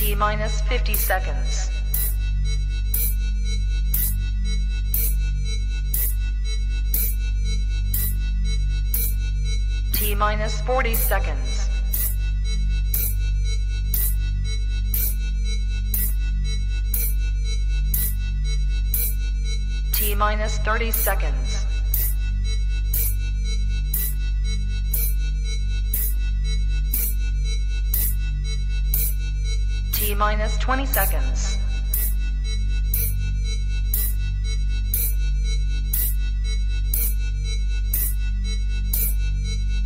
T minus 50 seconds. T minus 40 seconds. T minus 30 seconds. T minus 20 seconds.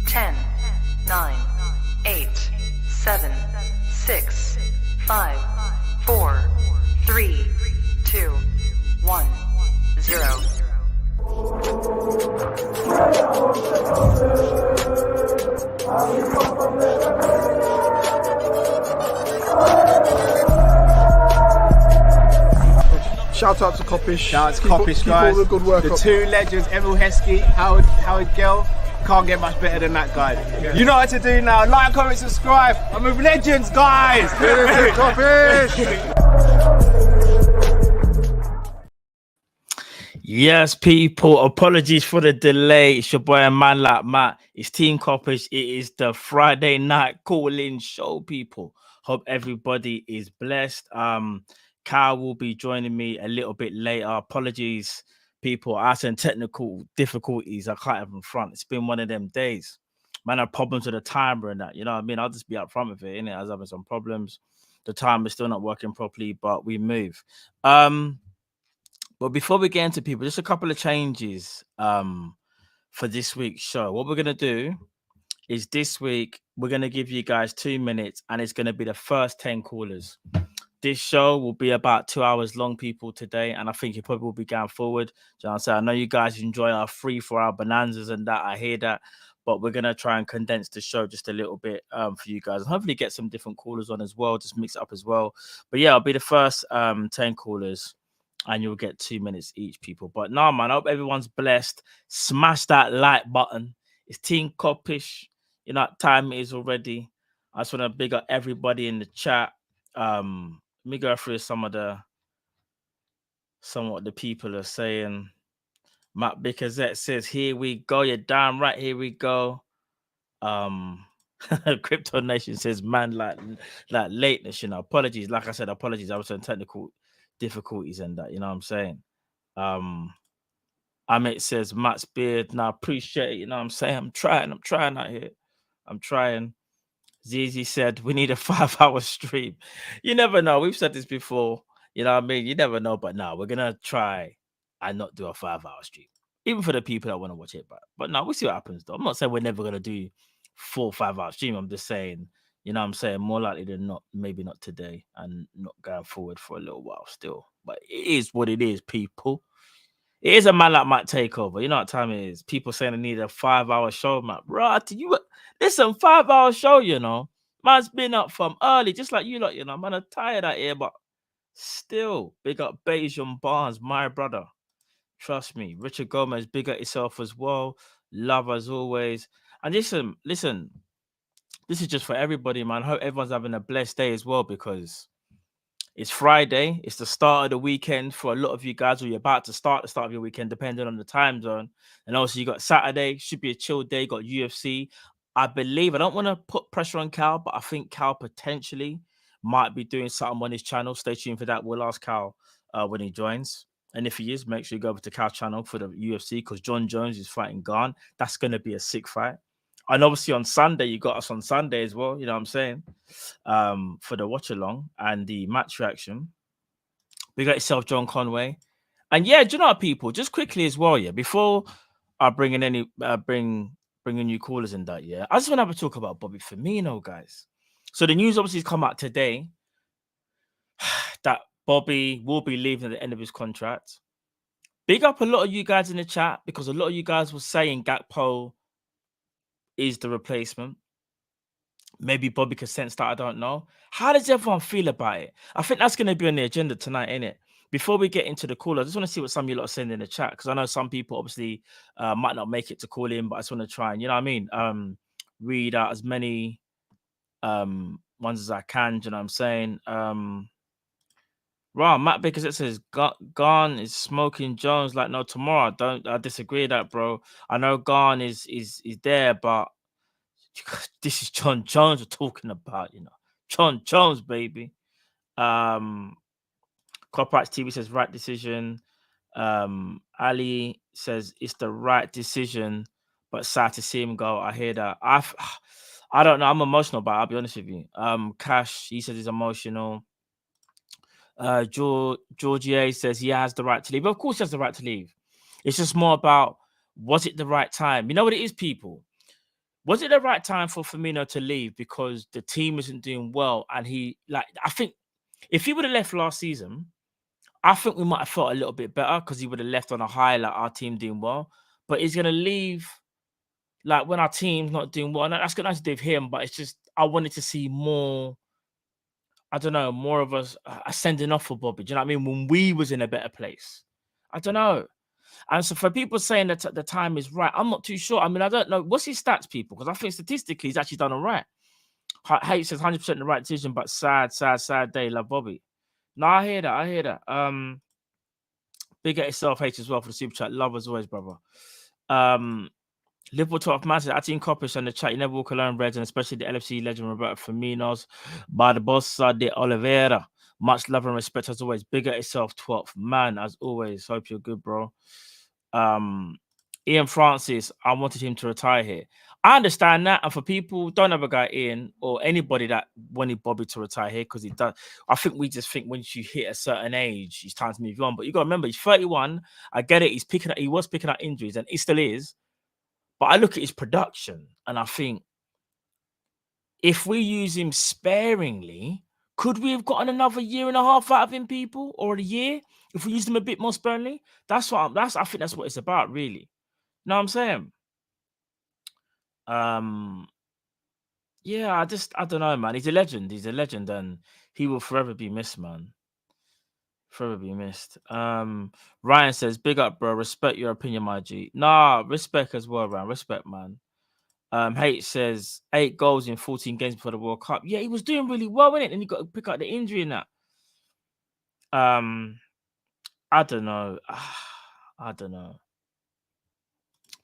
Ten, 9, 8, 7, 6, 5, 4, 3, 2, 1, 0. Shout out to Kop-Ish. Shout out to Kopish, guys. Keep all the good work the up. two legends, Emil Heskey, Howard Gill. Can't get much better than that, guys. Yeah. You know what to do now. Like, comment, subscribe. I'm with legends, guys. Kop-Ish. Yes, people, apologies for the delay. It's your boy, a man like Matt. It's Team Kopish. It is the Friday night call-in show, people. Hope everybody is blessed. Kyle will be joining me a little bit later. Apologies, people. I had some technical difficulties. I can't have in front. It's been one of them days. Man, I had problems with the timer and that. You know what I mean? I'll just be up front with it, innit? I was having some problems. The timer's still not working properly, but we move. But before we get into people, just a couple of changes for this week's show. What we're going to do is this week, we're going to give you guys 2 minutes, and it's going to be the first 10 callers. This show will be about 2 hours long, people, today, and I think it probably will be going forward. Do you know what I'm saying? I know you guys enjoy our 3-4 hour bonanzas and that. I hear that. But we're going to try and condense the show just a little bit for you guys. And hopefully get some different callers on as well. Just mix it up as well. But yeah, I'll be the first 10 callers. And you'll get 2 minutes each, people. But no, man, I hope everyone's blessed. Smash that like button. It's Team Kop-Ish. You know what time it is already. I just want to big up everybody in the chat. Let me go through some of what the people are saying. Matt Bickerzette says, here we go. You're damn right. Here we go. Crypto Nation says, man, like lateness, you know. Apologies. Like I said, apologies. I was on technical difficulties and that, you know what I'm saying? Amit says, Matt's beard. Now, appreciate it, you know what I'm saying? I'm trying out here. I'm trying. Zizi said, we need a 5-hour stream. You never know. We've said this before. You know what I mean? You never know. But now we're going to try and not do a 5-hour stream. Even for the people that want to watch it. But no, we'll see what happens, though. I'm not saying we're never going to do 4 5-hour stream. I'm just saying, you know what I'm saying? More likely than not, maybe not today and not going forward for a little while still. But it is what it is, people. It is a man like Matt takeover. You know what time it is. People saying I need a 5-hour show, Matt. Bro, listen, 5-hour show, you know. Man's been up from early, just like you lot, you know. Man, I'm tired out here, but still, big up Beijing Barnes, my brother. Trust me. Richard Gomez, big up yourself as well. Love as always. And listen, this is just for everybody, man. Hope everyone's having a blessed day as well, because it's Friday. It's the start of the weekend for a lot of you guys, or you're about to start the start of your weekend, depending on the time zone. And also, you got Saturday, should be a chill day. You got UFC. I believe, I don't want to put pressure on Cal, but I think Cal potentially might be doing something on his channel. Stay tuned for that. We'll ask Cal when he joins. And if he is, make sure you go over to Cal's channel for the UFC, because John Jones is fighting Gane. That's going to be a sick fight. And obviously on Sunday, you got us on Sunday as well, you know what I'm saying, for the watch-along and the match reaction. We got yourself John Conway. And yeah, do you know what, people? Just quickly as well, yeah, before I bring in bringing new callers in that, yeah, I just want to have a talk about Bobby Firmino, guys. So the news obviously has come out today that Bobby will be leaving at the end of his contract. Big up a lot of you guys in the chat, because a lot of you guys were saying Gakpo is the replacement. Maybe Bobby could sense that, I don't know. How does everyone feel about it? I think that's going to be on the agenda tonight, innit? Before we get into the call, I just want to see what some of you lot are saying in the chat, because I know some people obviously might not make it to call in, but I just want to try and, you know what I mean, read out as many ones as I can. Do you know what I'm saying? Right, Matt Because it says Garn is smoking Jones like no tomorrow. I disagree with that, bro. I know Garn is there, but this is John Jones we're talking about, you know. John Jones, baby. Kop-Ish TV says right decision. Ali says it's the right decision, but sad to see him go. I hear that. I don't know. I'm emotional, but I'll be honest with you. Cash, he says he's emotional. Georgie says he has the right to leave. Of course, he has the right to leave. It's just more about, was it the right time? You know what it is, people? Was it the right time for Firmino to leave because the team isn't doing well? And I think if he would have left last season, I think we might have felt a little bit better because he would have left on a high, like our team doing well. But he's going to leave like when our team's not doing well. And that's got nothing to do with him, but it's just, I wanted to see more, I don't know, more of us ascending off for Bobby. Do you know what I mean? When we was in a better place. I don't know. And so for people saying that the time is right, I'm not too sure. I mean, I don't know. What's his stats, people? Because I think statistically he's actually done all right. Hate says 100% the right decision, but sad day. Love Bobby. No, I hear that. Big at yourself, H as well for the super chat. Love as always, brother. Liverpool 12 man says, I think Kopish on the chat. You never walk alone, Reds, and especially the LFC legend Roberto Firmino's Barbosa de Oliveira. Much love and respect as always. Big at yourself, 12th man, as always. Hope you're good, bro. Ian Francis, I wanted him to retire here. I understand that. And for people, don't have a guy Ian or anybody that wanted Bobby to retire here because he does. I think we just think once you hit a certain age, it's time to move on. But you got to remember, he's 31. I get it. He was picking up injuries and he still is. But I look at his production and I think if we use him sparingly, could we have gotten another year and a half out of him, people, or a year if we used him a bit more sparingly? I think that's what it's about, really. You know what I'm saying? Yeah, I don't know, man. He's a legend, and he will forever be missed, man. Forever be missed. Ryan says, big up, bro. Respect your opinion, my G. Nah, respect as well, Ryan. Respect, man. Hate says 8 goals in 14 games before the World Cup. Yeah, he was doing really well in it, and he got to pick up the injury in that. I don't know. I don't know.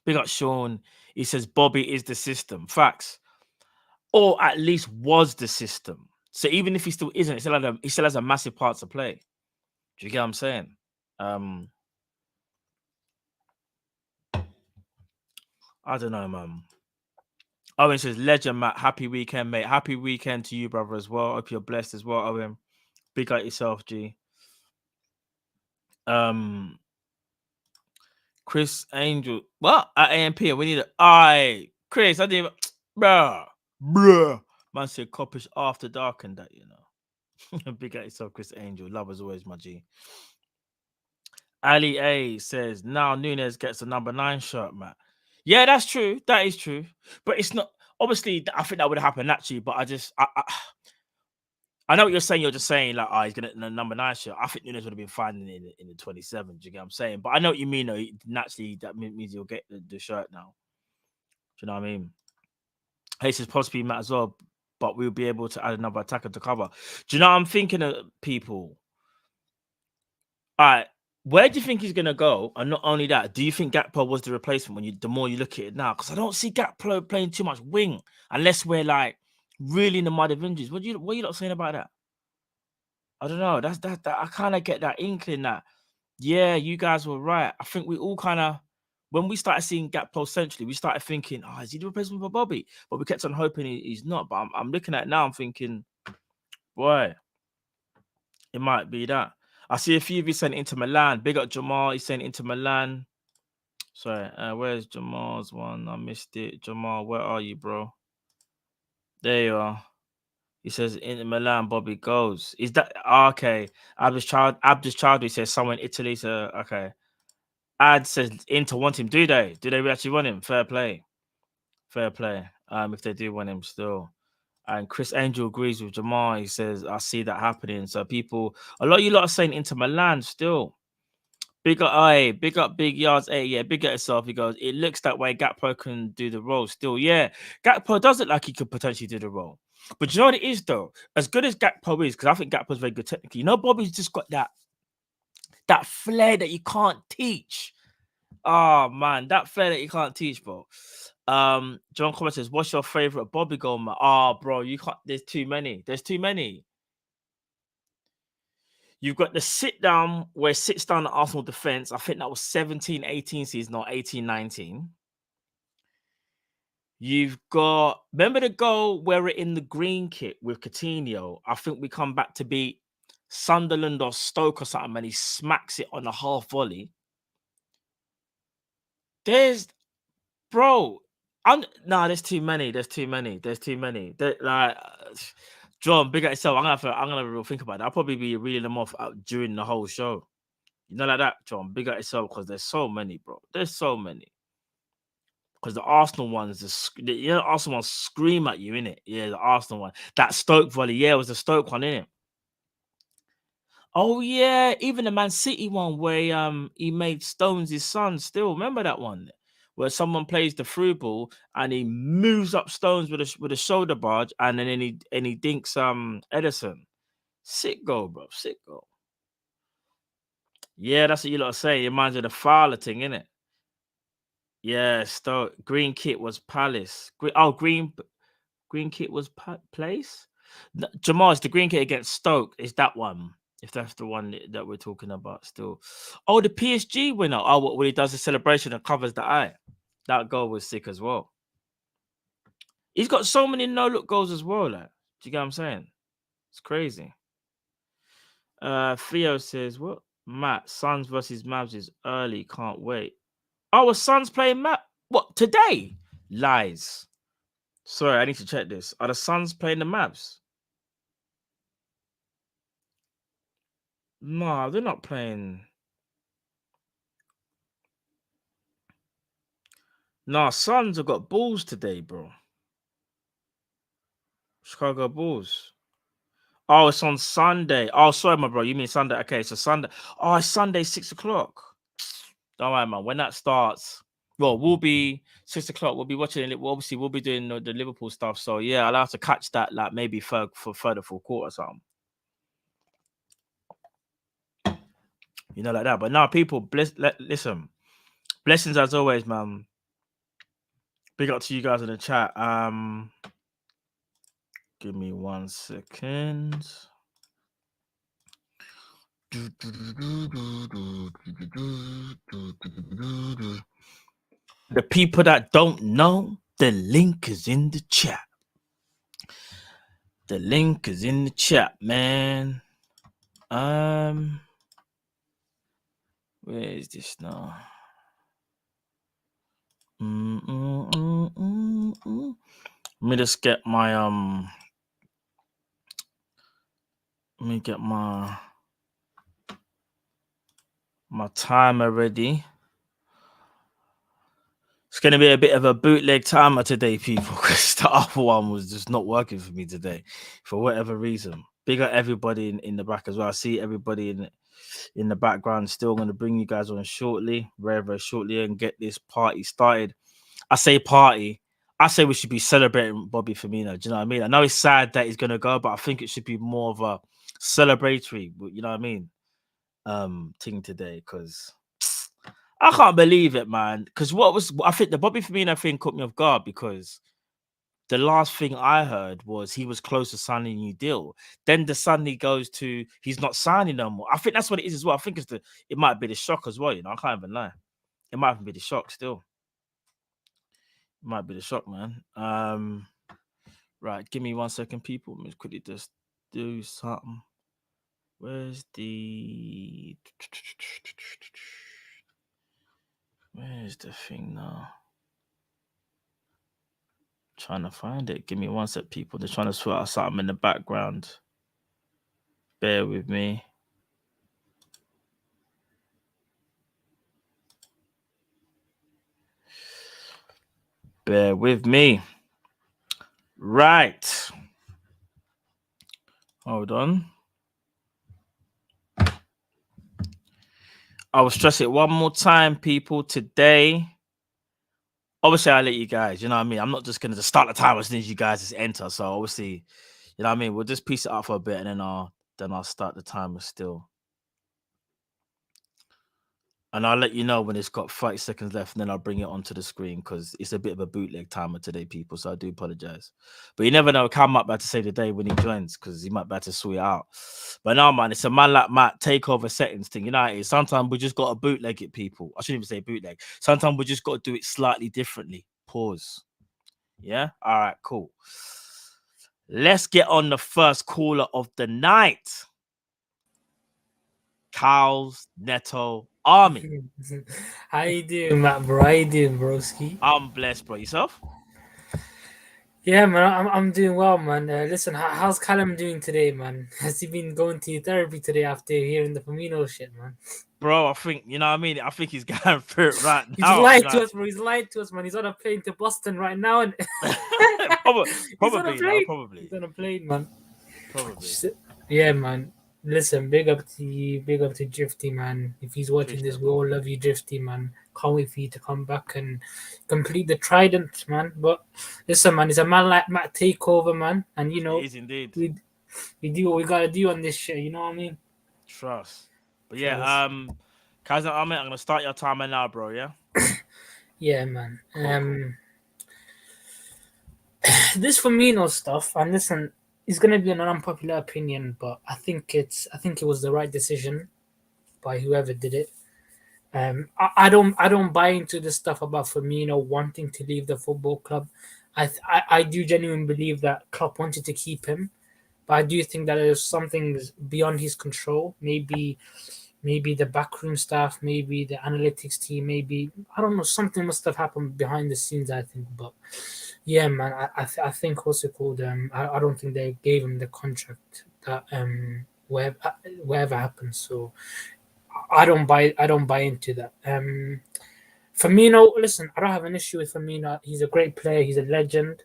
Big up Sean. He says Bobby is the system. Facts. Or at least was the system. So even if he still isn't, he still has a massive part to play. Do you get what I'm saying? I don't know, man. Owen says, legend, Matt. Happy weekend, mate. Happy weekend to you, brother, as well. Hope you're blessed as well, Owen. Big up yourself, G. Chris Angel. What? At AMP, we need Chris, I didn't bruh. Man said Kopish after dark and that, you know. Big at yourself, Chris Angel. Love as always, my G. Ali A says, now Nunes gets a number 9 shirt, Matt. Yeah, that's true. That is true. But it's not, obviously, I think that would have happened naturally, but I know what you're saying. You're just saying, like, he's going to the number 9 shirt. I think Nunes would have been fine in the 27. Do you get what I'm saying? But I know what you mean, though. Naturally, that means you'll get the shirt now. Do you know what I mean? Hayes is possibly Matt as well, but we'll be able to add another attacker to cover. Do you know what I'm thinking of, people? All right. Where do you think he's going to go? And not only that, do you think Gakpo was the replacement the more you look at it now? Because I don't see Gakpo playing too much wing unless we're like really in the mud of injuries. What are you not saying about that? I don't know. That's that. I kind of get that inkling that, yeah, you guys were right. I think we all kind of, when we started seeing Gakpo centrally, we started thinking, is he the replacement for Bobby? But we kept on hoping he's not. But I'm looking at it now, I'm thinking, boy, it might be that. I see a few of you saying Inter Milan. Big up Jamal. He's saying Inter Milan. Sorry, where's Jamal's one? I missed it. Jamal, where are you, bro? There you are. He says Inter Milan, Bobby goes. Is that okay? Abdus Childry says someone in Italy. So okay. Ad says Inter want him. Do they? Do they actually want him? Fair play. Fair play. If they do want him still. And Chris Angel agrees with Jamal. He says, I see that happening. So a lot of you lot are saying Inter Milan still. Big up, big up, big yards. Hey, yeah, big up yourself. He goes, it looks that way. Gakpo can do the role still. Yeah, Gakpo does look like he could potentially do the role. But you know what it is, though? As good as Gakpo is, because I think Gakpo's very good technically, you know, Bobby's just got that flair that you can't teach. Oh, man, that flair that you can't teach, bro. John Comment says, what's your favorite Bobby goal, man? Oh, bro, you can't. There's too many. There's too many. You've got the sit down where it sits down the Arsenal defense. I think that was 17-18 season or 18-19. You've got, remember the goal where we're in the green kit with Coutinho? I think we come back to beat Sunderland or Stoke or something, and he smacks it on a half volley. There's, bro, there's too many. There's too many. Like, John, big at yourself. I'm gonna real think about it. I'll probably be reeling them off during the whole show. You know, like that, John. Big at yourself because there's so many, bro. There's so many. Because the Arsenal ones, the Arsenal ones scream at you, innit? Yeah, the Arsenal one. That Stoke volley, yeah, it was the Stoke one, innit? Oh yeah, even the Man City one where he made Stones his son. Still remember that one where someone plays the through ball and he moves up Stones with a shoulder barge and then he dinks Edison. Sick goal, bro. Sick goal. Yeah, that's what you lot are saying. It reminds you of the Fowler thing, innit? Yeah, Stoke. Green kit was Palace. Green kit was Place. Jamal, it's the green kit against Stoke. Is that one? If that's the one that we're talking about still. Oh, the PSG winner. Oh, when he does the celebration and covers the eye. That goal was sick as well. He's got so many no-look goals as well. Like, do you get what I'm saying? It's crazy. Theo says, what? Matt, Suns versus Mavs is early. Can't wait. Oh, Suns playing Matt? What, today? Lies. Sorry, I need to check this. Are the Suns playing the Mavs? No, they're not playing. No, Suns have got Bulls today, bro. Chicago Bulls. Oh, it's on Sunday. Oh, sorry, my bro. You mean Sunday? Okay, so Sunday. Oh, it's Sunday, 6 o'clock. Don't worry, man. When that starts, well, we'll be 6 o'clock. We'll be watching it. Obviously, we'll be doing the Liverpool stuff. So yeah, I'll have to catch that, like maybe for further full quarter or something. You know, like that. But now, people, listen. Blessings as always, man. Big up to you guys in the chat. Give me 1 second. The people that don't know, the link is in the chat. The link is in the chat, man. Where is this now? Let me just get my let me get my timer ready. It's going to be a bit of a bootleg timer today, people, because the other one was just not working for me today for whatever reason. Big up everybody in the back as well. I see everybody in the background. Still going to bring you guys on shortly, very, very shortly, and get this party started. I say party. I say we should be celebrating Bobby Firmino. Do you know what I mean? I know it's sad that he's going to go, but I think it should be more of a celebratory, you know what I mean, thing today, because I can't believe it, man. Because I think the Bobby Firmino thing caught me off guard, because the last thing I heard was he was close to signing a new deal. Then the suddenly goes to he's not signing no more. I think that's what it is as well. I think it might be the shock as well. You know, I can't even lie. It might even be the shock still. It might be the shock, man. Right, give me 1 second, people. Let me quickly just do something. Where's the thing now? Trying to find it. Give me 1 sec, people. They're trying to sort out something in the background. Bear with me. Bear with me. Right. Hold on. I will stress it one more time, people. Today, obviously, I'll let you guys, you know what I mean? I'm not just going to start the timer as soon as you guys just enter. So, obviously, you know what I mean? We'll just piece it up for a bit and then I'll start the timer still. And I'll let you know when it's got 30 seconds left, and then I'll bring it onto the screen because it's a bit of a bootleg timer today, people. So I do apologize. But you never know. Cal might be able to save the day when he joins because he might be able to sort it out. But no, man, it's a man like Matt takeover settings thing. You know, it is. Sometimes we just got to bootleg it, people. I shouldn't even say bootleg. Sometimes we just got to do it slightly differently. Pause. Yeah? All right, cool. Let's get on the first caller of the night. Carl's Neto Army. How you doing, Matt, bro? How you doing, broski? I'm blessed, bro. Yourself? Yeah, man, I'm doing well, man. Listen, how's Callum doing today, man? Has he been going to therapy today after hearing the Firmino shit, man? Bro, I think, you know what I mean? I think he's going through it right He's now. lied you know? to us, bro. He's lied to us, man. He's on a plane to Boston right now. And probably, he's on a no, plane. probably. He's on a plane, man. Probably. Yeah, man. Listen, big up to you, big up to Drifty, man. If he's watching this, we all love you, Drifty, man. Can't wait for you to come back and complete the trident, man. But listen, man, it's a man like Matt takeover, man. And you know, It is indeed. we do what we gotta do on this shit, you know what I mean? Trust. But yeah, Kaiser Ahmed, I'm gonna start your timer now, bro. Yeah? Yeah, man. Cool. This Firmino stuff, and listen, it's gonna be an unpopular opinion, but I think it was the right decision by whoever did it. I don't buy into this stuff about Firmino wanting to leave the football club. I do genuinely believe that Klopp wanted to keep him, but I do think that there's something beyond his control. Maybe the backroom staff, maybe the analytics team, maybe I don't know. Something must have happened behind the scenes, I think. But yeah, man, I think what's it called? I don't think they gave him the contract that whatever happens. So I don't buy into that. Firmino, listen, I don't have an issue with Firmino. He's a great player. He's a legend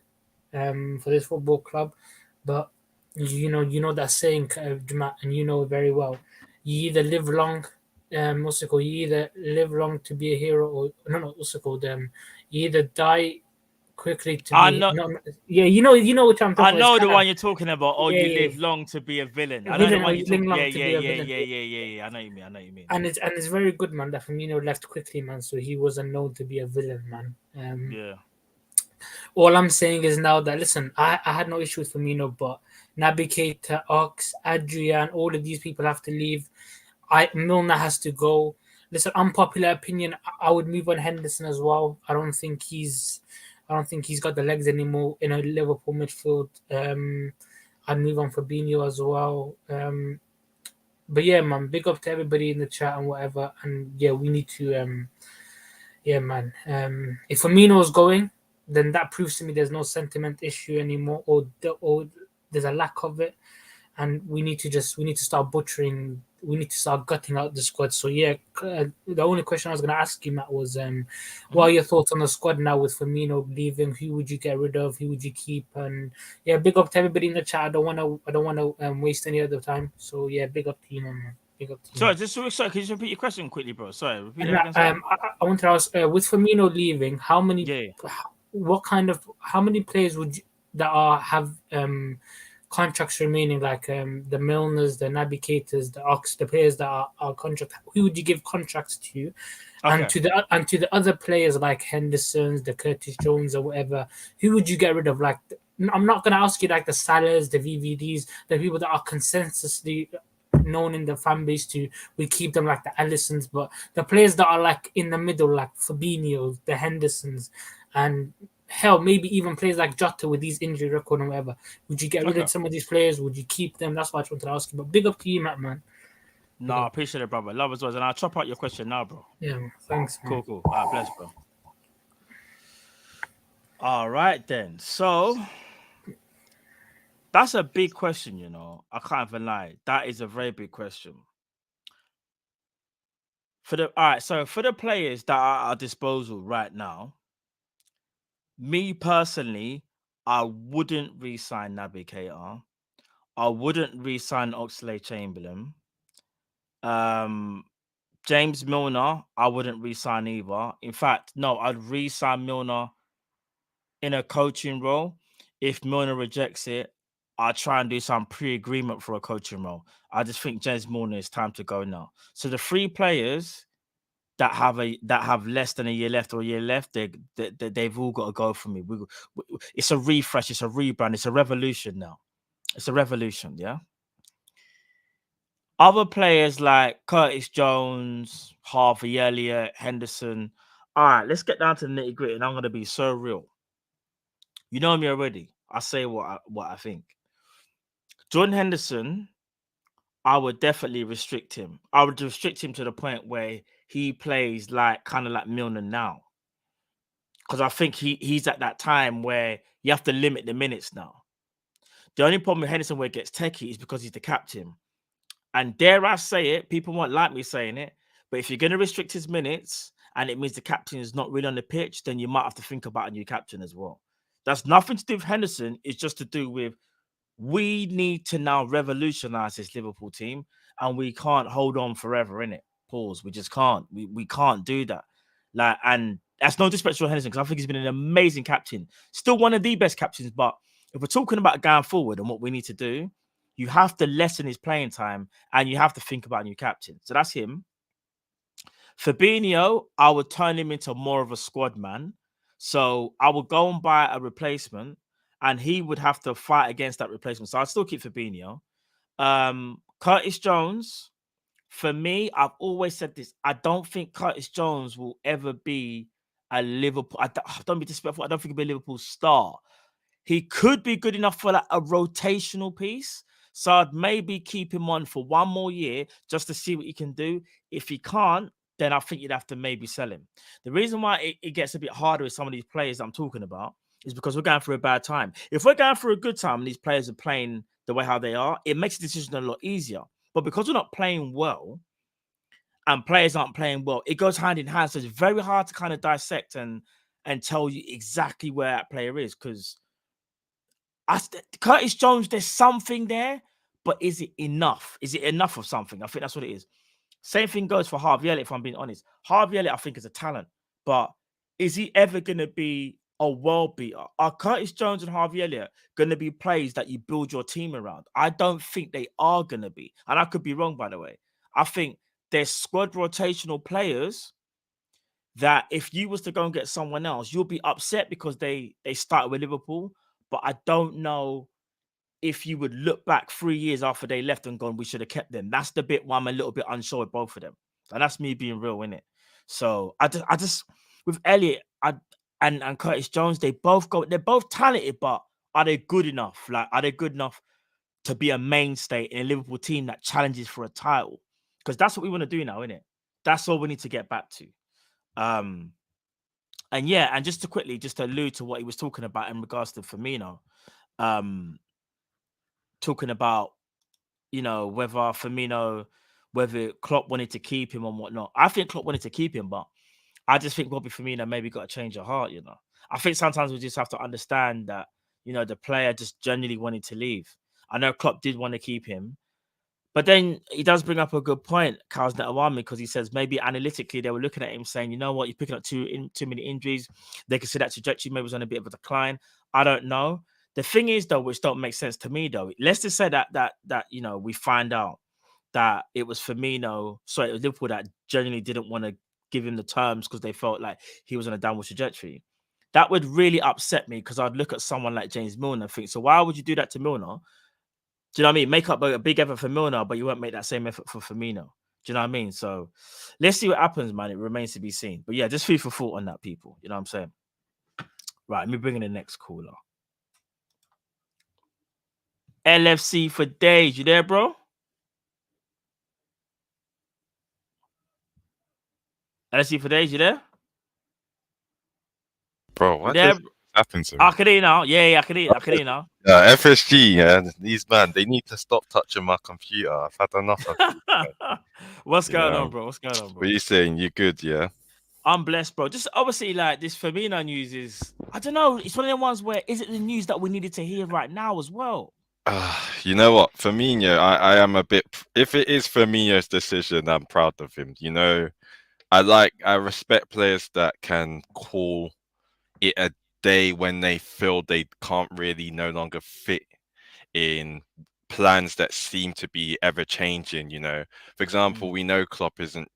for this football club. But you know that saying, Jamat, and you know it very well. You either live long, what's it called? You either live long to be a hero, or no, what's it called? You either die quickly to I be. know. Yeah, you know what I'm talking I about. know It's the kinda, one you're talking about. Oh, yeah, you yeah, live long to be a villain. a I know the villain, or one you you're live talking. long Yeah, to yeah, be a yeah, villain. yeah, yeah, yeah, yeah. I know what you mean. And it's very good, man, that Firmino left quickly, man. So he wasn't known to be a villain, man. Yeah. All I'm saying is now that listen, I had no issue with Firmino, but Naby Keita, Ox, Adrian, all of these people have to leave. Milner has to go. Listen, unpopular opinion, I would move on Henderson as well. I don't think he's got the legs anymore in a Liverpool midfield. I'd move on Fabinho as well. But yeah, man, big up to everybody in the chat and whatever. And yeah, we need to yeah, man. If Firmino is going, then that proves to me there's no sentiment issue anymore, or there's a lack of it, and we need to start butchering. We need to start gutting out the squad. So yeah, the only question I was going to ask you, Matt, was what are your thoughts on the squad now with Firmino leaving? Who would you get rid of? Who would you keep? And yeah, big up to everybody in the chat. I don't want to waste any other time. So yeah, big up to you, man. Big up to you. Sorry, can you just repeat your question quickly, bro? Sorry, repeat And, that again. I want to ask, with Firmino leaving, how many players would you, have contracts remaining, like the Milners, the Naby Keitas, the Ox, the players that are contract? Who would you give contracts to? Okay. And to the other players like Henderson's, the Curtis Jones, or whatever, who would you get rid of? Like, I'm not going to ask you like the Salahs, the VVDs, the people that are consensusly known in the fan base to we keep them, like the Allisons, but the players that are like in the middle, like Fabinho, the Hendersons, and hell, maybe even players like Jota with these injury record and whatever. Would you get rid of some of these players? Would you keep them? That's what I wanted to ask you. But big up to you, Matt, man. No, I appreciate it, brother. Love as well. And I'll chop out your question now, bro. Yeah, thanks, man. Cool. All right, bless, bro. All right, then. So that's a big question, you know. I can't even lie. That is a very big question. For the players that are at our disposal right now, me personally, I wouldn't re-sign Naby Keita. I wouldn't re-sign Oxlade-Chamberlain. James Milner, I wouldn't re-sign either. In fact, no, I'd re-sign Milner in a coaching role. If Milner rejects it, I'll try and do some pre-agreement for a coaching role. I just think James Milner is time to go now. So the 3 players that have less than a year left or a year left, they've all got to go for me. It's a refresh, it's a rebrand, it's a revolution now. It's a revolution, yeah. Other players like Curtis Jones, Harvey Elliott, Henderson. All right, let's get down to the nitty gritty, and I'm going to be so real. You know me already. I say what I think. Jordan Henderson, I would definitely restrict him. I would restrict him to the point where he plays kind of like Milner now. Because I think he's at that time where you have to limit the minutes now. The only problem with Henderson where it gets techie is because he's the captain. And dare I say it, people won't like me saying it, but if you're going to restrict his minutes and it means the captain is not really on the pitch, then you might have to think about a new captain as well. That's nothing to do with Henderson. It's just to do with we need to now revolutionize this Liverpool team, and we can't hold on forever in it. Pause. We just can't. We can't do that. And that's no disrespect to Henderson, because I think he's been an amazing captain, still one of the best captains. But if we're talking about going forward and what we need to do, you have to lessen his playing time, and you have to think about a new captain. So that's him. Fabinho, I would turn him into more of a squad man. So I would go and buy a replacement, and he would have to fight against that replacement. So I'd still keep Fabinho. Curtis Jones, for me, I've always said this. I don't think Curtis Jones will ever be a Liverpool. Don't be disrespectful. I don't think he'll be a Liverpool star. He could be good enough for a rotational piece. So I'd maybe keep him on for 1 more year just to see what he can do. If he can't, then I think you'd have to maybe sell him. The reason why it gets a bit harder with some of these players I'm talking about is because we're going through a bad time. If we're going through a good time and these players are playing the way how they are, it makes the decision a lot easier. But because we're not playing well and players aren't playing well, it goes hand in hand. So it's very hard to kind of dissect and tell you exactly where that player is, because Curtis Jones, there's something there, but is it enough? Is it enough of something? I think that's what it is. Same thing goes for Harvey Elliott, if I'm being honest. Harvey Elliott, I think, is a talent, but is he ever going to be a world beater? Are Curtis Jones and Harvey Elliott going to be players that you build your team around? I don't think they are going to be. And I could be wrong, by the way. I think they're squad rotational players that if you was to go and get someone else, you'll be upset because they started with Liverpool. But I don't know if you would look back 3 years after they left and gone, we should have kept them. That's the bit where I'm a little bit unsure with both of them. And that's me being real, innit? So I just with Elliott and Curtis Jones, they're both talented, but are they good enough? Are they good enough to be a mainstay in a Liverpool team that challenges for a title? Because that's what we want to do now, innit? That's all we need to get back to. And yeah, and just to allude to what he was talking about in regards to Firmino, talking about, whether Klopp wanted to keep him and whatnot. I think Klopp wanted to keep him, but I just think Bobby Firmino maybe got a change of heart, I think sometimes we just have to understand that, the player just genuinely wanted to leave. I know Klopp did want to keep him, but then he does bring up a good point, Carl's Netawami, because he says maybe analytically they were looking at him saying, you know what, you're picking up too many injuries. They could see that trajectory maybe was on a bit of a decline. I don't know. The thing is, though, which don't make sense to me, though, let's just say that we find out that it was Firmino, sorry, it was Liverpool that genuinely didn't want to give him the terms because they felt like he was on a downward trajectory. That would really upset me, because I'd look at someone like James Milner and think, so why would you do that to Milner? Do you know what I mean? Make up a big effort for Milner, but you won't make that same effort for Firmino. Do you know what I mean? So let's see what happens, man. It remains to be seen. But yeah, just food for thought on that, people. You know what I'm saying? Right, let me bring in the next caller. LFC for days. You there, bro? LFC for days, you there? Bro, what just happened to me? I can hear now. Yeah, I can hear now. FSG, yeah, these man, they need to stop touching my computer. I've had enough of it. What's going on, bro? What are you saying? You good, yeah? I'm blessed, bro. Just obviously, this Firmino news is, I don't know, it's one of the ones where, is it the news that we needed to hear right now as well? You know what, Firmino, I am a bit. If it is Firmino's decision, I'm proud of him. You know, I respect players that can call it a day when they feel they can't really no longer fit in plans that seem to be ever changing. You know, for example, we know Klopp isn't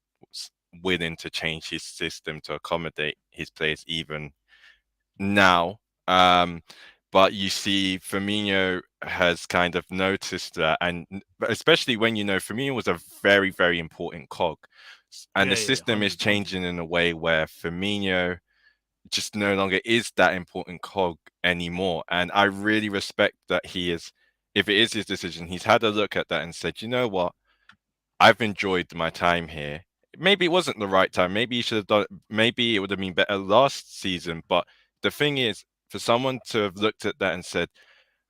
willing to change his system to accommodate his players even now. But you see, Firmino has kind of noticed that, and especially when you know Firmino was a very, very important cog, and the Yeah, yeah, system is 100. changing in a way where Firmino just no longer is that important cog anymore. And I really respect that he is, if it is his decision, he's had a look at that and said, you know what, I've enjoyed my time here. Maybe it wasn't the right time. Maybe you should have done. Maybe it would have been better last season. But the thing is, for someone to have looked at that and said,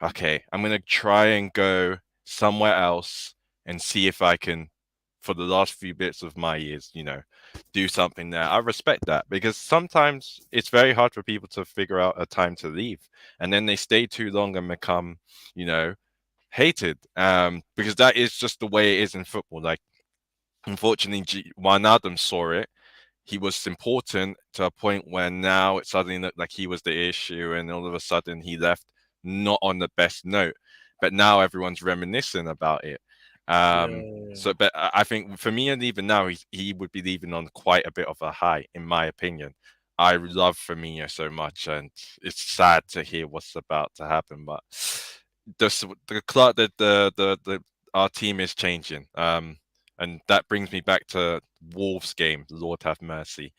"Okay, I'm going to try and go somewhere else and see if I can, for the last few bits of my years, do something there." I respect that because sometimes it's very hard for people to figure out a time to leave, and then they stay too long and become, you know, hated. Because that is just the way it is in football. Like, unfortunately, Wijnaldum saw it. He was important to a point where now it suddenly looked like he was the issue, and all of a sudden he left not on the best note. But now everyone's reminiscing about it. Yeah. But I think for me, and even now, he would be leaving on quite a bit of a high, in my opinion. I love Firmino so much, and it's sad to hear what's about to happen. But the our team is changing. And that brings me back to Wolves game. Lord have mercy.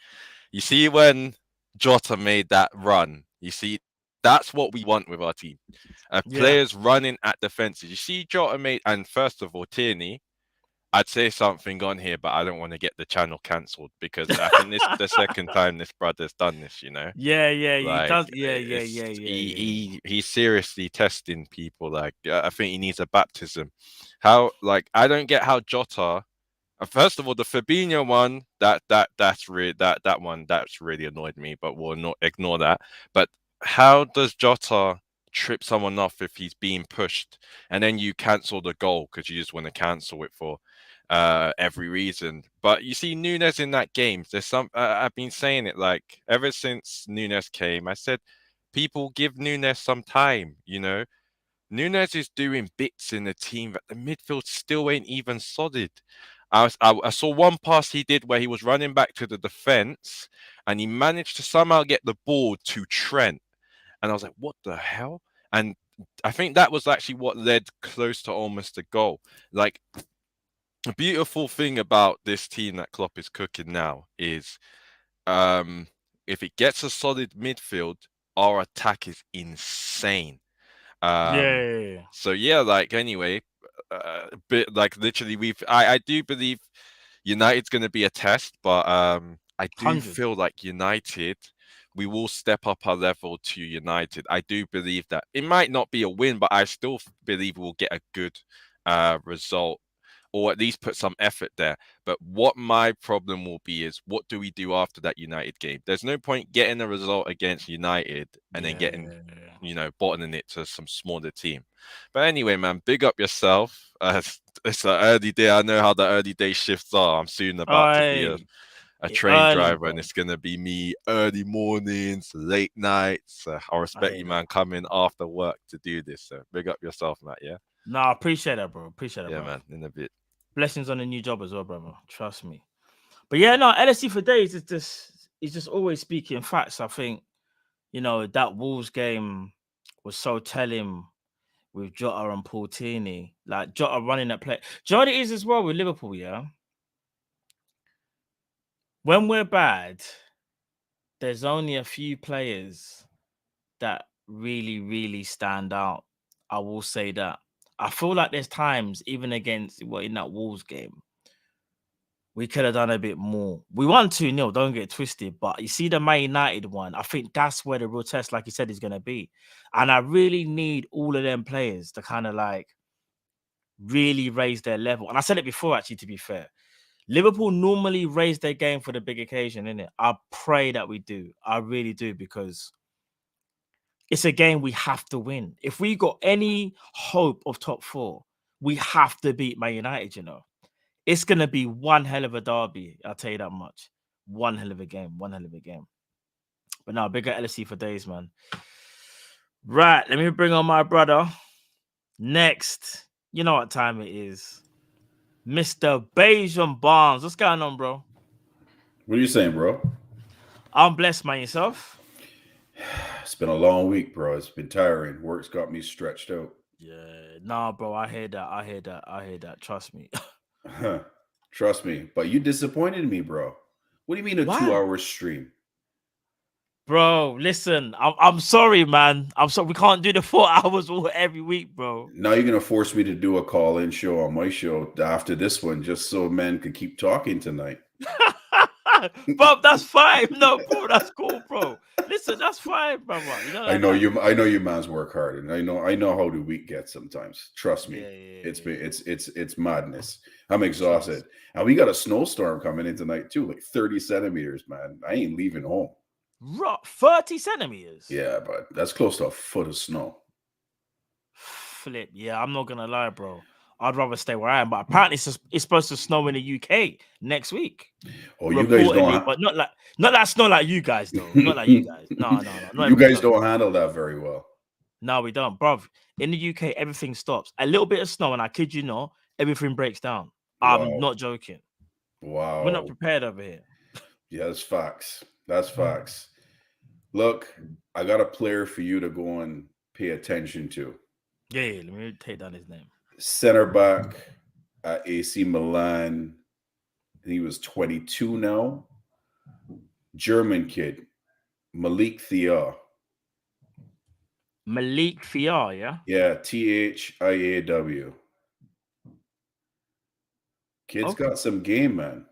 You see when Jota made that run, you see that's what we want with our team. Yeah. Players running at defenses. You see Jota made, and first of all, Tierney. I'd say something on here, but I don't want to get the channel cancelled because I think this the second time this brother's done this. Yeah, yeah, he Like, does. Yeah, yeah, it's yeah, yeah, yeah, yeah. he's seriously testing people. Like, I think he needs a baptism. How, like, I don't get how Jota. First of all, the Fabinho one, that one that's really annoyed me, but we'll not ignore that. But how does Jota trip someone off if he's being pushed, and then you cancel the goal because you just want to cancel it for every reason? But you see, Nunes in that game, there's some. I've been saying it like ever since Nunes came. I said, people give Nunes some time. Nunes is doing bits in the team, but the midfield still ain't even solid. I saw one pass he did where he was running back to the defense and he managed to somehow get the ball to Trent. And I was like, what the hell? And I think that was actually what led close to almost a goal. Like, the beautiful thing about this team that Klopp is cooking now is if it gets a solid midfield, our attack is insane. Um, Yeah. so yeah, like anyway, but like literally, I do believe United's going to be a test, but I do 100. feel like United, we will step up our level to United. I do believe that it might not be a win, but I still believe we'll get a good result, or at least put some effort there. But what my problem will be is, what do we do after that United game? There's no point getting a result against United and then getting, Yeah. bottoming it to some smaller team. But anyway, man, big up yourself. It's an early day. I know how the early day shifts are. I'm soon about to be a I train early, driver, and bro. it's gonna be me early mornings, late nights. I I respect hear you, that. man, coming after work to do this. So big up yourself, Matt. Yeah, No, I appreciate that, bro. Appreciate that, yeah, bro. man. In a bit. Blessings on the new job as well, brother. Trust me. But yeah, no, LSC for days is just always speaking facts. I think, that Wolves game was so telling with Jota and Paul Tierney. Like Jota running that play. Do you know what it is as well with Liverpool, yeah? When we're bad, there's only a few players that really, really stand out. I will say that. I feel like there's times, even against in that Wolves game, we could have done a bit more. We won 2-0, don't get it twisted. But you see the Man United one, I think that's where the real test, like you said, is going to be. And I really need all of them players to kind of like really raise their level. And I said it before, actually, to be fair. Liverpool normally raise their game for the big occasion, innit? I pray that we do. I really do, because it's a game we have to win. If we got any hope of top 4, we have to beat Man United, you know. It's going to be one hell of a derby, I'll tell you that much. One hell of a game, one hell of a game. But now, bigger LFC for days, man. Right, let me bring on my brother. Next, you know what time it is. Mr. Bajan Barnes. What's going on, bro? What are you saying, bro? I'm blessed, man. Yourself? It's been a long week, bro. It's been tiring. Work's got me stretched out. Yeah, nah, bro. I hear that. Trust me. Trust me. But you disappointed me, bro. What do you mean a Why? 2-hour stream? Bro, listen, I'm sorry, man. I'm sorry. We can't do the 4 hours every week, bro. Now you're gonna force me to do a call-in show on my show after this one, just so men could keep talking tonight. Bob, that's fine. No, bro, that's cool, bro. Listen, that's fine, brother. You know, I know you man's work hard, and I know how the week gets sometimes. Trust me. It's madness. I'm exhausted. And we got a snowstorm coming in tonight too, like 30 centimeters, man. I ain't leaving home. 30 centimeters? Yeah, but that's close to a foot of snow. Flip. Yeah, I'm not gonna lie, bro. I'd rather stay where I am, but apparently it's supposed to snow in the UK next week. Oh, you guys don't, but not like snow like you guys though. Not like you guys. No. You guys don't handle that very well. No, we don't, bro. In the UK, everything stops. A little bit of snow, and I kid you not, everything breaks down. Wow. I'm not joking. Wow, we're not prepared over here. Yeah, that's facts. That's facts. Look, I got a player for you to go and pay attention to. Yeah, let me take down his name. Center back at AC Milan. He was 22 now. German kid, Malik Thiaw. Malik Thiaw, yeah? Yeah, Thiaw. Kid's got some game, man.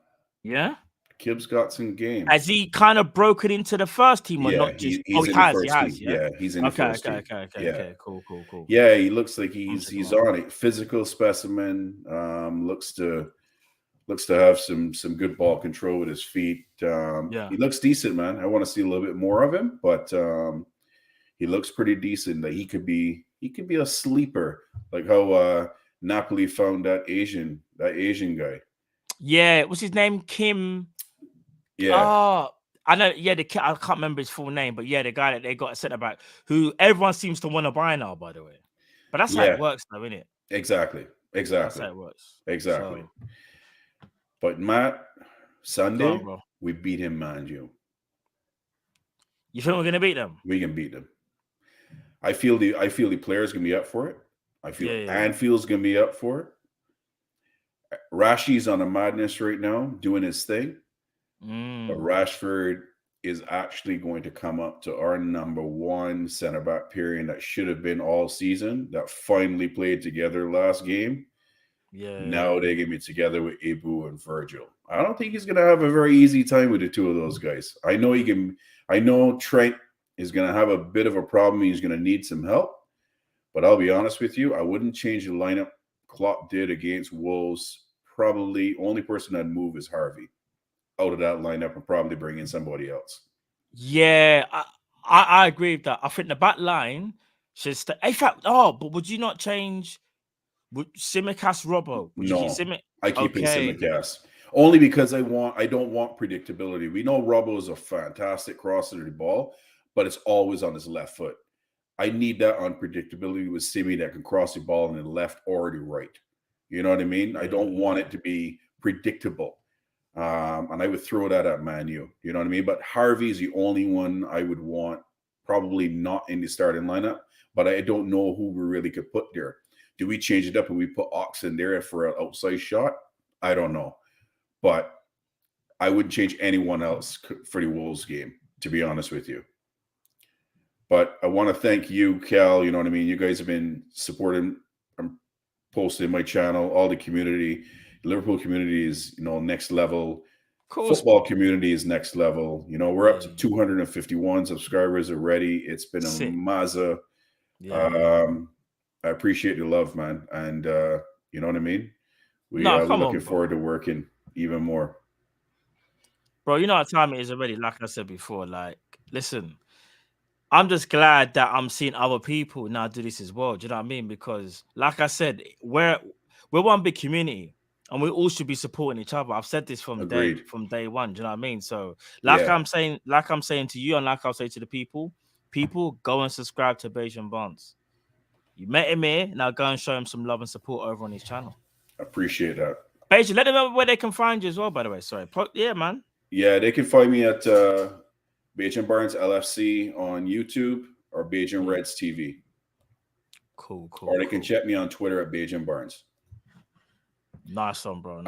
Yeah? Kid's got some game. Has he kind of broken into the first team or not just? He's in the first team. Yeah, he's in the first team. Okay, cool. Yeah, he looks like he's on it. Physical specimen. Looks to have some good ball control with his feet. He looks decent, man. I want to see a little bit more of him, but he looks pretty decent. That he could be a sleeper, like how Napoli found that Asian guy. Yeah, what's his name? Kim. Yeah. Oh, I know. Yeah, I can't remember his full name, but yeah, the guy that they got a centre back who everyone seems to want to buy now, by the way. But that's how it works, though, isn't it? Exactly. That's how it works. Exactly. So, but Matt, Sunday, bro. we beat him, mind you. You think we're gonna beat them? We can beat them. I feel the players gonna be up for it. I feel Anfield's gonna be up for it. Rashi's on a madness right now, doing his thing. But Rashford is actually going to come up to our number one center back pairing that should have been all season, that finally played together last game. Yeah. Now they're going to be together with Ibu and Virgil. I don't think he's going to have a very easy time with the two of those guys. I know Trent is going to have a bit of a problem. He's going to need some help. But I'll be honest with you, I wouldn't change the lineup Klopp did against Wolves. Probably only person I'd move is Harvey out of that lineup and probably bring in somebody else. Yeah, I agree with that. I think the back line should stay. In fact, but would you not change Tsimikas Robbo? I keep in Tsimikas. Only because I don't want predictability. We know Robbo is a fantastic crosser of the ball, but it's always on his left foot. I need that unpredictability with Simi that can cross the ball in the left or the right. You know what I mean? I don't want it to be predictable. And I would throw that at Man U. You know what I mean? But Harvey's the only one I would want, probably not in the starting lineup, but I don't know who we really could put there. Do we change it up and we put Ox in there for an outside shot? I don't know. But I wouldn't change anyone else for the Wolves game, to be honest with you. But I want to thank you, Cal. You know what I mean? You guys have been supporting and posting my channel, all the community. Liverpool community is, next level. Football community is next level. We're up to 251 subscribers already. It's been a mazza. I appreciate your love, man. And you know what I mean? We're looking forward to working even more. Bro, you know what time it is already. Like I said before, listen, I'm just glad that I'm seeing other people now do this as well. Do you know what I mean? Because, like I said, we're one big community, and we all should be supporting each other. I've said this from day one. Do you know what I mean? So, I'm saying to you, and like I'll say to the people, go and subscribe to Beijing Bonds. You met him here, now go and show him some love and support over on his channel. Appreciate that. Beijing, let them know where they can find you as well. By the way, sorry, yeah, man. Yeah, they can find me at Beijing Barnes LFC on YouTube or Beijing Reds TV. Cool. Or they can check me on Twitter at Beijing Barnes. Nice one, bro.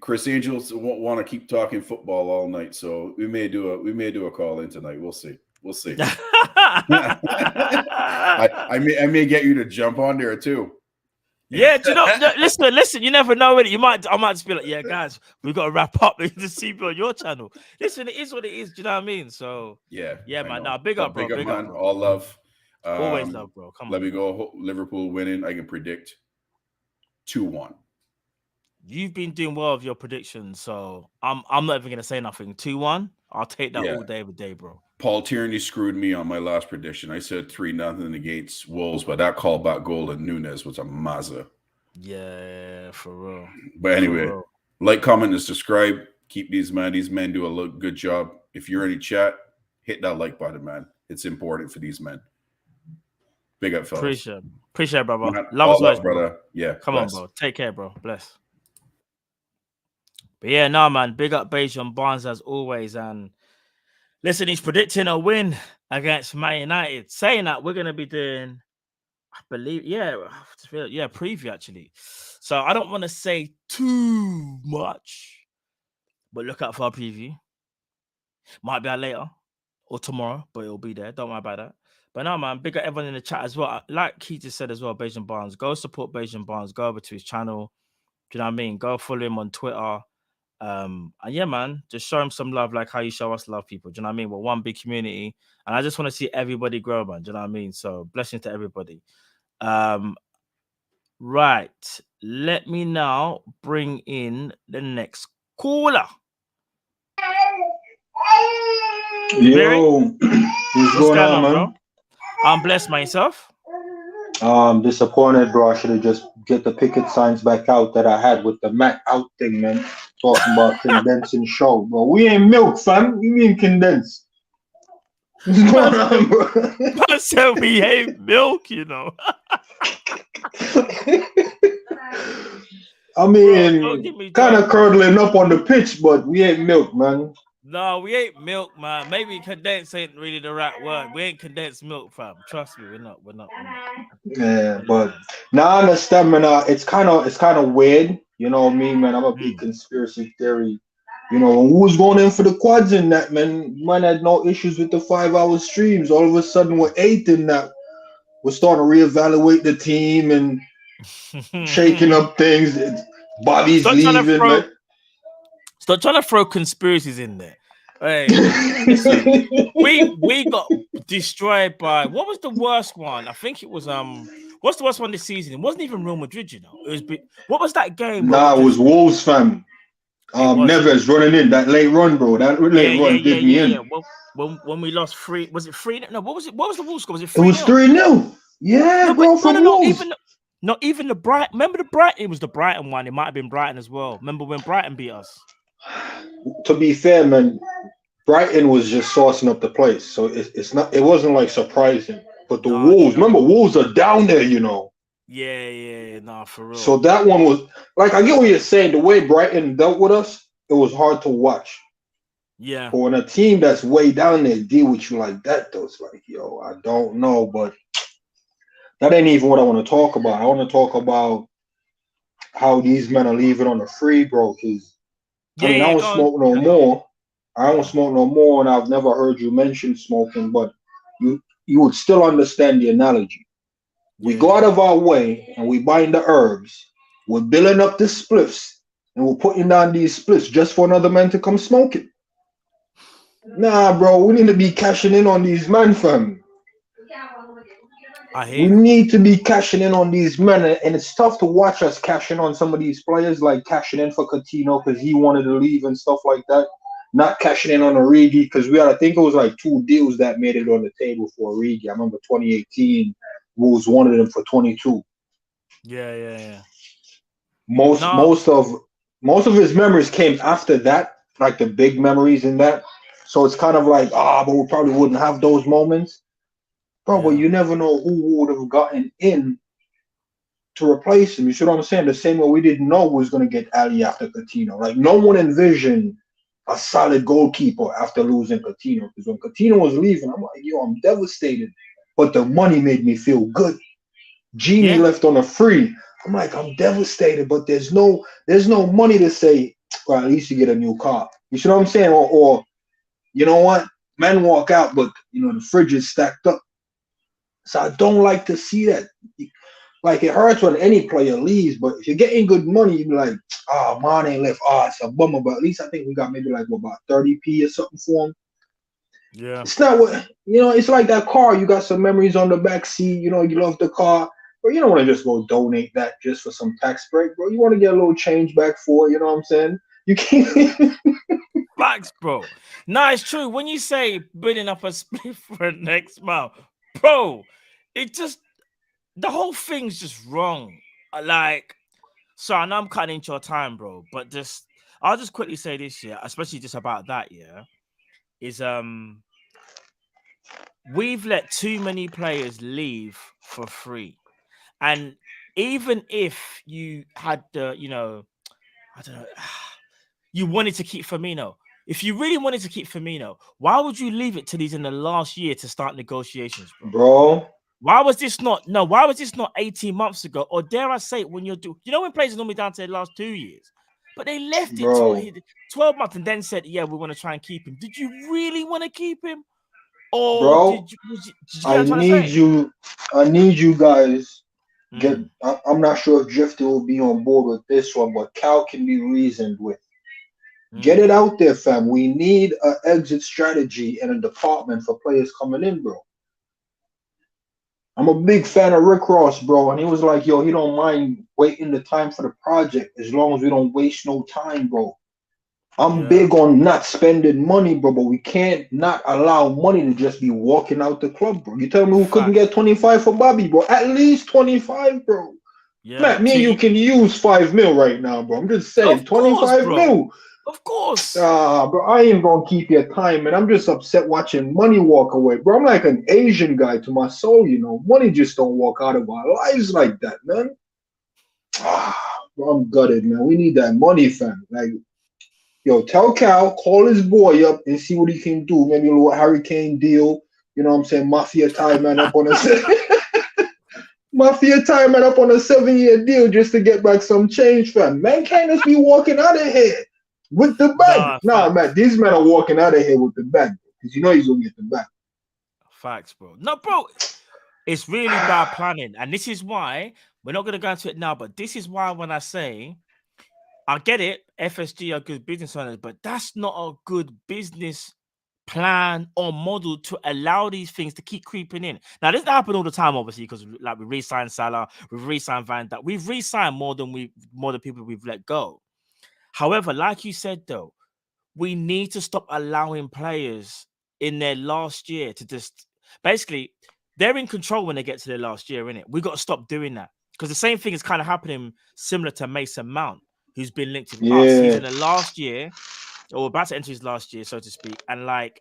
Chris Angels want to keep talking football all night, so we may do a call in tonight. We'll see. I may get you to jump on there too. Yeah, do you know? Listen. You never know it. I might just be like, yeah, guys, we got to wrap up to see me on your channel. Listen, it is what it is. Do you know what I mean? So yeah, man. Now, big up, bro. Big up, man. All love. Always love, bro. Come on. Let me go. Liverpool winning. I can predict 2-1. You've been doing well with your predictions, so I'm not even gonna say nothing. 2-1. I'll take that all day, every day, bro. Paul Tierney screwed me on my last prediction. I said 3-0 against Wolves, but that callback goal in Nunes was a mazza. Yeah, for real. But anyway, like, comment, and subscribe. Keep these men do a good job. If you're in the chat, hit that like button, man. It's important for these men. Big up, fellas. Appreciate it, brother. Love us, brother. Yeah. Come on, bro. Take care, bro. Bless. But yeah, man. Big up Beijing Barnes as always. And listen, he's predicting a win against Man United. Saying that, we're going to be doing, I believe, preview actually. So I don't want to say too much, but look out for our preview. Might be out later or tomorrow, but it'll be there. Don't worry about that. But no, man, big up everyone in the chat as well. Like he just said as well, Beijing Barnes, go support Beijing Barnes. Go over to his channel. Do you know what I mean? Go follow him on Twitter. And yeah, man, just show him some love, like how you show us love, people. Do you know what I mean? We're one big community, and I just want to see everybody grow, man. Do you know what I mean? So blessings to everybody. Right, let me now bring in the next caller. Yo, what's going on, man? Bro? I'm blessed myself. Disappointed, bro. I should have just get the picket signs back out that I had with the Mac out thing, man. Talking about condensing show, bro. We ain't milk, fam. We mean condense. What's going on, bro? I said we ain't milk, you know. I mean, kind of curdling up on the pitch, but we ain't milk, man. No, we ain't milk, man. Maybe condense ain't really the right word. We ain't condensed milk, fam. Trust me, we're not. Yeah, but now I understand, man. It's kind of weird, you know what I mean, man. I'm a big conspiracy theory. You know, who was going in for the quads in that, man? Man had no issues with the 5-hour streams. All of a sudden, we're 8 in that. We're starting to reevaluate the team and shaking up things. Bobby's leaving, man. Stop trying to throw conspiracies in there. Hey, listen, we got destroyed by, what was the worst one? I think it was what's the worst one this season? It wasn't even Real Madrid, you know. It was what was that game? Nah, it was Wolves, fam. Neves running in that late run, bro. That late run did me in. Yeah. When we lost 3, was it 3? No, what was it? What was the Wolves score? Was it 3? It was 3-0. Yeah, no, bro. From Wolves. Even the Brighton. Remember the Brighton? It was the Brighton one. It might have been Brighton as well. Remember when Brighton beat us? To be fair, man, Brighton was just saucing up the place, so it wasn't like surprising. But the Wolves, remember, Wolves are down there, you know. Yeah, nah, for real. So that one was like, I get what you're saying. The way Brighton dealt with us, it was hard to watch. Yeah. But when a team that's way down there deal with you like that, though, it's like, yo, I don't know, but that ain't even what I want to talk about. I want to talk about how these men are leaving on the free, bro, because I don't smoke no more. I don't smoke no more, and I've never heard you mention smoking, but you would still understand the analogy. We go out of our way and we buying the herbs. We're building up the spliffs, and we're putting down these spliffs just for another man to come smoke it. Nah, bro, we need to be cashing in on these men, fam. We need to be cashing in on these men, and it's tough to watch us cashing on some of these players, like cashing in for Coutinho because he wanted to leave and stuff like that. not cashing in on Origi because we had, I think it was like 2 deals that made it on the table for Origi. I remember 2018 was one of them for 22. Yeah. Most of his memories came after that, like the big memories in that. So it's kind of like, but we probably wouldn't have those moments. Bro, but you never know who would have gotten in to replace him. You see what I'm saying? The same way we didn't know who was going to get Ali after Coutinho. Like, no one envisioned a solid goalkeeper after losing Coutinho. Because when Coutinho was leaving, I'm like, yo, I'm devastated. But the money made me feel good. Genie left on a free. I'm like, I'm devastated, but there's no money to say, well, at least you get a new car. You see what I'm saying? Or you know what? Men walk out, but the fridge is stacked up. So I don't like to see that. Like, it hurts when any player leaves, but if you're getting good money, you be like, Mane left. It's a bummer, but at least I think we got maybe like about 30p or something for him. Yeah. It's not what it's like that car. You got some memories on the back seat, you love the car. But you don't want to just go donate that just for some tax break, bro. You want to get a little change back for it, you know what I'm saying? You can't. Facts, bro. No, it's true. When you say bidding up a split for a next mile, bro, it just, the whole thing's just wrong. Like, so I know I'm cutting into your time, bro, but I'll just quickly say this, especially just about that, is we've let too many players leave for free. And even if you had the, I don't know, you wanted to keep Firmino. If you really wanted to keep Firmino, why would you leave it till he's in the last year to start negotiations, bro? Why was this not 18 months ago? Or dare I say, when when players are normally down to their last 2 years, but they left it 12 months and then said, yeah, we want to try and keep him. Did you really want to keep him? Or bro, I need you guys. I'm not sure if Drifter will be on board with this one, but Cal can be reasoned with. Get it out there, fam. We need an exit strategy and a department for players coming in, bro. I'm a big fan of Rick Ross, bro, and he was like, yo, he don't mind waiting the time for the project as long as we don't waste no time, bro. I'm big on not spending money, bro, but we can't not allow money to just be walking out the club, bro. You tell me who couldn't get 25 for Bobby, bro? At least 25, bro. Yeah. Matt, me and you can use 5 mil right now, bro. I'm just saying, 25 mil. Of course. Bro, I ain't gonna keep your time, man. I'm just upset watching money walk away, bro. I'm like an Asian guy to my soul, Money just don't walk out of our lives like that, man. Bro, I'm gutted, man. We need that money, fam. Like, yo, tell Cal, call his boy up and see what he can do. Maybe a little hurricane deal. You know what I'm saying? Mafia tie man up on a 7-year deal just to get back some change, fam. Man can't just be walking out of here with the bag. Nah, man, these men are walking out of here with the bag because he's gonna get the bag. Facts, bro. No, bro, it's really bad planning, and this is why we're not gonna go into it now. But this is why when I say, I get it, FSG are good business owners, but that's not a good business plan or model to allow these things to keep creeping in. Now, this doesn't happen all the time, obviously, because we re-signed Salah, we've re-signed Van Dijk, we've re-signed more than people we've let go. However, like you said, though, we need to stop allowing players in their last year to just basically, they're in control when they get to their last year, innit? We've got to stop doing that because the same thing is kind of happening similar to Mason Mount, who's been linked to us. He's in the last year, or about to enter his last year, so to speak. And like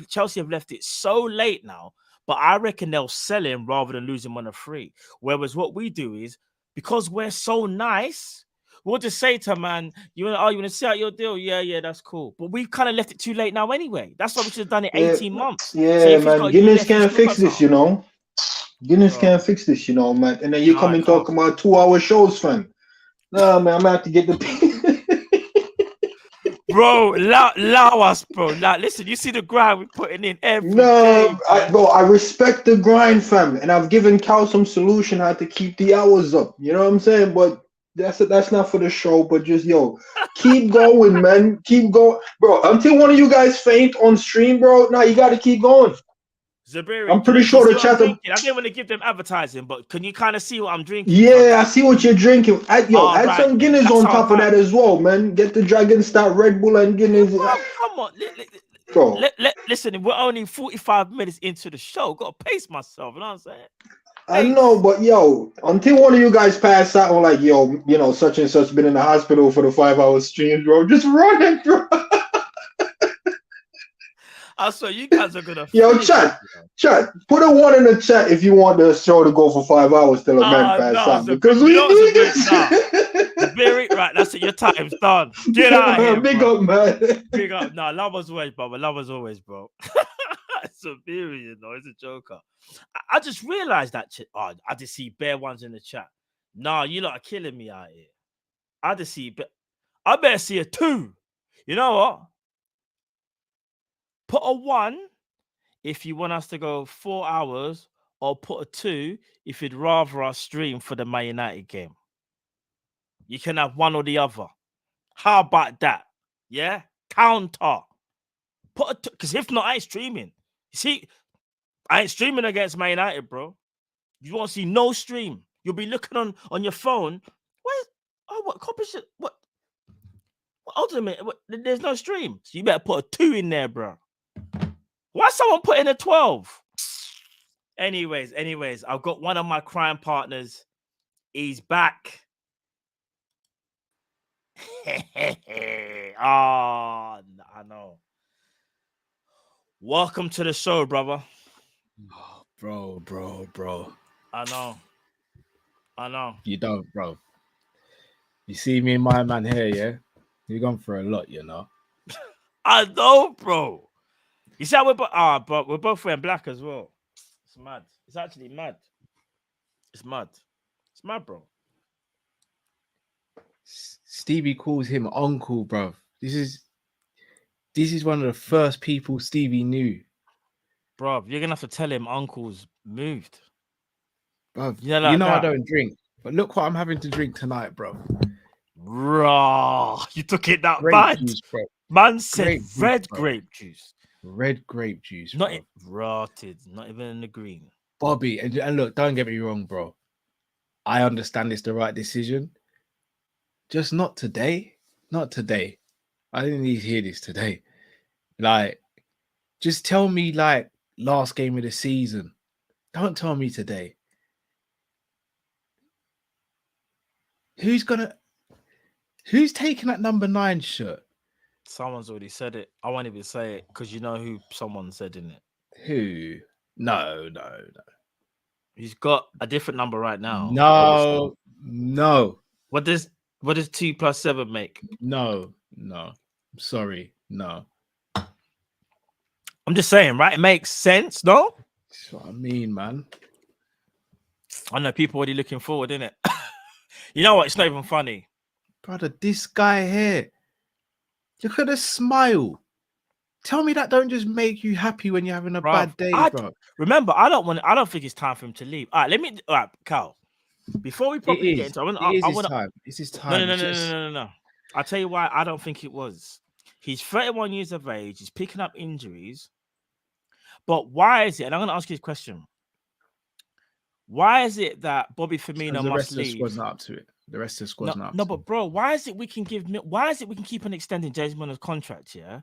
Chelsea have left it so late now, but I reckon they'll sell him rather than lose him on a free. Whereas what we do is, because we're so nice, we'll just say to him, man, you want to see out your deal? Yeah, that's cool. But we've kind of left it too late now anyway. That's why we should have done it 18 months. Yeah, so man, Guinness can't fix this, Guinness can't fix this, man. And then you come and talk about 2-hour shows, fam. No, man, I'm gonna have to get the bro, allow us, bro. Now, listen, you see the grind we're putting in every day. I respect the grind, fam, and I've given Cal some solution how to keep the hours up. You know what I'm saying? But that's not for the show. But just keep going, man. Keep going, bro. Until one of you guys faint on stream, bro. Now you got to keep going. Zabiri, I'm pretty sure the chat. I didn't want to give them advertising, but can you kind of see what I'm drinking? Yeah, I see what you're drinking. Add some Guinness That's on how top of that as well, man. Get the Dragon Star, Red Bull, and Guinness. Come on. Bro. Listen, we're only 45 minutes into the show. Got to pace myself, you know what I'm saying? I know, but yo, until one of you guys pass out on like, yo, you know, such and such been in the hospital for the 5-hour stream, bro, just run it, bro. I swear, you guys are gonna. Yo, chat, put a 1 in the chat if you want the show to go for 5 hours till a man pass out, because we need this. Very right. That's it. Your time's done. Get out of here, big bro. up, man. Big up. No, love as always, brother. Love as always, bro. Superior, though. It's a joker. I just realized that shit. Oh, I just see bare ones in the chat. Nah, you lot are killing me out here. I just see. I better see a 2. You know what? Put a 1 if you want us to go 4 hours, or put a 2 if you'd rather us stream for the Man United game. You can have one or the other. How about that? Yeah? Counter. Put a 2, because if not, I ain't streaming. You see, I ain't streaming against Man United, bro. You won't see no stream. You'll be looking on your phone. What Kopish? What ultimate? There's no stream. So you better put a 2 in there, bro. Why someone put in a 12? Anyways, I've got one of my crime partners. He's back. I know. Welcome to the show, brother. Oh, bro. I know. You don't, bro. You see me and my man here, yeah? You're gone for a lot, you know. I know, bro. You see how but we're both wearing black as well. It's mad. It's actually mad. It's mad, bro. Stevie calls him uncle, bro. This is one of the first people Stevie knew. Bro, you're gonna have to tell him uncle's moved. Bro, I don't drink, but look what I'm having to drink tonight, bro. Bro, you took it that grape bad. Juice, bro. Man said grape juice. Red grape juice. Not rotted, not even in the green. Bobby, and look, don't get me wrong, bro. I understand it's the right decision. Just not today. Not today. I didn't need to hear this today. Like, just tell me, like, last game of the season. Don't tell me today. Who's taking that number 9 shirt? Someone's already said it. I won't even say it because you know who someone said in it. Who? No. He's got a different number right now. No. What does 2 + 7 make? No. I'm sorry. No. I'm just saying, right? It makes sense, no? That's what I mean, man. I know people already looking forward, innit? You know what? It's not even funny. Brother, this guy here. Look at the smile. Tell me that don't just make you happy when you're having a bad day, bro. Remember, I don't think it's time for him to leave. All right, Cal. Before we properly get into it, It's his time. No. I'll tell you why I don't think it was. He's 31 years of age. He's picking up injuries. But why is it? And I'm going to ask you this question. Why is it that Bobby Firmino must leave? The rest of the squad's not up to it. The rest of the squad's not up to it. No, but bro, why is it we can keep on extending James Milner's contract, yeah?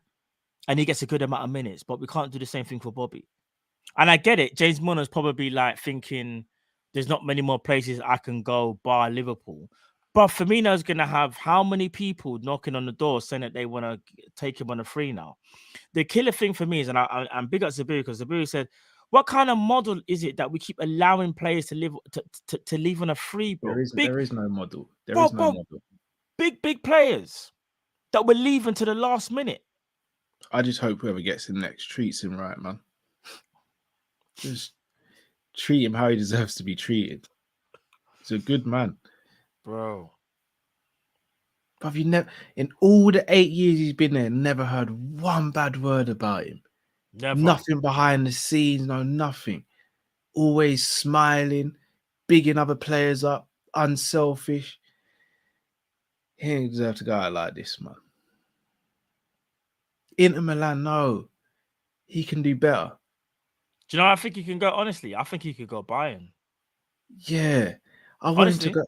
And he gets a good amount of minutes, but we can't do the same thing for Bobby. And I get it. James Milner's probably like thinking there's not many more places I can go bar Liverpool. But Firmino's going to have how many people knocking on the door saying that they want to take him on a free now? The killer thing for me is, and I'm big at Zabiri because Zabiri said, what kind of model is it that we keep allowing players to leave on a free, bro? There is no model. There is no model. Big players that were leaving to the last minute. I just hope whoever gets him next treats him right, man. Just treat him how he deserves to be treated. He's a good man. Bro. But have you never, in all the 8 years he's been there, never heard one bad word about him? Never. Nothing behind the scenes, no, nothing. Always smiling, bigging other players up, unselfish. He didn't deserve to go out like this, man. Inter Milan, no. He can do better. Do you know? I think he can go. Honestly, I think he could go Bayern. Yeah, I want him to go.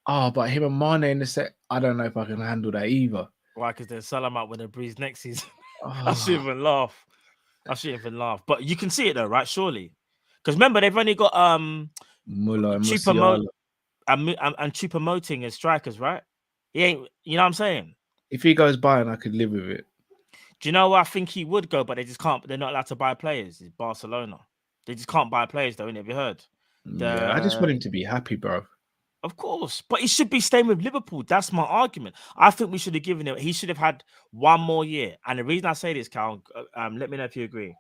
Oh, but him and Mane in the set, I don't know if I can handle that either. Why? Because they'll sell him out when they breeze next season. Oh. I shouldn't even laugh. But you can see it though, right? Surely, because remember they've only got Muller and Musiala. and Choupo-Moting as strikers, right? He ain't. You know what I'm saying? If he goes Bayern, I could live with it. Do you know where I think he would go? But they just can't. They're not allowed to buy players. It's Barcelona. They just can't buy players though. Have you heard? Yeah, I just want him to be happy, bro. Of course, but he should be staying with Liverpool. That's my argument. I think we should have given him. He should have had one more year. And the reason I say this, Cal, let me know if you agree.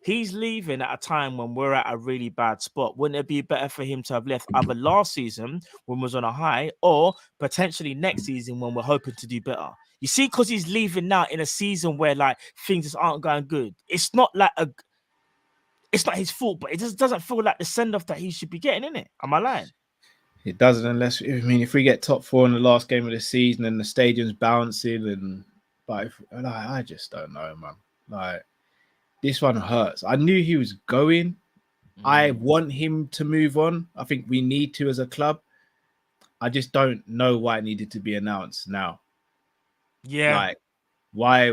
He's leaving at a time when we're at a really bad spot. Wouldn't it be better for him to have left either last season when we was on a high, or potentially next season when we're hoping to do better? You see, because he's leaving now in a season where like things just aren't going good. It's not it's not his fault, but it just doesn't feel like the send off that he should be getting, innit? Am I lying? It doesn't, unless if we get top 4 in the last game of the season and the stadium's bouncing, but I just don't know, man. Like, this one hurts. I knew he was going. I want him to move on. I think we need to as a club. I just don't know why it needed to be announced now. Yeah. Like,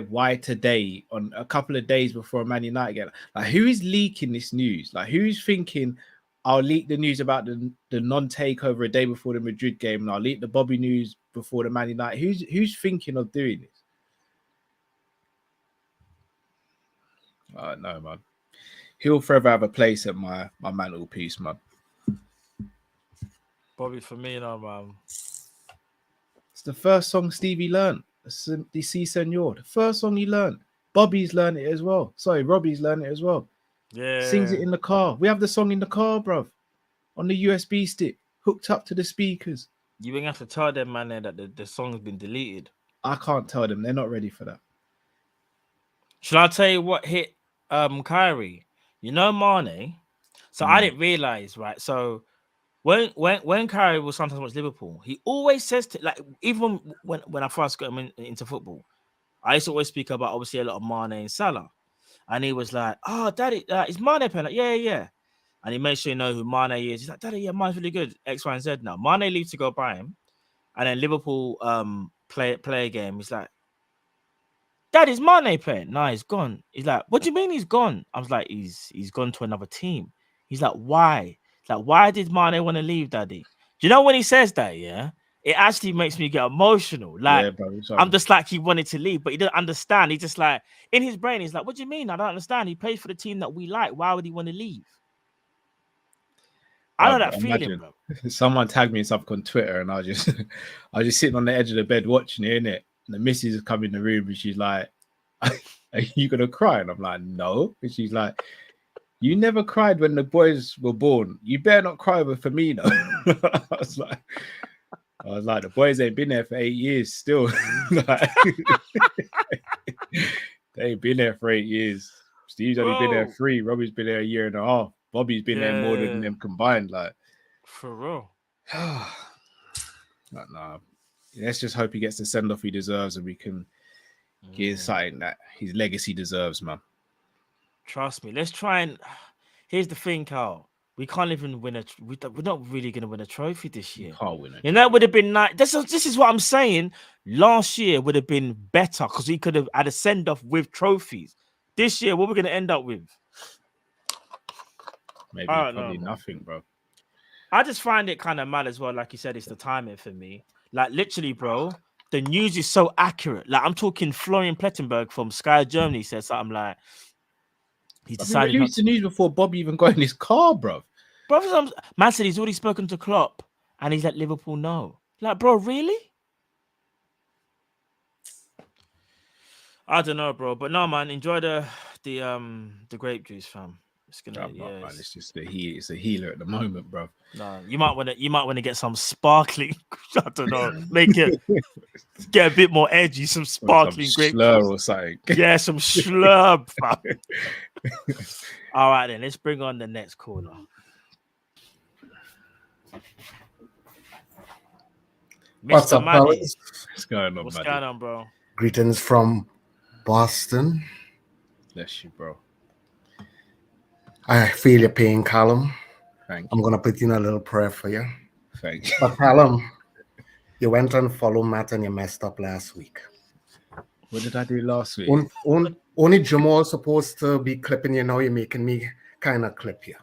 why today, on a couple of days before Man United game? Like, who is leaking this news? Like, who's thinking, I'll leak the news about the non-takeover a day before the Madrid game, and I'll leak the Bobby news before the Man United. Who's thinking of doing this? No, man. He'll forever have a place at my mantelpiece, man. Bobby Firmino, man. It's the first song Stevie learned. The Si Senor. The first song he learned. Bobby's learned it as well. Sorry, Robbie's learned it as well. Yeah. Sings it in the car. We have the song in the car, bruv. On the USB stick, hooked up to the speakers. You ain't have to tell them, man, that the song's been deleted. I can't tell them. They're not ready for that. Shall I tell you what hit Kyrie? You know Mane? So I didn't realize, right? So when Kyrie will sometimes watch Liverpool, he always says to, like, even when I first got him into football, I used to always speak about obviously a lot of Mane and Salah. And he was like, "Oh, Daddy, is Mane playing?" Like, yeah. And he made sure you know who Mane is. He's like, "Daddy, yeah, Mane's really good. X, Y, and Z." Now Mane leaves to go buy him, and then Liverpool play a game. He's like, "Dad, is Mane playing?" "No, he's gone." He's like, "What do you mean he's gone?" I was like, "He's gone to another team." He's like, "Why?" He's like, "Why did Mane want to leave, Daddy?" Do you know when he says that? Yeah. It actually makes me get emotional. Like, yeah, bro, I'm just like, he wanted to leave, but he didn't understand. He just like, in his brain, he's like, "What do you mean? I don't understand. He plays for the team that we like. Why would he want to leave?" I know that feeling, bro. Someone tagged me in something on Twitter, and I was just sitting on the edge of the bed watching it, innit? And the missus has come in the room, and she's like, "Are you gonna cry?" And I'm like, "No." And she's like, "You never cried when the boys were born. You better not cry over Firmino." I was like, the boys ain't been there for 8 years still. Like, they ain't been there for 8 years. Steve's only been there 3. Robbie's been there a year and a half. Bobby's been there more than them combined. Like, for real. Like, nah. Let's just hope he gets the send off he deserves, and we can get something that his legacy deserves, man. Trust me. Let's try and. Here's the thing, Carl. We can't even win we're not really going to win a trophy this year. Can't win it. You know, it would have been nice. This is what I'm saying. Last year would have been better because we could have had a send off with trophies. This year, what we're going to end up with? Maybe probably nothing, bro. I just find it kind of mad as well. Like you said, it's the timing for me. Like, literally, bro, the news is so accurate. Like, I'm talking Florian Plettenberg from Sky Germany said something like, he decided. He released the news before Bobby even got in his car, bro. Bro, man said he's already spoken to Klopp and he's let Liverpool know. Like, bro, really? I don't know, bro. But no, man, enjoy the grape juice, fam. It's gonna, man, it's just it's a healer at the moment, bro. No, you might want to get some sparkling. I don't know, make it get a bit more edgy. Some sparkling grape juice or something. Yeah, some slurp, fam. All right, then let's bring on the next caller. What's up, fellas? What's going on, What's going on, bro? Greetings from Boston. Bless you, bro. I feel your pain, Callum. Thank I'm you. gonna put in a little prayer for you. Thank you. But Callum, you went and followed Matt and you messed up last week. What did I do last week? Only Jamal supposed to be clipping you now. You're making me kind of clip you.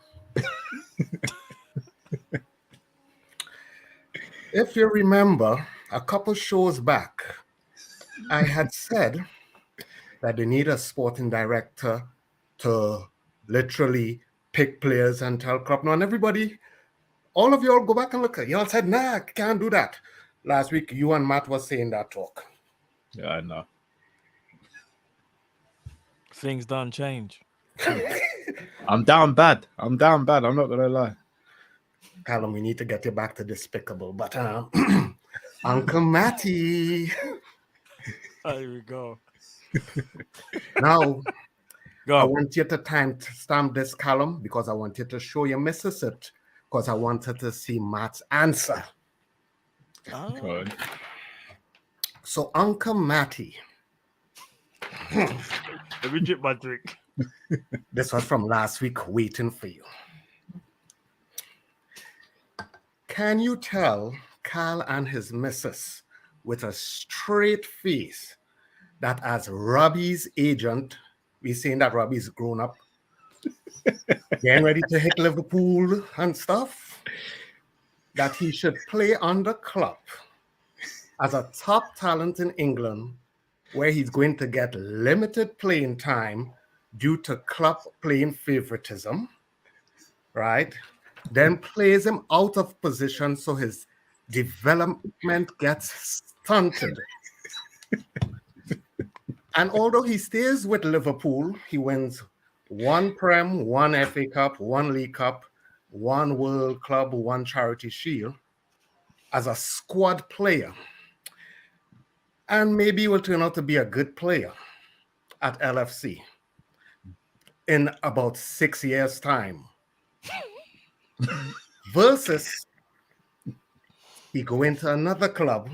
If you remember, a couple shows back, I had said that they need a sporting director to literally pick players and tell Klopp. Now, and everybody, all of you all go back and look at it. Y'all said, nah, can't do that. Last week, you and Matt was saying that talk. Yeah, I know. Things don't change. I'm down bad. I'm not gonna lie. Callum, we need to get you back to despicable. But Uncle Matty. There we go. Now, Go. I want you to stamp this column because I want you to show your missus it because I wanted to see Matt's answer. Oh. So, Uncle Matty. Let me drink my drink. This was from last week, waiting for you. Can you tell Kall and his missus with a straight face that as Robbie's agent, we're saying that Robbie's grown up, getting ready to hit Liverpool and stuff, that he should play under Klopp as a top talent in England, where he's going to get limited playing time due to Klopp playing favoritism, right? Then plays him out of position so his development gets stunted. And although he stays with Liverpool, he wins one Prem, one FA Cup, one League Cup, one World Club, one Charity Shield as a squad player. And maybe he will turn out to be a good player at LFC in about 6 years' time. Versus he go into another club,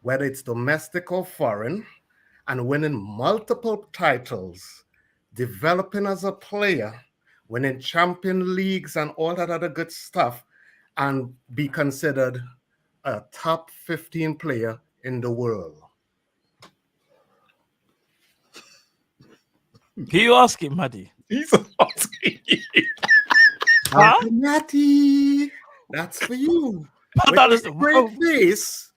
whether it's domestic or foreign, and winning multiple titles, developing as a player, winning champion leagues and all that other good stuff, and be considered a top 15 player in the world. Who you asking, Maddie? He's asking you. Uncle Matty, that's for you. With a great face.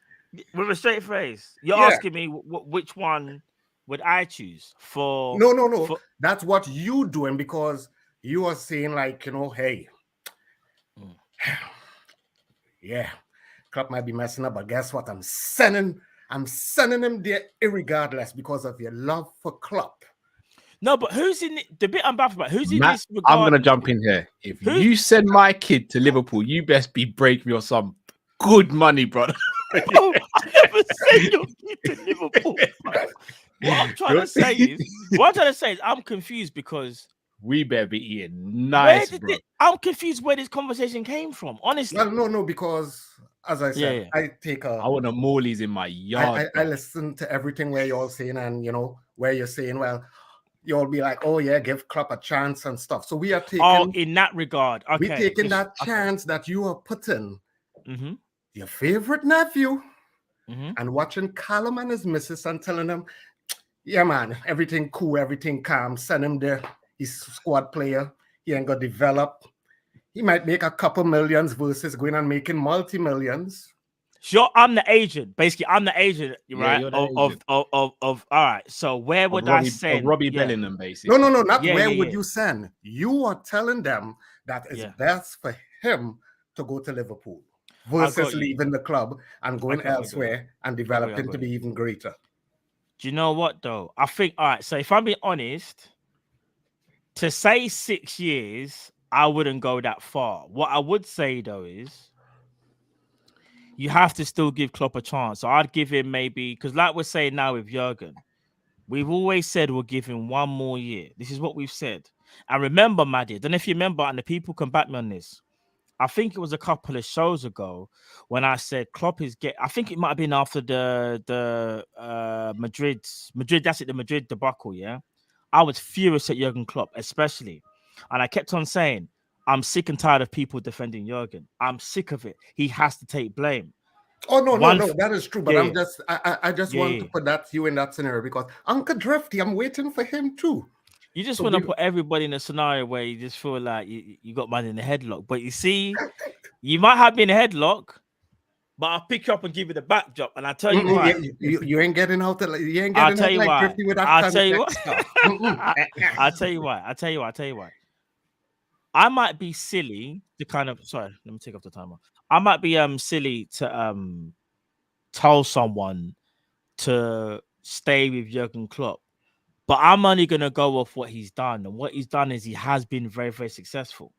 With a straight face. You're asking me which one would I choose for? No. That's what you doing because you are saying like, hey, yeah, Klopp might be messing up, but guess what? I'm sending him there irregardless because of your love for Klopp. No, but who's in the bit I'm baffled about? Who's in this regard? I'm gonna jump in here. If you send my kid to Liverpool, you best be breaking me some good money, brother. Oh, I never sent your kid to Liverpool. What I'm trying to say is I'm confused because we better be eating nice, bro. I'm confused where this conversation came from. Honestly, well, no, because as I said, I want a Morley's in my yard. I listen to everything where you're saying, and where you're saying, well, you'll be like, oh yeah, give Klopp a chance and stuff. So we are taking in that regard. Okay, we're taking that chance that you are putting your favorite nephew and watching Callum and his missus and telling them, yeah, man, everything cool, everything calm. Send him there. He's a squad player. He ain't gonna develop. He might make a couple millions versus going and making multi-millions. Sure, I'm the agent. Basically, I'm the agent, right? You're the agent. Of all right. So where would I send Robbie Bellingham, basically? No, not where would you send? You are telling them that it's best for him to go to Liverpool versus leaving the club and going elsewhere and developing to be even greater. Do you know what though? I think so if I'm being honest, to say 6 years, I wouldn't go that far. What I would say though is you have to still give Klopp a chance. So I'd give him maybe, because like we're saying now with Jurgen, we've always said we'll give him 1 more year. This is what we've said. And remember, Maddie, I don't know if you remember, and the people come back me on this. I think it was a couple of shows ago when I said Klopp is I think it might have been after the Madrid, that's it, the Madrid debacle, yeah? I was furious at Jurgen Klopp, especially. And I kept on saying, I'm sick and tired of people defending Jurgen. I'm sick of it. He has to take blame. Oh no, that is true. But Yeah, I'm just, I just want to put you in that scenario because Uncle Drifty, I'm waiting for him too. You just want to put everybody in a scenario where you just feel like you got man in the headlock. But you see, you might have me in a headlock, but I'll pick you up and give you the backdrop. And I tell you why. You ain't getting out. You ain't I'll getting tell out you like why. Drifty with that I'll tell you what. I'll tell you why. I'll tell you why. I might be silly to kind of sorry, let me take off the timer. I might be silly to tell someone to stay with Jurgen Klopp, but I'm only gonna go off what he's done. And what he's done is he has been very, very successful.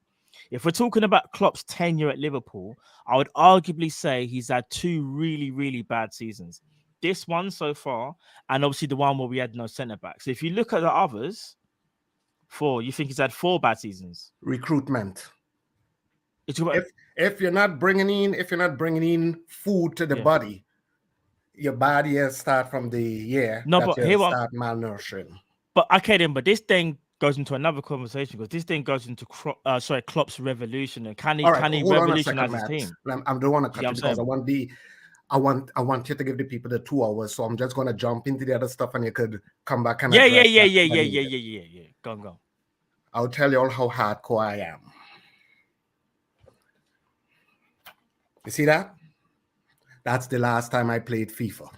If we're talking about Klopp's tenure at Liverpool, I would arguably say he's had 2 really, really bad seasons. This one so far, and obviously the one where we had no centre backs. So if you look at the others, 4, you think he's had 4 bad seasons? Recruitment. If you're not bringing in food to the body, your body has start from the year. No, but here start malnourishing. But okay, then, but this thing goes into another conversation because this thing goes into Klopp's revolution and can he revolutionize his team? I don't want to cut you because I want you to give the people the 2 hours, so I'm just gonna jump into the other stuff and you could come back and yeah. Go. I'll tell you all how hardcore I am. You see that? That's the last time I played FIFA.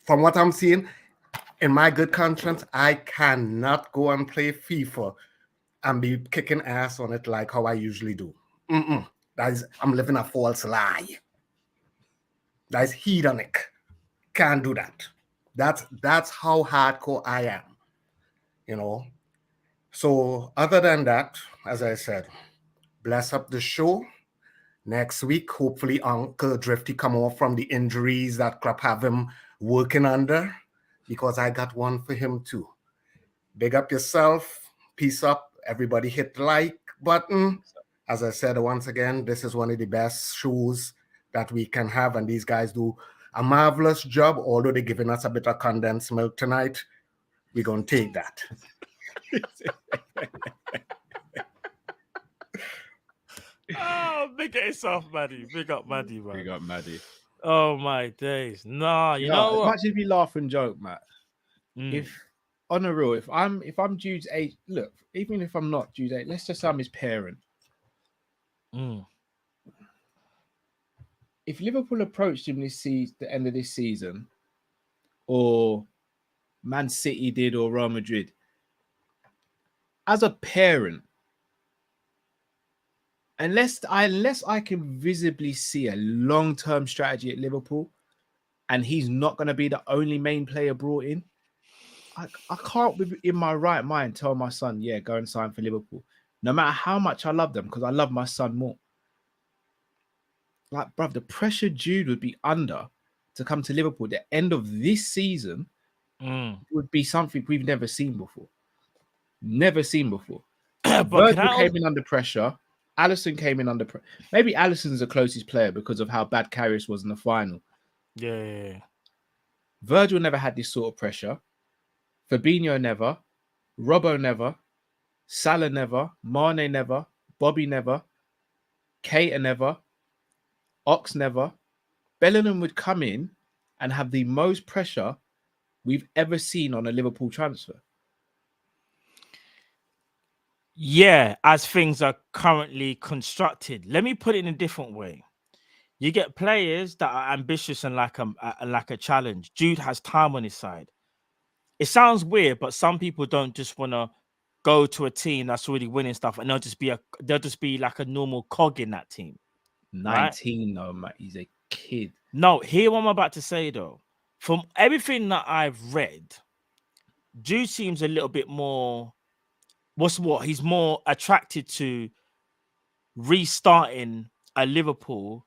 From what I'm seeing, in my good conscience, I cannot go and play FIFA and be kicking ass on it like how I usually do. I'm living a false lie. That is hedonic. Can't do that. That's how hardcore I am. You know. So other than that, as I said, bless up the show. Next week, hopefully Uncle Drifty come off from the injuries that Klopp have him working under, because I got one for him too. Big up yourself. Peace up. Everybody hit the like button. As I said, once again, this is one of the best shows that we can have, and these guys do a marvelous job, although they're giving us a bit of condensed milk tonight. We're going to take that. Oh, big up yourself, Maddie. Big up Maddie, man. Big up Maddie. Oh my days. Nah, you know what? As much as we laugh and joke, Matt. If on a real, if I'm Jude's age, look, even if I'm not Jude's age, let's just say I'm his parent. If Liverpool approached him the end of this season, or Man City did, or Real Madrid, as a parent, unless I can visibly see a long-term strategy at Liverpool, and he's not going to be the only main player brought in, I can't, in my right mind, tell my son, yeah, go and sign for Liverpool. No matter how much I love them, because I love my son more. Like, bruv, the pressure Jude would be under to come to Liverpool at the end of this season would be something we've never seen before. Never seen before. Virgil came in under pressure. Alisson came in under pressure. Maybe Alisson's the closest player because of how bad Karius was in the final. Yeah. Virgil never had this sort of pressure. Fabinho never. Robbo never. Salah never. Mane never. Bobby never. Keita never. Ox never. Bellingham would come in and have the most pressure we've ever seen on a Liverpool transfer. Yeah, as things are currently constructed. Let me put it in a different way. You get players that are ambitious and like a challenge. Jude has time on his side. It sounds weird, but some people don't just want to go to a team that's already winning stuff, and they'll just be like a normal cog in that team. 19, though, Matt. He's a kid. No, hear what I'm about to say, though. From everything that I've read, Jude seems a little bit more... He's more attracted to restarting a Liverpool.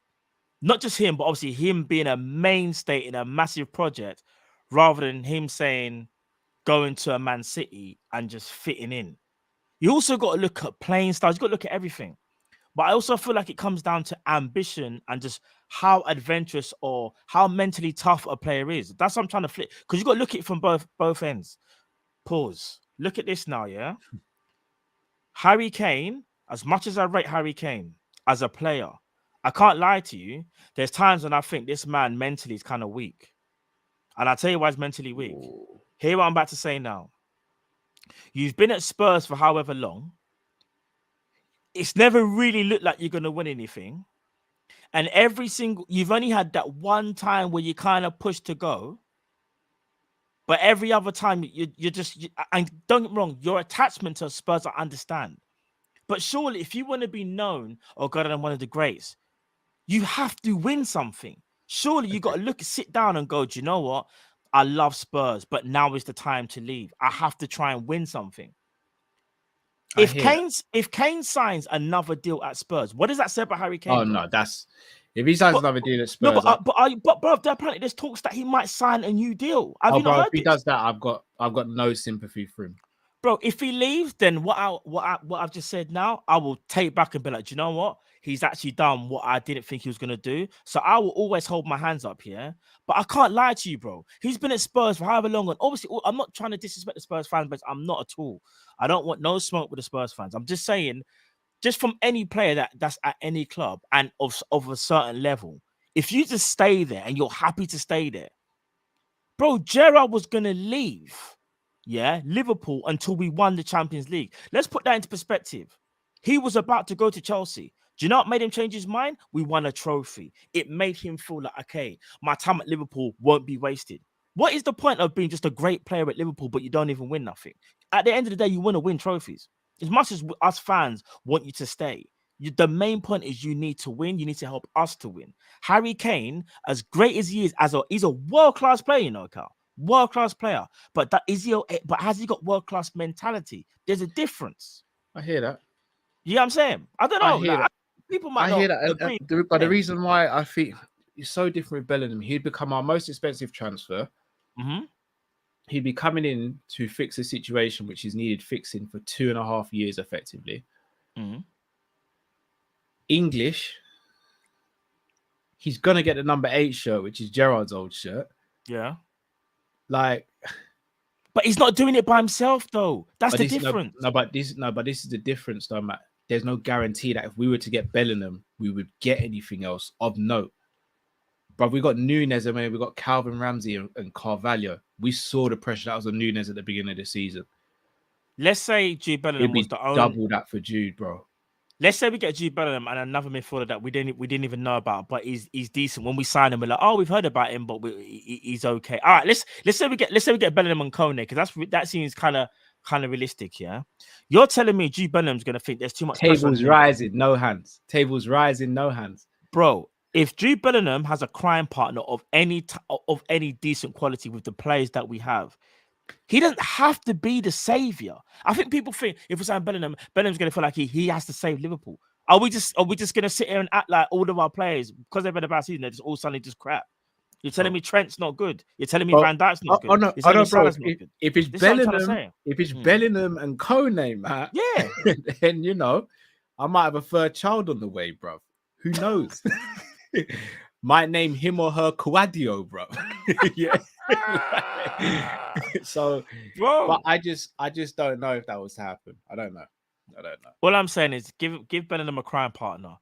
Not just him, but obviously him being a mainstay in a massive project, rather than him saying going to a Man City and just fitting in. You also got to look at playing styles. You got to look at everything. But I also feel like it comes down to ambition and just how adventurous or how mentally tough a player is. That's what I'm trying to flip. Because you got to look at it from both ends. Pause. Look at this now, yeah? Harry Kane, as much as I rate Harry Kane as a player, I can't lie to you. There's times when I think this man mentally is kind of weak. And I'll tell you why he's mentally weak. Hear what I'm about to say now. You've been at Spurs for however long. It's never really looked like you're going to win anything. And you've only had that one time where you kind of pushed to go. But every other time, and don't get me wrong, your attachment to Spurs, I understand. But surely, if you want to be known or God than one of the greats, you have to win something. Surely you got to sit down and go, do you know what? I love Spurs, but now is the time to leave. I have to try and win something. If Kane signs another deal at Spurs, what does that say about Harry Kane? Oh, no, if he signs another deal at Spurs. No, but bro, apparently there's talks that he might sign a new deal. Have you not heard if he does that, I've got no sympathy for him. Bro, if he leaves, then what I've just said now, I will take back and be like, do you know what? He's actually done what I didn't think he was going to do. So I will always hold my hands up here. But I can't lie to you, bro. He's been at Spurs for however long. And obviously, I'm not trying to disrespect the Spurs fans, but I'm not at all. I don't want no smoke with the Spurs fans. I'm just saying, just from any player that's at any club and of a certain level, if you just stay there and you're happy to stay there, bro, Gerrard was going to leave. Yeah, Liverpool until we won the Champions League. Let's put that into perspective. He was about to go to Chelsea. Do you know what made him change his mind? We won a trophy. It made him feel like, okay, my time at Liverpool won't be wasted. What is the point of being just a great player at Liverpool, but you don't even win nothing? At the end of the day, you want to win trophies. As much as us fans want you to stay, the main point is you need to win. You need to help us to win. Harry Kane, as great as he is, he's a world-class player, you know, Carl. World-class player, but has he got world-class mentality? There's a difference. I hear that. You know what I'm saying? I don't know. People might hear not that. agree. But the reason why I think it's so different with Bellingham, he'd become our most expensive transfer. Mm-hmm. He'd be coming in to fix a situation which is needed fixing for 2.5 years, effectively. Mm-hmm. English. He's gonna get the number 8 shirt, which is Gerrard's old shirt. Yeah. But he's not doing it by himself, though. That's the difference. But this is the difference, though, Matt. There's no guarantee that if we were to get Bellingham, we would get anything else of note. But we got Núñez, and we got Calvin Ramsey and Carvalho. We saw the pressure that was on Núñez at the beginning of the season. Let's say Jude Bellingham was the only double that for Jude, bro. Let's say we get Jude Bellingham and another midfielder that we didn't even know about, but he's decent. When we sign him, we're like, oh, we've heard about him, but he's okay. All right, let's say we get Bellingham and Kone, because that seems kind of realistic. Yeah, you're telling me Jude Bellingham's gonna think there's too much. Tables rising, no hands. Tables rising, no hands, bro. If Jude Bellingham has a crime partner of any decent quality with the players that we have, he doesn't have to be the savior. I think people think if we sign Bellingham's going to feel like he has to save Liverpool. Are we just going to sit here and act like all of our players, because they've had a bad season, they're just all suddenly just crap? You're telling me Trent's not good. You're telling me Van Dijk's not good. Bro. If it's Bellingham and Kone, Matt, yeah, then I might have a third child on the way, bro. Who knows? Might name him or her Quadio, bro. Yeah. So, bro. But I just don't know if that was to happen. I don't know. All I'm saying is give Bellingham a crime partner,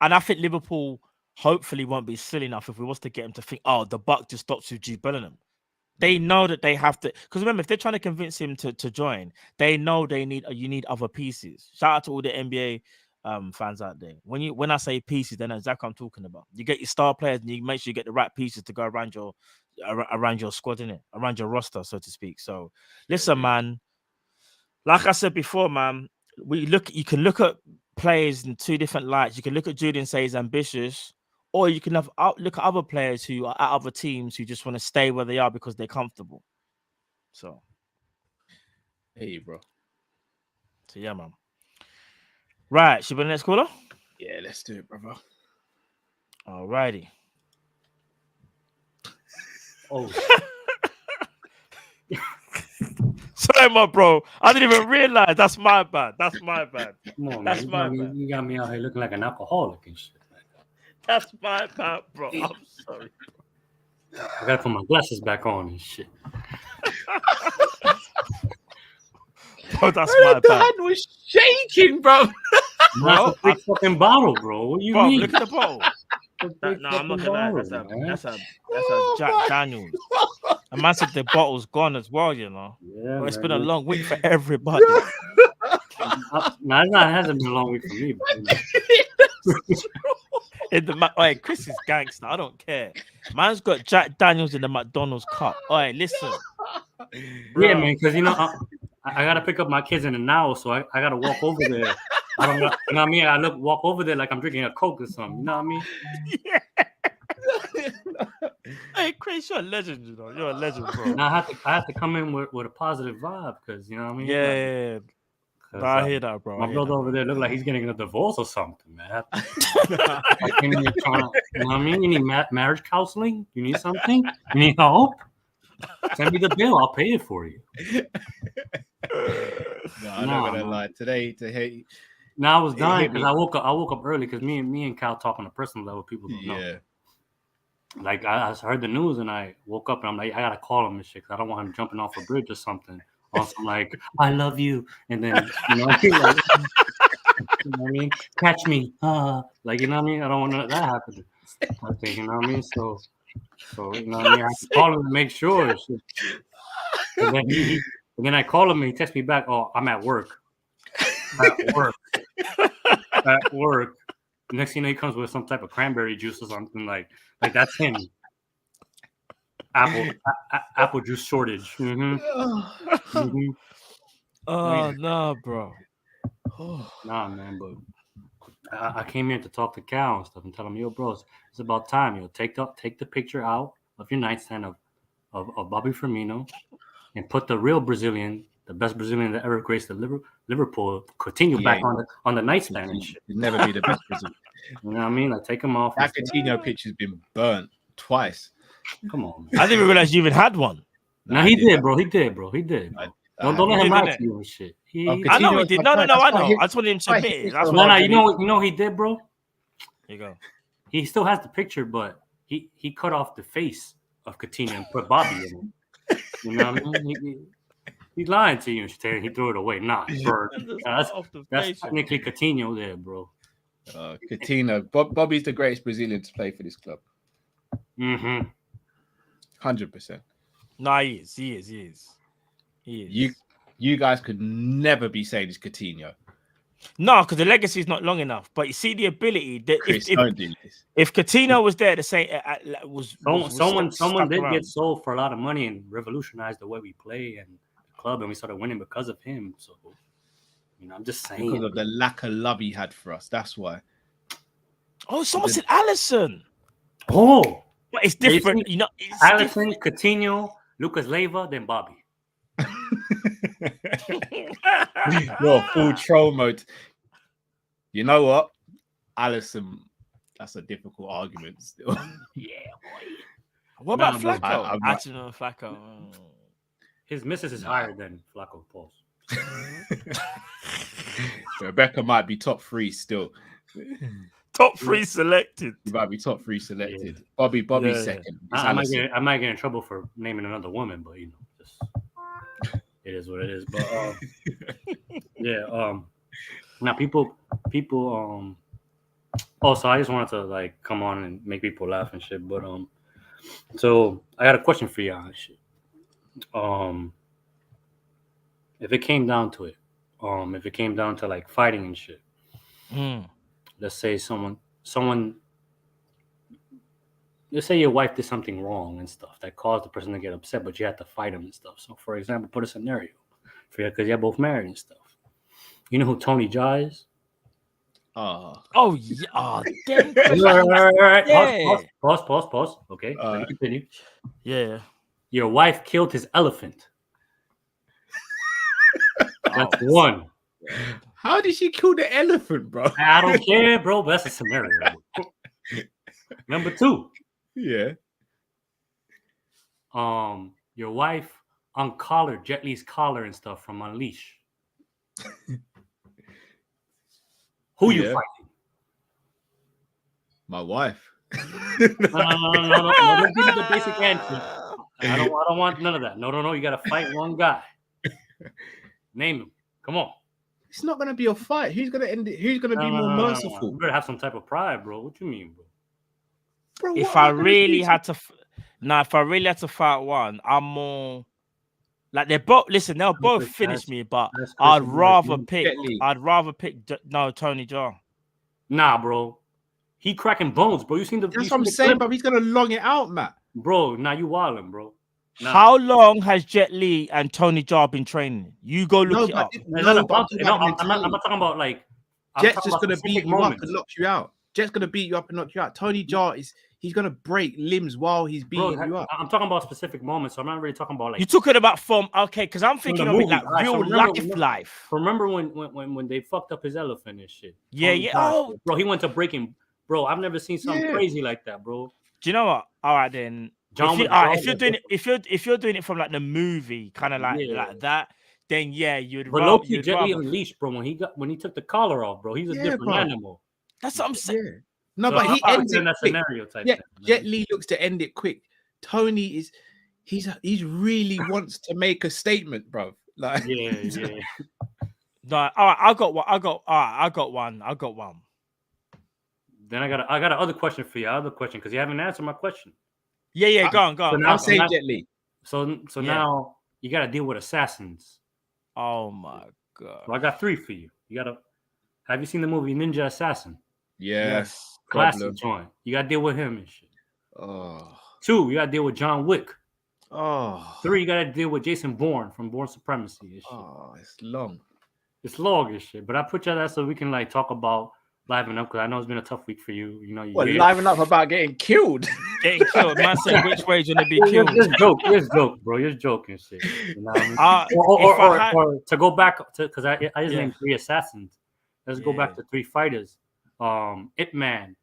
and I think Liverpool hopefully won't be silly enough if we was to get him to think, oh, the buck just stops with Jude Bellingham. They know that they have to, because remember, if they're trying to convince him to join, they know you need other pieces. Shout out to all the NBA fans out there. When I say pieces, they know exactly what I'm talking about. You get your star players and you make sure you get the right pieces to go around your squad, innit? Around your roster, so to speak. So listen, man, like I said before, man, you can look at players in two different lights. You can look at Jude and say he's ambitious, or you can look at other players who are at other teams who just want to stay where they are because they're comfortable. So hey, bro. So yeah, man. Right, should we be the next caller? Yeah, let's do it, brother. Alrighty. Oh. Sorry, my bro. I didn't even realize. That's my bad. Come on, that's man. my bad. You got me out here looking like an alcoholic and shit. That's my bad, bro. I'm sorry. I gotta put my glasses back on and shit. Bro, that's my The bad. hand was shaking, bro. That's a big fucking bottle, bro. What do you Bro, mean? look at the bottle. That's a big No, I'm not fucking gonna lie. bottle, man. That's a Oh Jack my Daniels. A man said the bottle's gone as well, you know. Yeah, But it's man. been a long week for everybody. No, it hasn't been a long week for me. But, you know. Oi, Chris is gangster. I don't care. Man's got Jack Daniels in the McDonald's cup. Oi, listen. Yeah, man, because you know I gotta pick up my kids in an hour, so I gotta walk over there. I don't know, you know what I mean? I walk over there like I'm drinking a Coke or something. You know what I mean? Hey, Chris, you're a legend, you know. You're a legend, bro. Now I have to come in with a positive vibe because you know what I mean? Yeah. Like, I hear that, bro. My brother over there look like he's getting a divorce or something, man. I came in here trying to, you know what I mean? You need marriage counseling? You need something? You need help? Send me the bill. I'll pay it for you. No, I'm not gonna lie. Today, Now I was dying hit me. because I woke up early because me and Cal talk on a personal level. People don't know. Like I heard the news and I woke up and I'm like, I gotta call him and shit because I don't want him jumping off a bridge or something. Also, like, I love you, and then you know, like, you know what I mean, catch me, like you know what I mean. I don't want that happen. I think you know what I mean. So you know what I mean. I have to call him to make sure. And then I call him and he texts me back. Oh, I'm at work. At work. Next thing you know, he comes with some type of cranberry juice or something like that's him. Apple juice shortage. Oh no, bro. Nah, man, but I came here to talk to Cal and stuff and tell him, yo, bros, it's about time. You know, take the picture out of your nightstand of Bobby Firmino and put the real Brazilian, the best Brazilian that ever graced the Liverpool, Coutinho back on the nightstand and shit. He'd never be the best Brazilian. You know what I mean? Like take him off. That Coutinho picture's been burnt twice. Come on, man. I didn't realize you even had one. No, he did, bro. He did. Don't let him lie to you and shit. I know he did. No, I know. I just wanted him to admit it. That's no, you know what he did, bro? Here you go. He still has the picture, but he cut off the face of Coutinho and put Bobby in it. You know what I mean? He's lying to you and shit. He threw it away. Nah, that's technically Coutinho there, bro. Coutinho. Bobby's the greatest Brazilian to play for this club. 100%. No, he is. You guys could never be saying it's Coutinho. No, because the legacy is not long enough. But you see the ability that Chris, don't do this. If Coutinho was there to say someone did get sold for a lot of money and revolutionized the way we play and the club, and we started winning because of him. So, you know, I'm just saying because of the lack of love he had for us. That's why. Oh, someone said Allison. Oh, but it's different. You know, Allison, Coutinho, Lucas Leiva, then Bobby. Yo, full troll mode. You know what? Allison, that's a difficult argument still. Yeah, boy. What about Flacco? Actually, no, Flacco. His missus is higher than Flacco Pulse. Rebecca might be top 3 still. Top 3 selected. You might be top 3 selected. Yeah. Bobby's second. I might get in trouble for naming another woman, but you know, just it is what it is. But yeah, now people also I just wanted to like come on and make people laugh and shit. But so I got a question for y'all and shit. If it came down to it, if it came down to like fighting and shit, let's say someone, let's say your wife did something wrong and stuff that caused the person to get upset, but you had to fight him and stuff. So, for example, put a scenario for you because you're both married and stuff. You know who Tony Jaa is? Oh yeah. Oh, damn. Right. Yeah. Pause. Okay, let me continue. Yeah. Your wife killed his elephant. That's one. How did she kill the elephant, bro? I don't care, bro, but that's a scenario. Number 2. Yeah. Your wife uncollared Jet Li's collar and stuff from Unleash. Who you fighting? My wife. No. Don't give me the basic answer. I don't want none of that. No. You gotta fight one guy. Name him. Come on. It's not going to be a fight. Who's going to end it? Who's going to be more merciful? You better have some type of pride, bro. What you mean, bro? Bro, If I really had to, if I really had to fight one, I'm more like they're both. Listen, they'll both finish me, but I'd rather pick. Tony Jaa. Nah, bro. He cracking bones, bro. You seen the? That's what I'm saying, but he's gonna long it out, Matt. Bro, now you wildin', bro. Nah. How long has Jet Li and Tony Jaa been training? You go look it up. I'm not talking about like. Jet's just gonna beat you up and knock you out. Jet's gonna beat you up and knock you out. Tony Jaa he's gonna break limbs while he's beating you up. I'm talking about specific moments, so I'm not really talking about like. You're talking about because I'm thinking of it like real life. Remember when they fucked up his elephant and shit? Yeah. Oh, bro, he went to breaking. Bro, I've never seen something crazy like that, bro. Do you know what? All right then. If you're doing it from like the movie, kind of like that, then you'd. But low-key, Jet Li unleashed, bro. When he took the collar off, bro, he's a different animal. That's what I'm saying. Yeah. No, so but he ends it that quick. Scenario type thing, Jet man. Li looks to end it quick. Tony he's really wants to make a statement, bro. Like yeah. No, all right, I got one. Then I got another question for you. Because you haven't answered my question. Yeah, go on. So now say Jet Li. So now you got to deal with assassins. Oh my god! So I got 3 for you. Have you seen the movie Ninja Assassin? Yes. Classic joint. You got to deal with him and shit. Oh. 2, you got to deal with John Wick. Oh. 3, you got to deal with Jason Bourne from Bourne Supremacy and shit. Oh, it's long. It's long and shit. But I put you that so we can like talk about liven up, because I know it's been a tough week for you. You know, liven up about getting killed. Man said which way you're gonna be killed. Just joke, bro. You're joking, shit. You know what I mean? Or to go back to, because I just named 3 assassins. Let's go back to 3 fighters. Ip Man,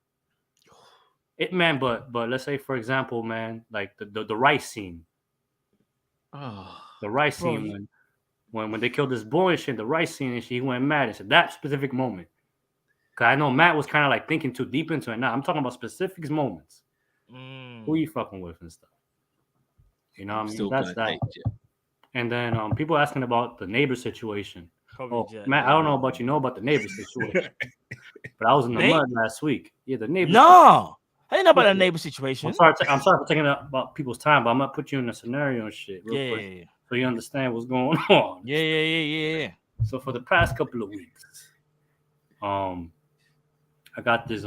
but let's say, for example, man, like the rice scene. Oh, the rice scene when they killed this boy and shit, the rice scene and shit, he went mad and said that specific moment. Cause I know Matt was kind of like thinking too deep into it. Now I'm talking about specific moments. Who you fucking with and stuff. You know what I mean? That's that. And then people asking about the neighbor situation. Matt, I don't know about about the neighbor situation. But I was in the mud last week. Yeah, the neighbor. No, I didn't know about the neighbor situation. I'm sorry for taking up about people's time, but I'm gonna put you in a scenario and shit real quick, so you understand what's going on. Yeah. So for the past couple of weeks, I got this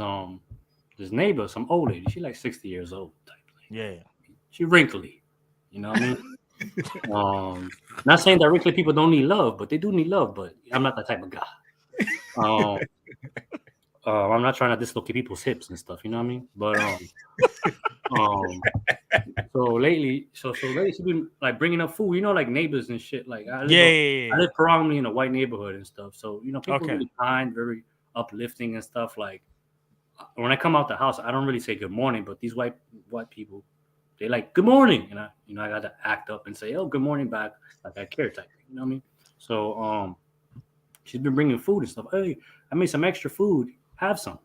neighbor, some old lady. She like 60 years old type thing. Yeah. She wrinkly. You know what I mean? Not saying that wrinkly people don't need love, but they do need love. But I'm not that type of guy. I'm not trying to dislocate people's hips and stuff. You know what I mean? But so lately she's been like bringing up food. You know, like neighbors and shit. Like I live predominantly in a white neighborhood and stuff. So you know, people are really kind, very uplifting and stuff. Like when I come out the house, I don't really say good morning, but these white people, they like good morning, and I got to act up and say, oh, good morning back, like I care type thing. You know what I mean? So she's been bringing food and stuff. Hey, I made some extra food. Have some.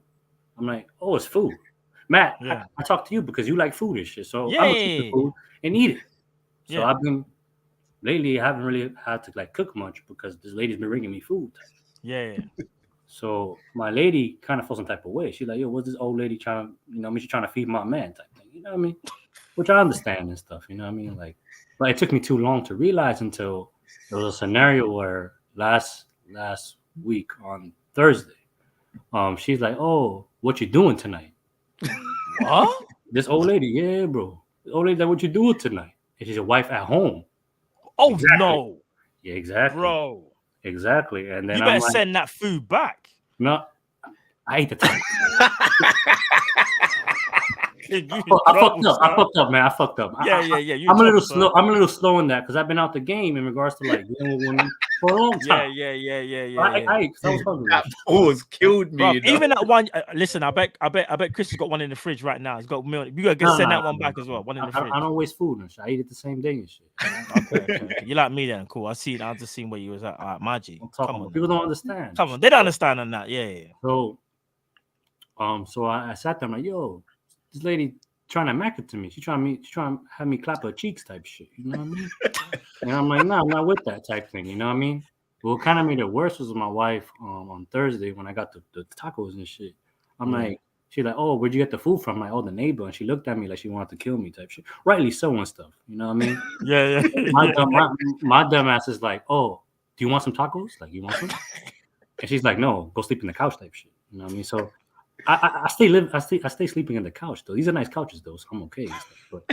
I'm like, oh, it's food. Matt, I talked to you because you like food and shit. So I'm gonna eat the food and eat it. So I've been lately. I haven't really had to like cook much because this lady's been bringing me food. Yeah. So my lady kind of felt some type of way. She's like, yo, what's this old lady trying to, she's trying to feed my man type thing. You know what I mean? Which I understand and stuff. You know what I mean? Like, but it took me too long to realize until there was a scenario where last week on Thursday, she's like, oh, what you doing tonight? What? This old lady, yeah, bro. This old lady, like, what you doing tonight? And she's a wife at home. Oh, exactly. No. Yeah, exactly. Bro. Exactly. And then you better send that food back. No, I ate the time. I fucked up, man. I fucked up. Yeah. I'm a little slow. I'm a little slow in that because I've been out the game in regards to like dealing with women for a long time. Yeah. I was hungry. That pause killed me. Bro, even that one. Listen, I bet Chris has got one in the fridge right now. He's got milk. You gotta send that one back as well. One in the fridge. I don't waste food and shit. I eat it the same day and shit. Okay. You like me then? Cool. I just seen where you was at. All right, Maggie. Come on. People don't understand. Come on, they don't understand on that. Yeah. So I sat there. I'm like, yo. This lady trying to mack it to me. She's trying to have me clap her cheeks type shit. You know what I mean? And I'm like, no, I'm not with that type thing. You know what I mean? what kind of made it worse was my wife on Thursday when I got the tacos and shit. I'm like, she's like, oh, where'd you get the food from? I'm like, oh, the neighbor. And she looked at me like she wanted to kill me type shit. Rightly so and stuff. You know what I mean? Yeah. My dumb ass is like, oh, do you want some tacos? Like, you want some? And she's like, no, go sleep in the couch type shit. You know what I mean? So I stay sleeping in the couch though. These are nice couches though, so I'm okay. But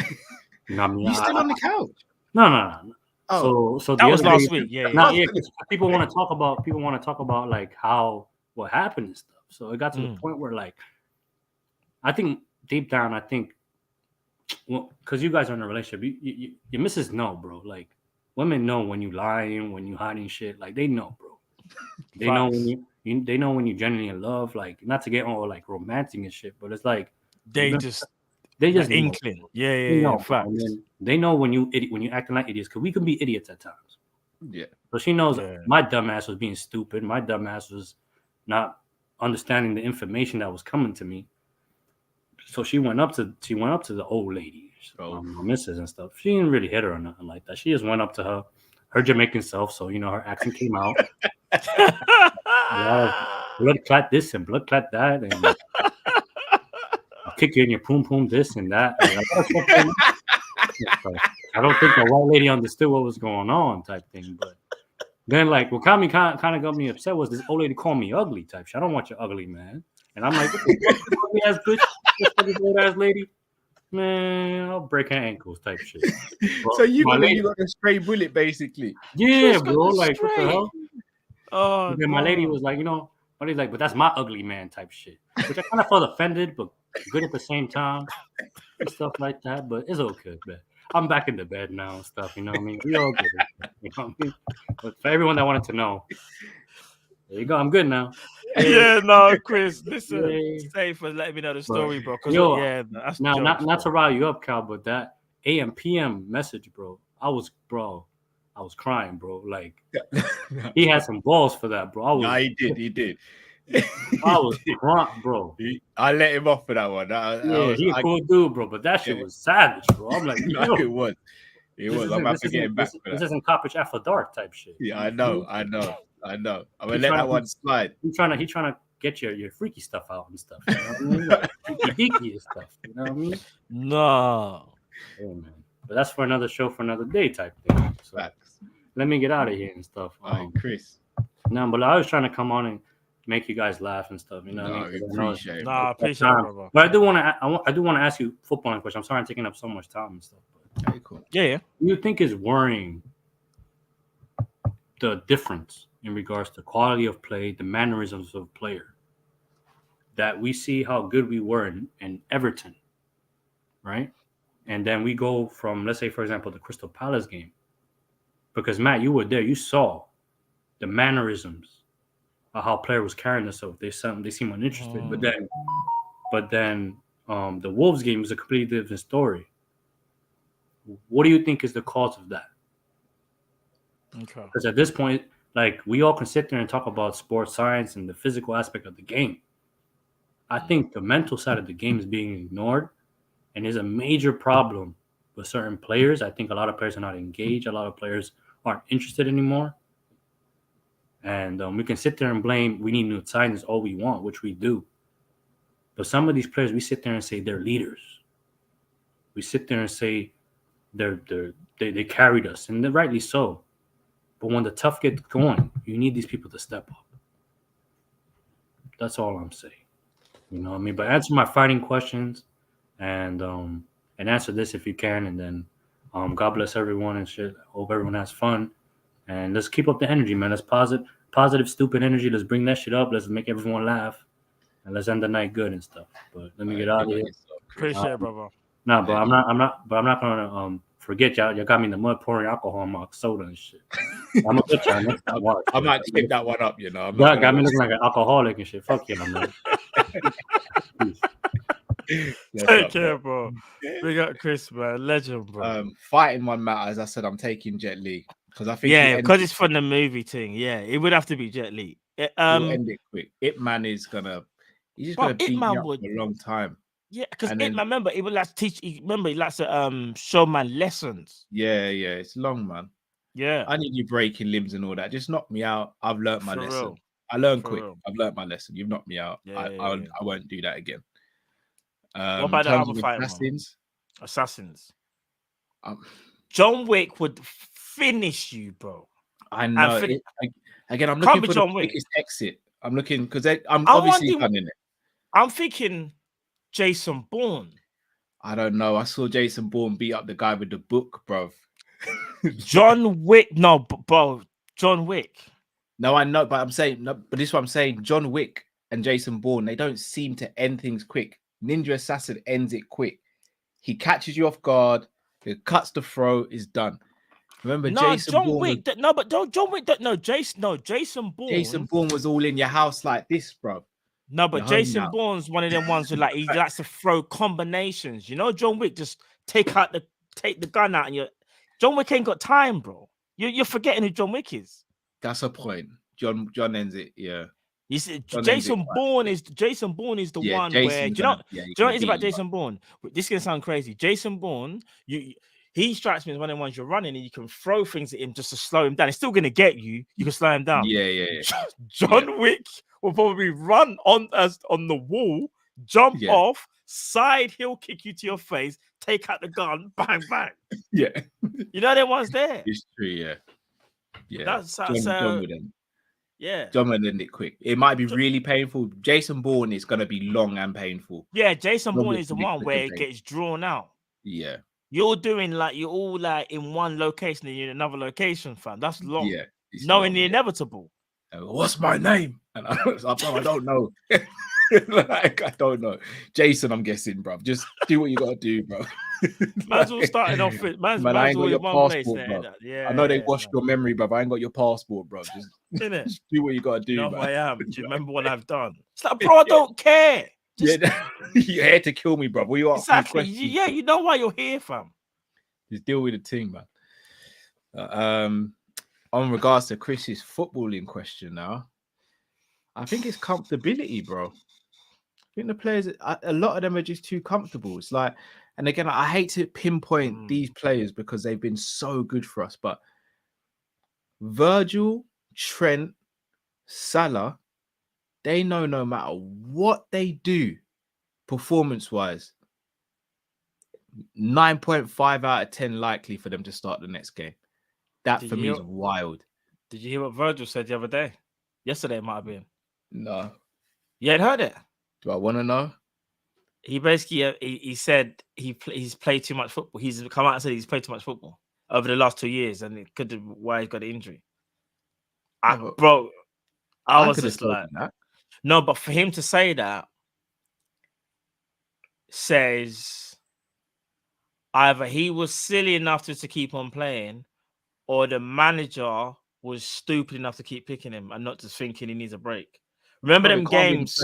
you know what I mean? You still on the couch? No. Oh, so that was other last day- week. Yeah. Nah, yeah, 'cause people want to talk about like what happened and stuff. So it got to the point where like I think deep down, well, because you guys are in a relationship, your missus know, bro. Like women know when you lying, when you hiding shit. Like they know, bro. They know when they know when you genuinely in love. Like not to get all like romantic and shit, but it's like They just know. inkling. They know, Facts. and then they know when you acting like idiots, because we can be idiots at times. Yeah. So she knows my dumbass was being stupid. My dumbass was not understanding the information that was coming to me. So she went up to the old lady, my missus and stuff. She didn't really hit her or nothing like that. She just went up to her Jamaican self. So her accent came out. Blood clot this and blood clot that, and I'll kick you in your poom poom this and that. And I don't think the white lady understood what was going on, type thing. But then, like, what kind of got me upset was this old lady called me ugly, type shit. I don't want you ugly, man. And I'm like, what the fuck, you ugly ass bitch, this old ass lady. Man, I'll break her ankles, type shit. So you got a stray bullet, basically. Yeah, bro. Like, what the hell? Oh, and then my lady was like, my lady's like, but that's my ugly man, type shit. Which I kind of felt offended, but good at the same time and stuff like that. But it's okay, man. I'm back in the bed now and stuff. You know what I mean? We all good. You know what I mean? But for everyone that wanted to know, there you go. I'm good now. Yeah, no, Chris, listen, stay for letting me know the story, bro. That's now jokes, not to rile you up, Cal, but that AM PM message, bro. I was crying, bro. Like he had some balls for that, bro. He did. I was crying, bro. I let him off for that one. He a cool dude, bro. But that shit was savage, bro. I'm like, no, it was. I'm about to get him back. This isn't Kop-Ish After Dark type shit. Yeah, I know. I'm gonna let that one slide. He trying to get your freaky stuff out and stuff. You know what I mean? Like, freaky and stuff. You know what I mean? No. Hey, man. But that's for another show for another day type thing. So let me get out of here and stuff. Chris. No, but I was trying to come on and make you guys laugh and stuff. You know what I mean? Appreciate it. I appreciate it, brother. But I do want to ask you footballing question. I'm sorry I'm taking up so much time and stuff. But okay, cool. Yeah. Do you think is worrying the difference in regards to quality of play, the mannerisms of player, that we see how good we were in Everton, right? And then we go from, let's say, for example, the Crystal Palace game. Because, Matt, you were there. You saw the mannerisms of how player was carrying themselves. They seem uninterested. But then the Wolves game is a completely different story. What do you think is the cause of that? Okay. Because at this point, like, we all can sit there and talk about sports science and the physical aspect of the game. I think the mental side of the game is being ignored, and is a major problem with certain players. I think a lot of players are not engaged. A lot of players aren't interested anymore. And we can sit there and blame we need new signings all we want, which we do. But some of these players, we sit there and say they're leaders. We sit there and say they carried us, and they're rightly so. But when the tough gets going, you need these people to step up. That's all I'm saying. You know what I mean? But answer my fighting questions, and answer this if you can, and then God bless everyone and shit. Hope everyone has fun, and let's keep up the energy, man. Let's positive, stupid energy. Let's bring that shit up. Let's make everyone laugh, and let's end the night good and stuff. But let me get out of here. Appreciate it, brother. No, but I'm not gonna forget y'all. Y'all got me in the mud pouring alcohol on my soda and shit. I'm gonna get y'all next time. I might take that one up, you know. Got me looking like an alcoholic and shit. Fuck y'all, man. Take care, bro. Big up Chris, man. Legend, bro. Fighting one matter, as I said, I'm taking Jet Li. Because I think because it's from the movie thing. Yeah, it would have to be Jet Li. We'll end it quick. Ip Man is he's just gonna beat me up for a long time. Yeah, because Ip Man, remember, he would like to teach. He likes to show man lessons. Yeah, it's long, man. Yeah. I need you breaking limbs and all that. Just knock me out. I've learnt my For lesson. real. I learned For quick. real. I've learnt my lesson. You've knocked me out. Yeah, I won't do that again. What In about the terms other of fight, man? assassins, Assassins. John Wick would finish you, bro. I know. Again, I'm Can't looking be for John the Wick. quickest exit. I'm looking because I'm I obviously want him- done in it. I'm thinking Jason Bourne. I don't know. I saw Jason Bourne beat up the guy with the book, bro. John Wick. No, bro. John Wick. No, I know, but I'm saying no, but this is what I'm saying. John Wick and Jason Bourne, they don't seem to end things quick. Ninja Assassin ends it quick. He catches you off guard, he cuts the throat, is done. Remember, Jason John Bourne Wick. was, No, but John Wick. Jason Bourne. Jason Bourne was all in your house like this, bro. No, but You're home Jason now. Bourne's one of them ones who he likes to throw combinations. You know, John Wick just take the gun out, and John Wick ain't got time, bro. You're forgetting who John Wick is. That's a point. John ends it, yeah. You see, John Jason Bourne is the one where do you know what is about Jason Bourne? This is gonna sound crazy. Jason Bourne, he strikes me as one of the ones you're running and you can throw things at him just to slow him down. It's still gonna get you. You can slow him down. Yeah. John Wick will probably run on the wall, jump off, side heel kick you to your face, take out the gun, bang bang. Yeah, you know that one's there. It's true. Yeah. That's John would end. Yeah, John would end it quick. It might be really painful. Jason Bourne is gonna be long and painful. Yeah, Jason Bourne is the one where it gets drawn out. Yeah. You're all like in one location and you're in another location, fam. That's long. Yeah. Knowing the inevitable. What's my name? And I don't know. Like, I don't know. Jason, I'm guessing, bro. Just do what you gotta do, bro. Man's all starting off with man, I ain't got your passport, bro. Yeah, I know they washed your memory, bro. I ain't got your passport, bro. Just do what you gotta do. You know man. who I am. Do you remember what I've done? It's like, bro, I don't care. You're here to kill me, bro. What you exactly. Yeah, you know why you're here, fam. Just deal with the thing, man. On regards to Chris's footballing question now, I think it's comfortability, bro. I think the players, a lot of them are just too comfortable. It's like, and again, I hate to pinpoint these players because they've been so good for us, but Virgil, Trent, Salah, they know no matter what they do, performance-wise, 9.5 out of 10 likely for them to start the next game. That for me is wild. Did you hear what Virgil said the other day? Yesterday it might have been. No. You ain't heard it? Do I want to know? He basically he said he's played too much football. He's come out and said he's played too much football over the last 2 years, and it could be why he's got the injury. I was just like, that. No, but for him to say that says either he was silly enough to keep on playing, or the manager was stupid enough to keep picking him and not just thinking he needs a break. Remember them games?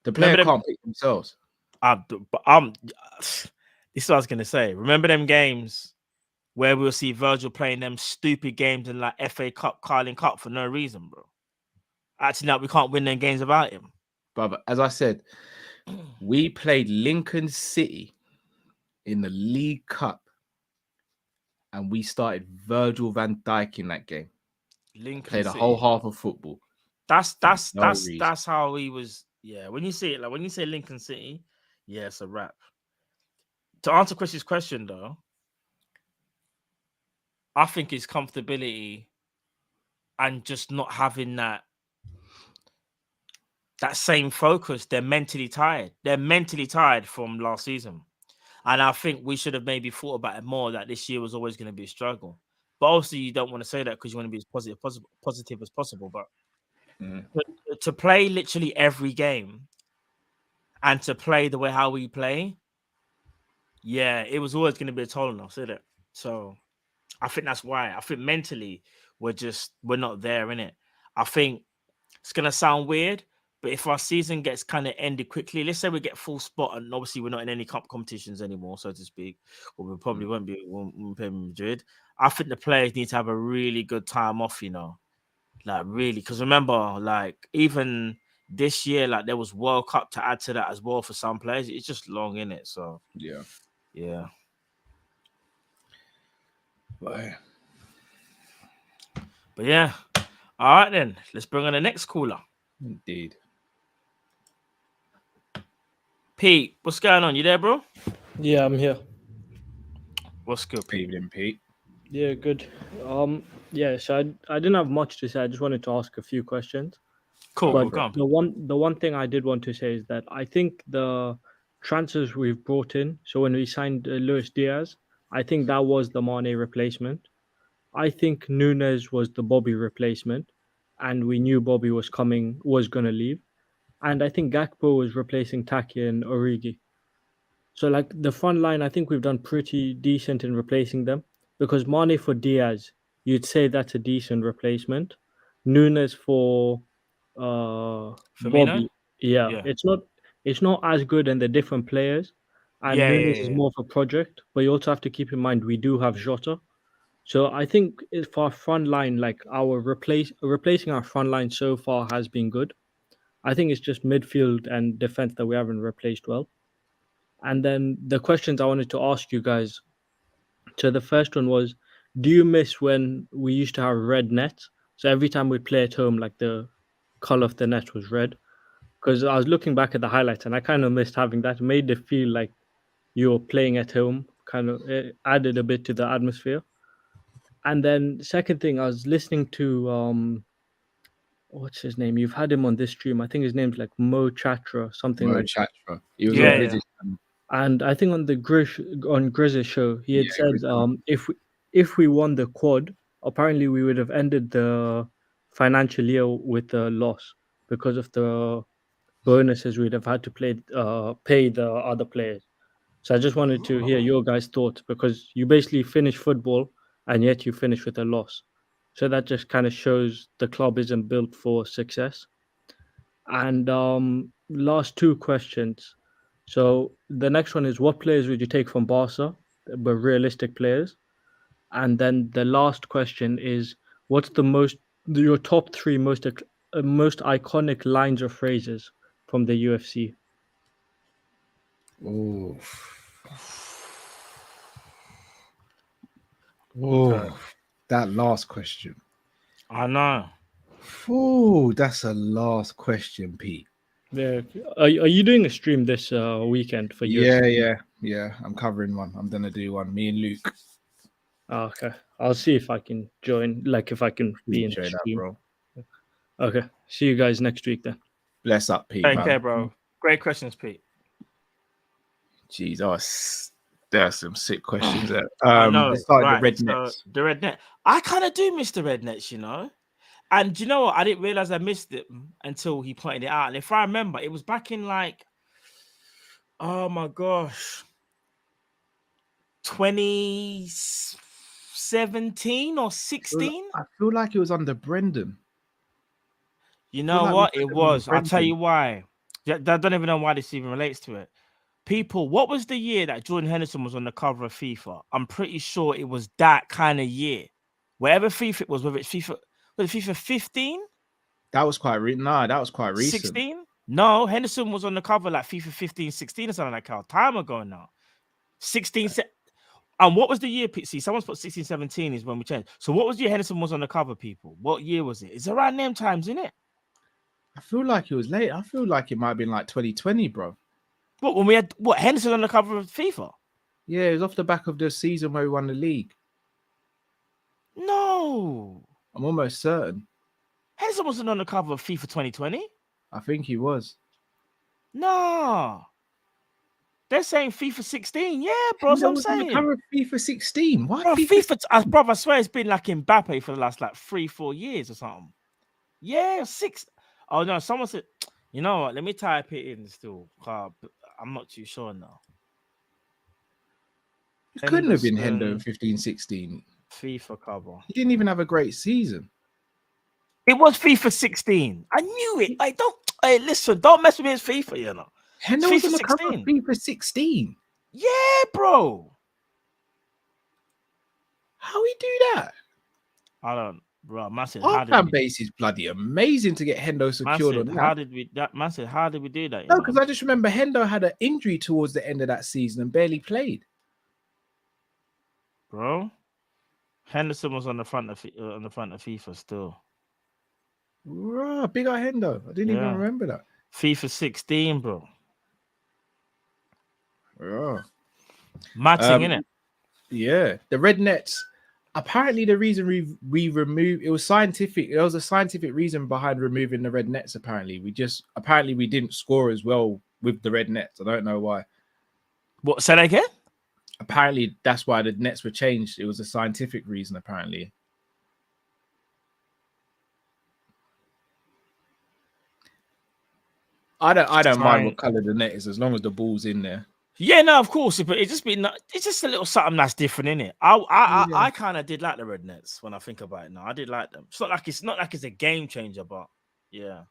The player can't pick themselves. This is what I was going to say. Remember them games where we'll see Virgil playing them stupid games in like FA Cup, Kall-In Cup for no reason, bro. Actually, now we can't win them games without him. Brother, as I said, we played Lincoln City in the League Cup, and we started Virgil van Dijk in that game. Played a whole half of football. That's how he was. Yeah, when you see it, like when you say Lincoln City, yeah, it's a wrap. To answer Chris's question though, I think it's comfortability and just not having that same focus. They're mentally tired. They're mentally tired from last season. And I think we should have maybe thought about it more, that this year was always going to be a struggle. But obviously you don't want to say that because you want to be as positive as possible. But to play literally every game and to play the way how we play, yeah, it was always going to be a toll on us, isn't it? So I think that's why. I think mentally we're not there, in it. I think it's going to sound weird, but if our season gets kind of ended quickly, let's say we get full spot, and obviously we're not in any cup competitions anymore, so to speak, or we probably won't be when we play Madrid. I think the players need to have a really good time off, like really, because remember, like even this year, like there was World Cup to add to that as well for some players. It's just long, in it. So yeah. But But yeah. All right then. Let's bring on the next caller. Indeed. Pete, what's going on? You there, bro? Yeah, I'm here. What's good, Pete? Evening, Pete. Yeah, good. Yeah, so I didn't have much to say. I just wanted to ask a few questions. Cool. But Come. the one thing I did want to say is that I think the transfers we've brought in, so when we signed Luis Diaz, I think that was the Mane replacement. I think Nunes was the Bobby replacement, and we knew Bobby was going to leave. And I think Gakpo was replacing Taki and Origi. So like the front line, I think we've done pretty decent in replacing them, because Mane for Diaz, you'd say that's a decent replacement. Nunes for Firmino? Bobby, Yeah. it's not as good, and they're different players. And Yeah, Nunes yeah, is yeah. more of a project, but you also have to keep in mind we do have Jota. So I think for our front line, like our replacing our front line so far has been good. I think it's just midfield and defense that we haven't replaced well. And then the questions I wanted to ask you guys. So the first one was, do you miss when we used to have red nets? So every time we play at home, like the color of the net was red. Because I was looking back at the highlights and I kind of missed having that. It made it feel like you were playing at home, kind of it added a bit to the atmosphere. And then second thing, I was listening to what's his name? You've had him on this stream. I think his name's like Mo Chatra, something Mo like that. Chatra. He was Yeah, on yeah. British. And I think on the Grizz's show, he had Yeah, said if we won the quad, apparently we would have ended the financial year with a loss because of the bonuses we'd have had to pay the other players. So I just wanted to hear your guys' thoughts, because you basically finish football and yet you finish with a loss. So that just kind of shows the club isn't built for success. And last two questions. So the next one is, what players would you take from Barca, but realistic players? And then the last question is, what's your top three most iconic lines or phrases from the UFC? Oh. Oh, that last question. I know. Oh, that's a last question, Pete. Yeah. Are you doing a stream this weekend for UFC? Yeah. I'm covering one. I'm gonna do one. Me and Luke. Oh, okay. I'll see if I can join. Like if I can be in the Appreciate that, stream. bro. Okay. See you guys next week then. Bless up, Pete. Take man. care, bro. Great questions, Pete. Jeez, there's some sick questions there. I know. Let's start Right. with the So red nets. the red net. I kind of do miss the red nets, you know. And do you know what? I didn't realize I missed it until he pointed it out. And if I remember, it was back in like, oh my gosh, 2017 or 16. I feel like it was under Brendan. You know like what? we It put them was. on I'll tell Brendan. you why. I don't even know why this even relates to it. People, what was the year that Jordan Henderson was on the cover of FIFA? I'm pretty sure it was that kind of year. Wherever FIFA it was, whether it's FIFA, was it FIFA 15? That was quite that was quite recent. 16? No, Henderson was on the cover like FIFA 15, 16 or something like that. Time ago now. 16. And what was the year? See, someone's put 16, 17 is when we changed. So what was the year Henderson was on the cover, people? What year was it? It's around them times, isn't it? I feel like it was late. I feel like it might have been like 2020, bro. What, when we had Henderson on the cover of FIFA? Yeah, it was off the back of the season where we won the league. No. I'm almost certain. Henderson wasn't on the cover of FIFA 2020. I think he was. No. They're saying FIFA 16. Yeah, bro, that's what I'm saying. Cover of FIFA 16. What? Bro, FIFA, I swear it's been like Mbappe for the last like 3-4 years or something. Yeah, 6. Oh no, someone said, you know what? Let me type it in still. I'm not too sure now. It couldn't have been Hendo 15-16. FIFA cover. He didn't even have a great season. It was FIFA 16. I knew it. Listen, don't mess with me. It's FIFA, you know. Hendo was on the cover of FIFA 16. Yeah, bro. How he do that? I don't, bro. Man said, Our fan base is bloody amazing to get Hendo secured on that. How did we do that? No, because I just remember Hendo had an injury towards the end of that season and barely played. Bro. Henderson was on the front of FIFA still. Right, big eye Hendo. I didn't even remember that. FIFA 16, bro. Yeah. Mad thing, innit? Yeah. The Red Nets. Apparently, the reason we removed it was scientific. There was a scientific reason behind removing the Red Nets. Apparently, we didn't score as well with the Red Nets. I don't know why. What? Say that again? Apparently, that's why the Nets were changed. It was a scientific reason. Apparently. I don't mind what color the net is as long as the ball's in there. Yeah, no, of course, but it's just a little something that's different, in it. I kind of did like the Red Nets when I think about it now. I did like them. It's not like it's a game changer, but yeah,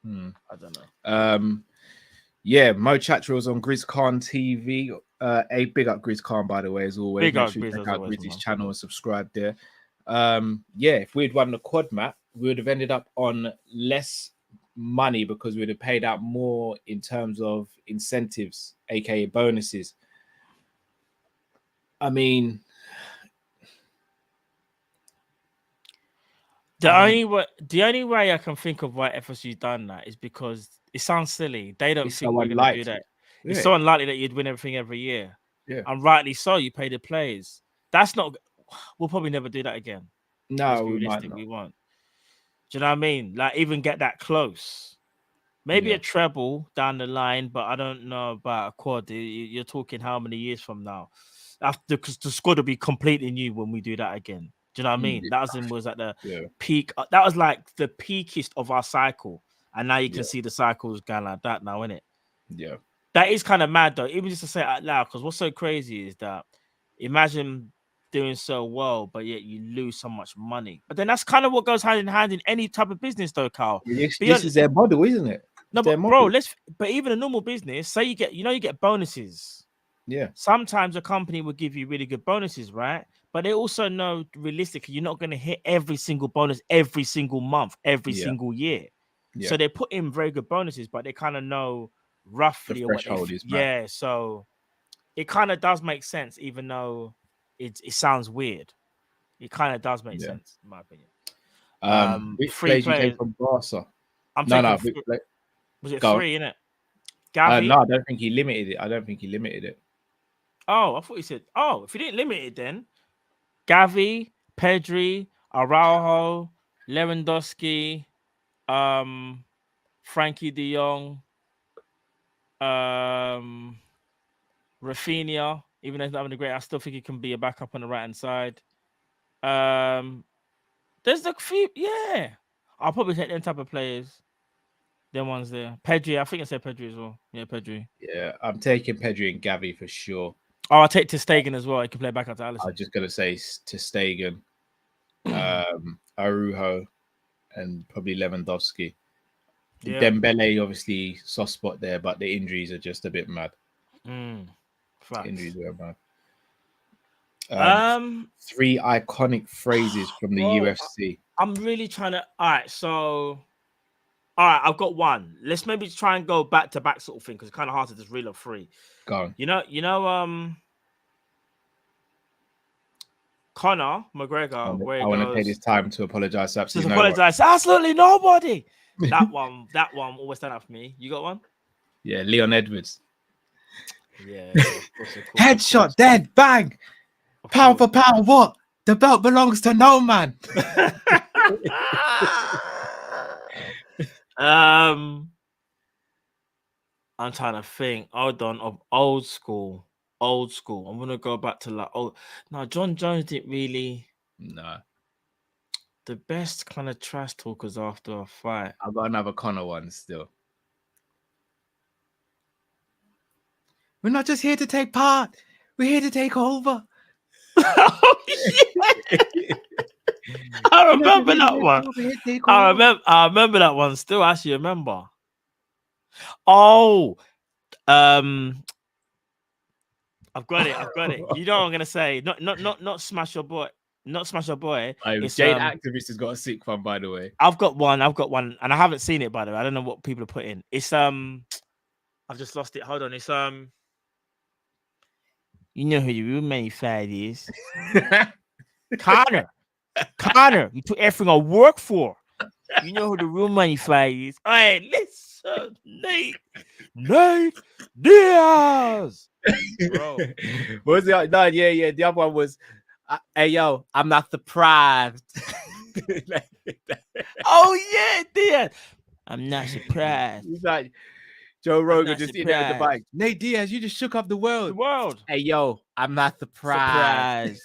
I don't know. Yeah, Mo Chatra was on GrizzCon TV. A big up GrizzCon, by the way, as always. Big Make up sure you Grizz check as out always, Grizz's man. channel and subscribe there. Yeah, if we'd won the quad map, we would have ended up on less money because we'd have paid out more in terms of incentives, aka bonuses. I mean, the only way I can think of why FSU done that is because it sounds silly. They don't think we're going to do that. Yeah. It's so unlikely that you'd win everything every year. Yeah, and rightly so. You pay the players. That's not. We'll probably never do that again. No, we might not. We won't. Do you know what I mean? Like even get that close. Maybe a treble down the line, but I don't know about a quad. You're talking how many years from now? After, because the squad will be completely new when we do that again. Do you know what I mean? That was at the peak. That was like the peakest of our cycle, and now you can see the cycles going like that now, innit? Yeah, that is kind of mad though. Even just to say it out loud, because what's so crazy is that imagine doing so well, but yet you lose so much money. But then that's kind of what goes hand in hand in any type of business, though, Carl. This is their model, isn't it? No, but bro, but even a normal business, say you get bonuses. Yeah. Sometimes a company will give you really good bonuses, right? But they also know realistically you're not going to hit every single bonus every single month, every single year. Yeah. So they put in very good bonuses, but they kind of know roughly the threshold is so it kind of does make sense, even though it sounds weird. It kind of does make sense, in my opinion. Which free players you take from Barca? Was it free, innit? Gavi? No, I don't think he limited it. Oh, I thought he said, if he didn't limit it, then Gavi, Pedri, Araujo, Lewandowski, Frankie de Jong, Rafinha, even though he's not having a great, I still think he can be a backup on the right hand side. There's the few, I'll probably take them type of players. Them ones there. Pedri, I think I said Pedri as well. Yeah, Pedri. Yeah, I'm taking Pedri and Gavi for sure. Oh, I'll take ter Stegen as well. He can play back up to Alisson. I was just gonna say ter Stegen, Araujo, and probably Lewandowski. Yeah. Dembele, obviously, soft spot there, but the injuries are just a bit mad. Injuries are mad. 3 iconic phrases from the UFC. I'm really trying to. All right, I've got one. Let's maybe try and go back to back sort of thing because it's kind of hard to just reel off 3. Go on. You know, Conor McGregor. I want to take this time to apologize to absolutely absolutely nobody. That one always stand up for me. You got one? Yeah, Leon Edwards. Yeah. Of course. Headshot, dead, bang. Pound for pound, what? The belt belongs to no man. I'm trying to think. Hold on, of old school. I'm gonna go back to like no, John Jones didn't really. No. The best kind of trash talkers after a fight. I've got another Conor one still. We're not just here to take part. We're here to take over. I remember that one. I remember that one. Still, actually remember. I've got it. You know what I'm gonna say? Not smash your boy. Not smash your boy. Jade Activist has got a sick one, by the way. I've got one, and I haven't seen it, by the way. I don't know what people are putting. It's I've just lost it. Hold on. It's you know who your roommate Fad is. Conor, you took everything I work for. You know who the real money fight is. All right, listen, Nate Diaz. Bro. What was it? No, yeah. The other one was, hey, yo, I'm not surprised. Oh, yeah, Diaz. I'm not surprised. It's like Joe Rogan just in there at the bike. Nate Diaz, you just shook up the world. Hey, yo, I'm not surprised.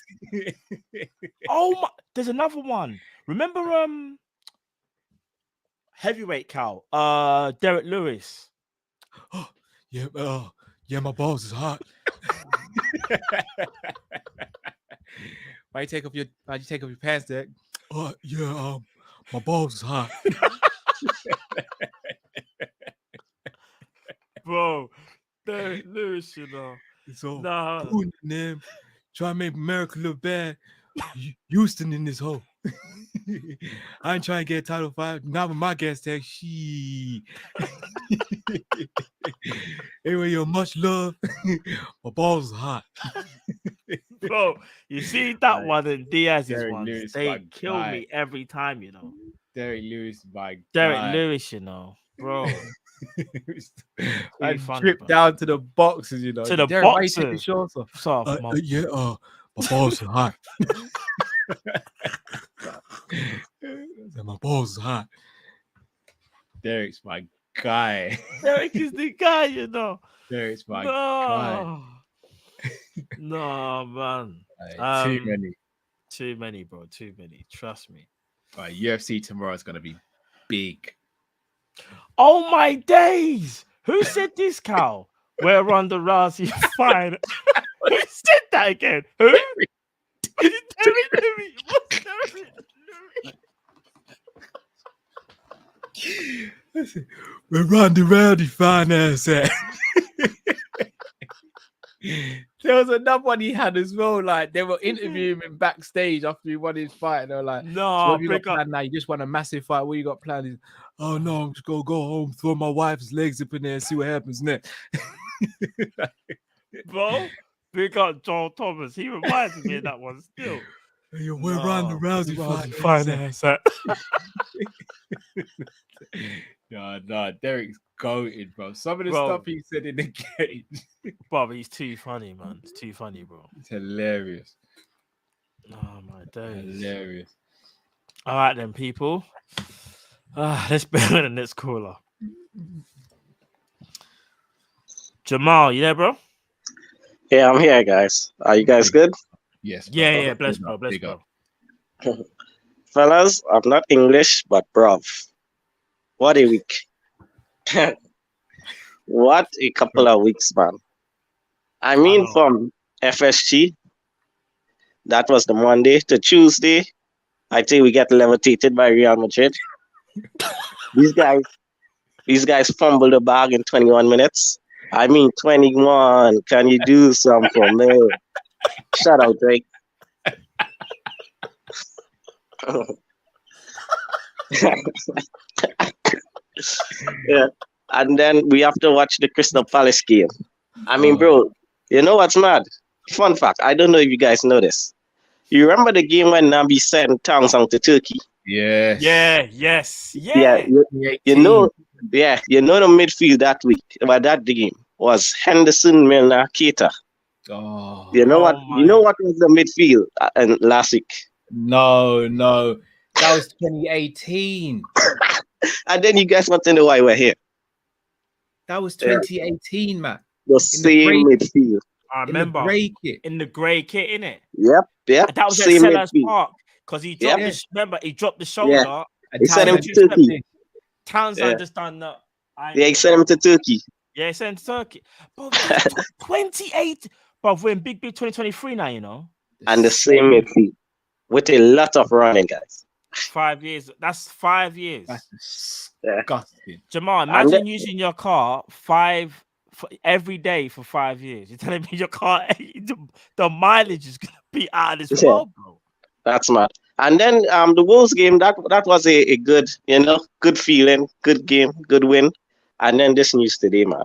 Oh, my. There's another one. Remember, heavyweight Cal, Derek Lewis. Oh, yeah, my balls is hot. Why'd you take off your pants, Derek? Oh, yeah, my balls is hot. Bro, Derek Lewis, you know. It's all Putin and them trying to make America look bad. Houston in this hole. I ain't trying to get Title 5. Not with my gas tax. She. Anyway, yo, much love. My balls are hot. Bro, you see that one and Diaz's one. Lewis, they kill me every time, you know. Derek Lewis, Derek Lewis, you know, bro. I tripped down to the boxes, you know. To the Derek, boxes. why you take the shorts off? My balls are hot. My balls are hot. Derek's my guy. Derek is the guy, you know. Derek's my guy. No, man. Too many, bro. Too many. Trust me. Right, UFC tomorrow is gonna be big. Oh my days! Who said this, Cal? We're on the Rousey fine. Who said that again? Who? Where Ronda Rousey fine ass at? There was another one he had as well. Like they were interviewing him backstage after he won his fight, and they were like, "No, so what have you got planned now? You just won a massive fight. What you got planned?" He's, "Oh no, I'm just gonna go home, throw my wife's legs up in there, and see what happens next." Bro, big up Joel Thomas. He reminds me of that one still. Hey, yo, where Ronda Rousey fine ass at? No, Derek's goated, bro. Some of the stuff he said in the game. Bro, he's too funny, man. It's too funny, bro. It's hilarious. Oh, my days. Hilarious. All right, then, people. Let's bring in the next caller. Jamal, you there, bro? Yeah, I'm here, guys. Are you guys good? Yes. Yeah. Bless, bro. Bless, bro. Fellas, I'm not English, but bruv. What a week. What a couple of weeks, man. I mean, from FSG, that was the Monday, to Tuesday, I think we get levitated by Real Madrid. These guys fumbled the bag in 21 minutes. I mean, 21. Can you do something for me? Shout out, Drake. Yeah, and then we have to watch the Crystal Palace game. I mean, bro, you know what's mad? Fun fact, I don't know if you guys know this. You remember the game when Naby sent Townsend to Turkey? Yeah. Yes. Yeah, you know the midfield that week, but that game was Henderson, Milner, Keita. Oh, you know what? You know what was the midfield last week? No, that was 2018. And then you guys want to know why we're here? That was 2018, man. The same midfield. I remember in the grey kit, innit? Yep. And that was at Sellers Park because he dropped this. Remember, he dropped the shoulder. Yeah. He sent him to Turkey. Townsend just done that. He sent him to Turkey. Yeah, he sent him to Turkey. But 28. But we're in big 2023 now, you know. And the same midfield with a lot of running, guys. 5 years. That's 5 years. That's disgusting. Jamal, imagine using your car every day for 5 years. You're telling me your car, the mileage is gonna be out of this world, bro. That's mad. And then the Wolves game, that was a good, good feeling, good game, good win. And then this news today, man.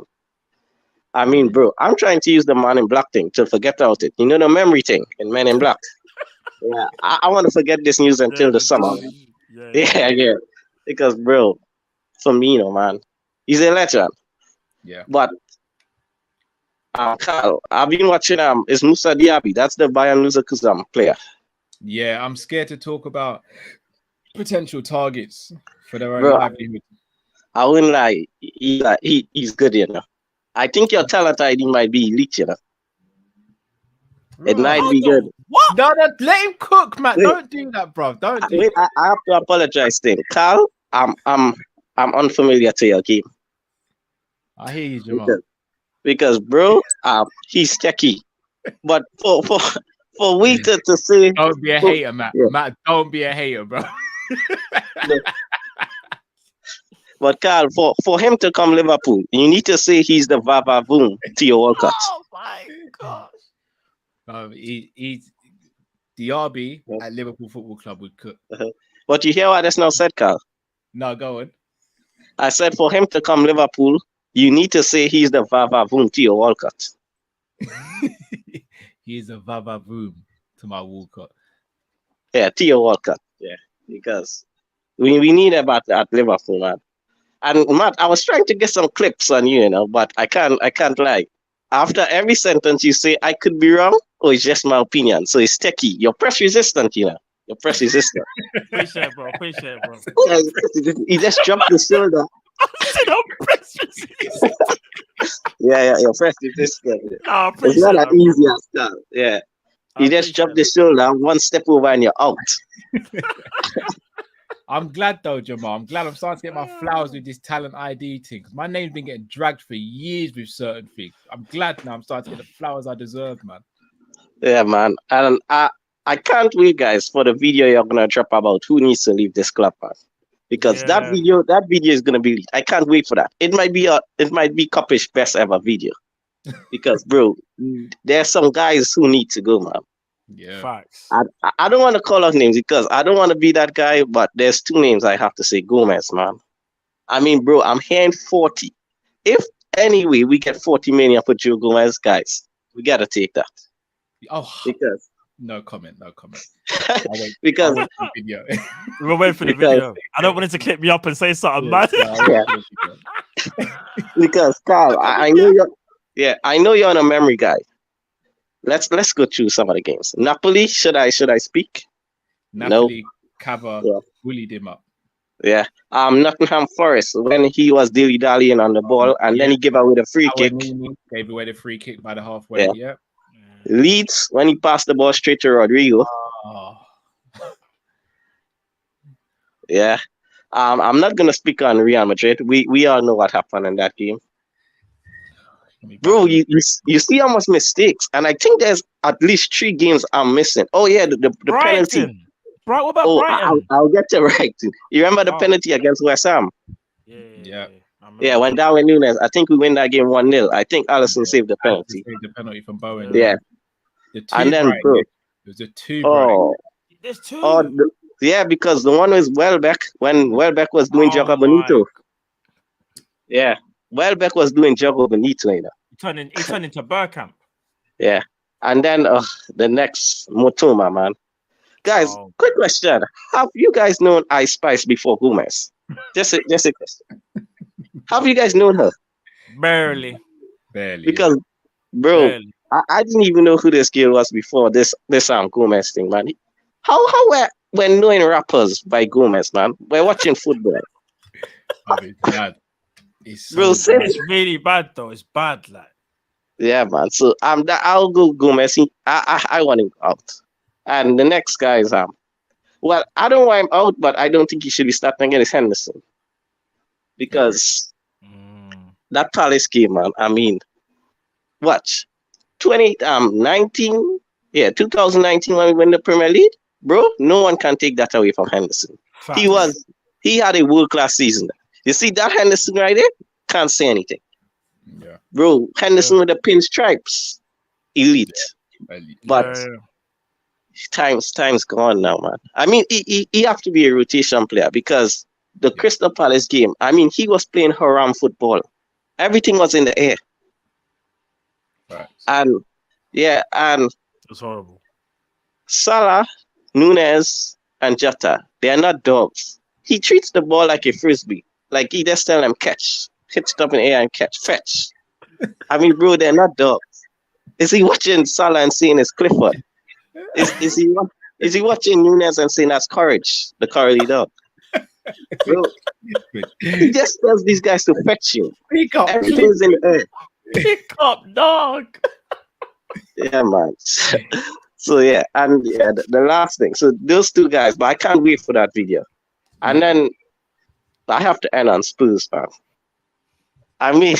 I mean, bro, I'm trying to use the Man in Black thing to forget about it. You know the memory thing in Men in Black. Yeah, I want to forget this news until the summer. Yeah. Because, bro, Firmino, man, he's a legend. Yeah. But Carl, I've been watching is Musa Diaby. That's the Bayern Leverkusen player. Yeah, I'm scared to talk about potential targets for their own Bro, livelihood. I wouldn't lie. He's good, you know. I think your talent ID might be elite, you know. It might be good. What? No, let him cook, man. Don't do that, bro. Don't do that. I have to apologize, thing. Carl, I'm unfamiliar to your game. I hear you, Jamal. Because bro, he's techie. But for we to say, don't be a hater, Matt. Yeah. Matt, don't be a hater, bro. But Carl, for him to come Liverpool, you need to say he's the Vavavoom to your World Cup. Oh my gosh. He's the RB at Liverpool Football Club would cook. But you hear what I just now said, Carl? No, go on. I said for him to come Liverpool, you need to say he's the Vavavoom to your World Cup. He's a Vavavoom to my Walcott. Yeah, to your World Cup. Yeah, because we need about at Liverpool, man. And Matt, I was trying to get some clips on you, you know, but I can't lie. After every sentence you say, I could be wrong, or it's just my opinion. So it's techie. You're press resistant, you know. You're press resistant. Appreciate it, bro. Appreciate it, bro. He just dropped the shoulder. Yeah, you're press resistant. No, it's not that easy as that. Yeah. You just drop the shoulder, one step over and you're out. I'm glad though, Jamal. I'm glad I'm starting to get my flowers with this talent ID thing. Because my name's been getting dragged for years with certain things. I'm glad now I'm starting to get the flowers I deserve, man. Yeah, man. And I can't wait, guys, for the video you're gonna drop about who needs to leave this club, man. Because that video is gonna be lit. I can't wait for that. It might be Kop-Ish best ever video. Because bro, there's some guys who need to go, man. Yeah. Facts. I don't want to call out names because I don't want to be that guy, but there's two names I have to say. Gomez, man. I mean, bro, I'm hearing 40. If anyway we get 40 million for Joe Gomez, guys, we gotta take that. Oh, because no comment. Because we'll wait for the video. I don't want it to clip me up and say something, man. Because Carl, I know you're. Yeah, I know you're on a memory guy. Let's go through some of the games. Napoli, should I speak? Napoli cover bullied him up. Yeah. Nottingham Forest when he was dilly-dallying on the ball and then he gave away the free kick. Gave away the free kick by the halfway. Yeah. Leeds when he passed the ball straight to Rodrigo. Oh. Yeah. I'm not gonna speak on Real Madrid. We all know what happened in that game. Bro, you see how much mistakes, and I think there's at least 3 games I'm missing. Oh yeah, the penalty. What about Brighton? I'll get to Brighton. You remember the penalty against West Ham? Yeah. When Darwin Núñez, I think we win that game 1-0. I think Alisson saved the penalty. Saved the penalty from Bowen. Yeah. And then bro, it was a 2. There's 2. Yeah, because the one was Welbeck when Welbeck was doing Jaco Bonito. Yeah. Welbeck was doing Jaco Bonito, you know. He turned into Bergkamp. Yeah. And then the next Motoma, man. Guys, quick question. Have you guys known Ice Spice before Gomez? Just a question. Have you guys known her? Barely. Because, bro, I didn't even know who this girl was before this Gomez thing, man. How we're knowing rappers by Gomez, man? We're watching football. It's really bad though. It's bad, like. Yeah, man. So I'll go Gomez. I want him out. And the next guy is well, I don't want him out, but I don't think he should be starting against Henderson. Because that Palace game, man. I mean, watch 2019 when we win the Premier League, bro. No one can take that away from Henderson. Fact. He had a world-class season. You see that Henderson right there? Can't say anything. Yeah. Bro, Henderson with the pinstripes. Elite. But time's gone now, man. I mean, he have to be a rotation player because the Crystal Palace game, I mean, he was playing haram football. Everything was in the air. Right. And it was horrible. Salah, Nunes and Jota, they are not dogs. He treats the ball like a frisbee. Like he just tell them catch, hit it up in the air and catch, fetch. I mean, bro, they're not dogs. Is he watching Salah and saying it's Clifford? Is he watching Nunes and saying that's Courage, the cowardly dog? Bro, he just tells these guys to fetch you. Everything's in the air. Pick up, dog. Yeah, man. So yeah, and yeah, the last thing. So those two guys, but I can't wait for that video. And then I have to end on Spurs, man. I mean,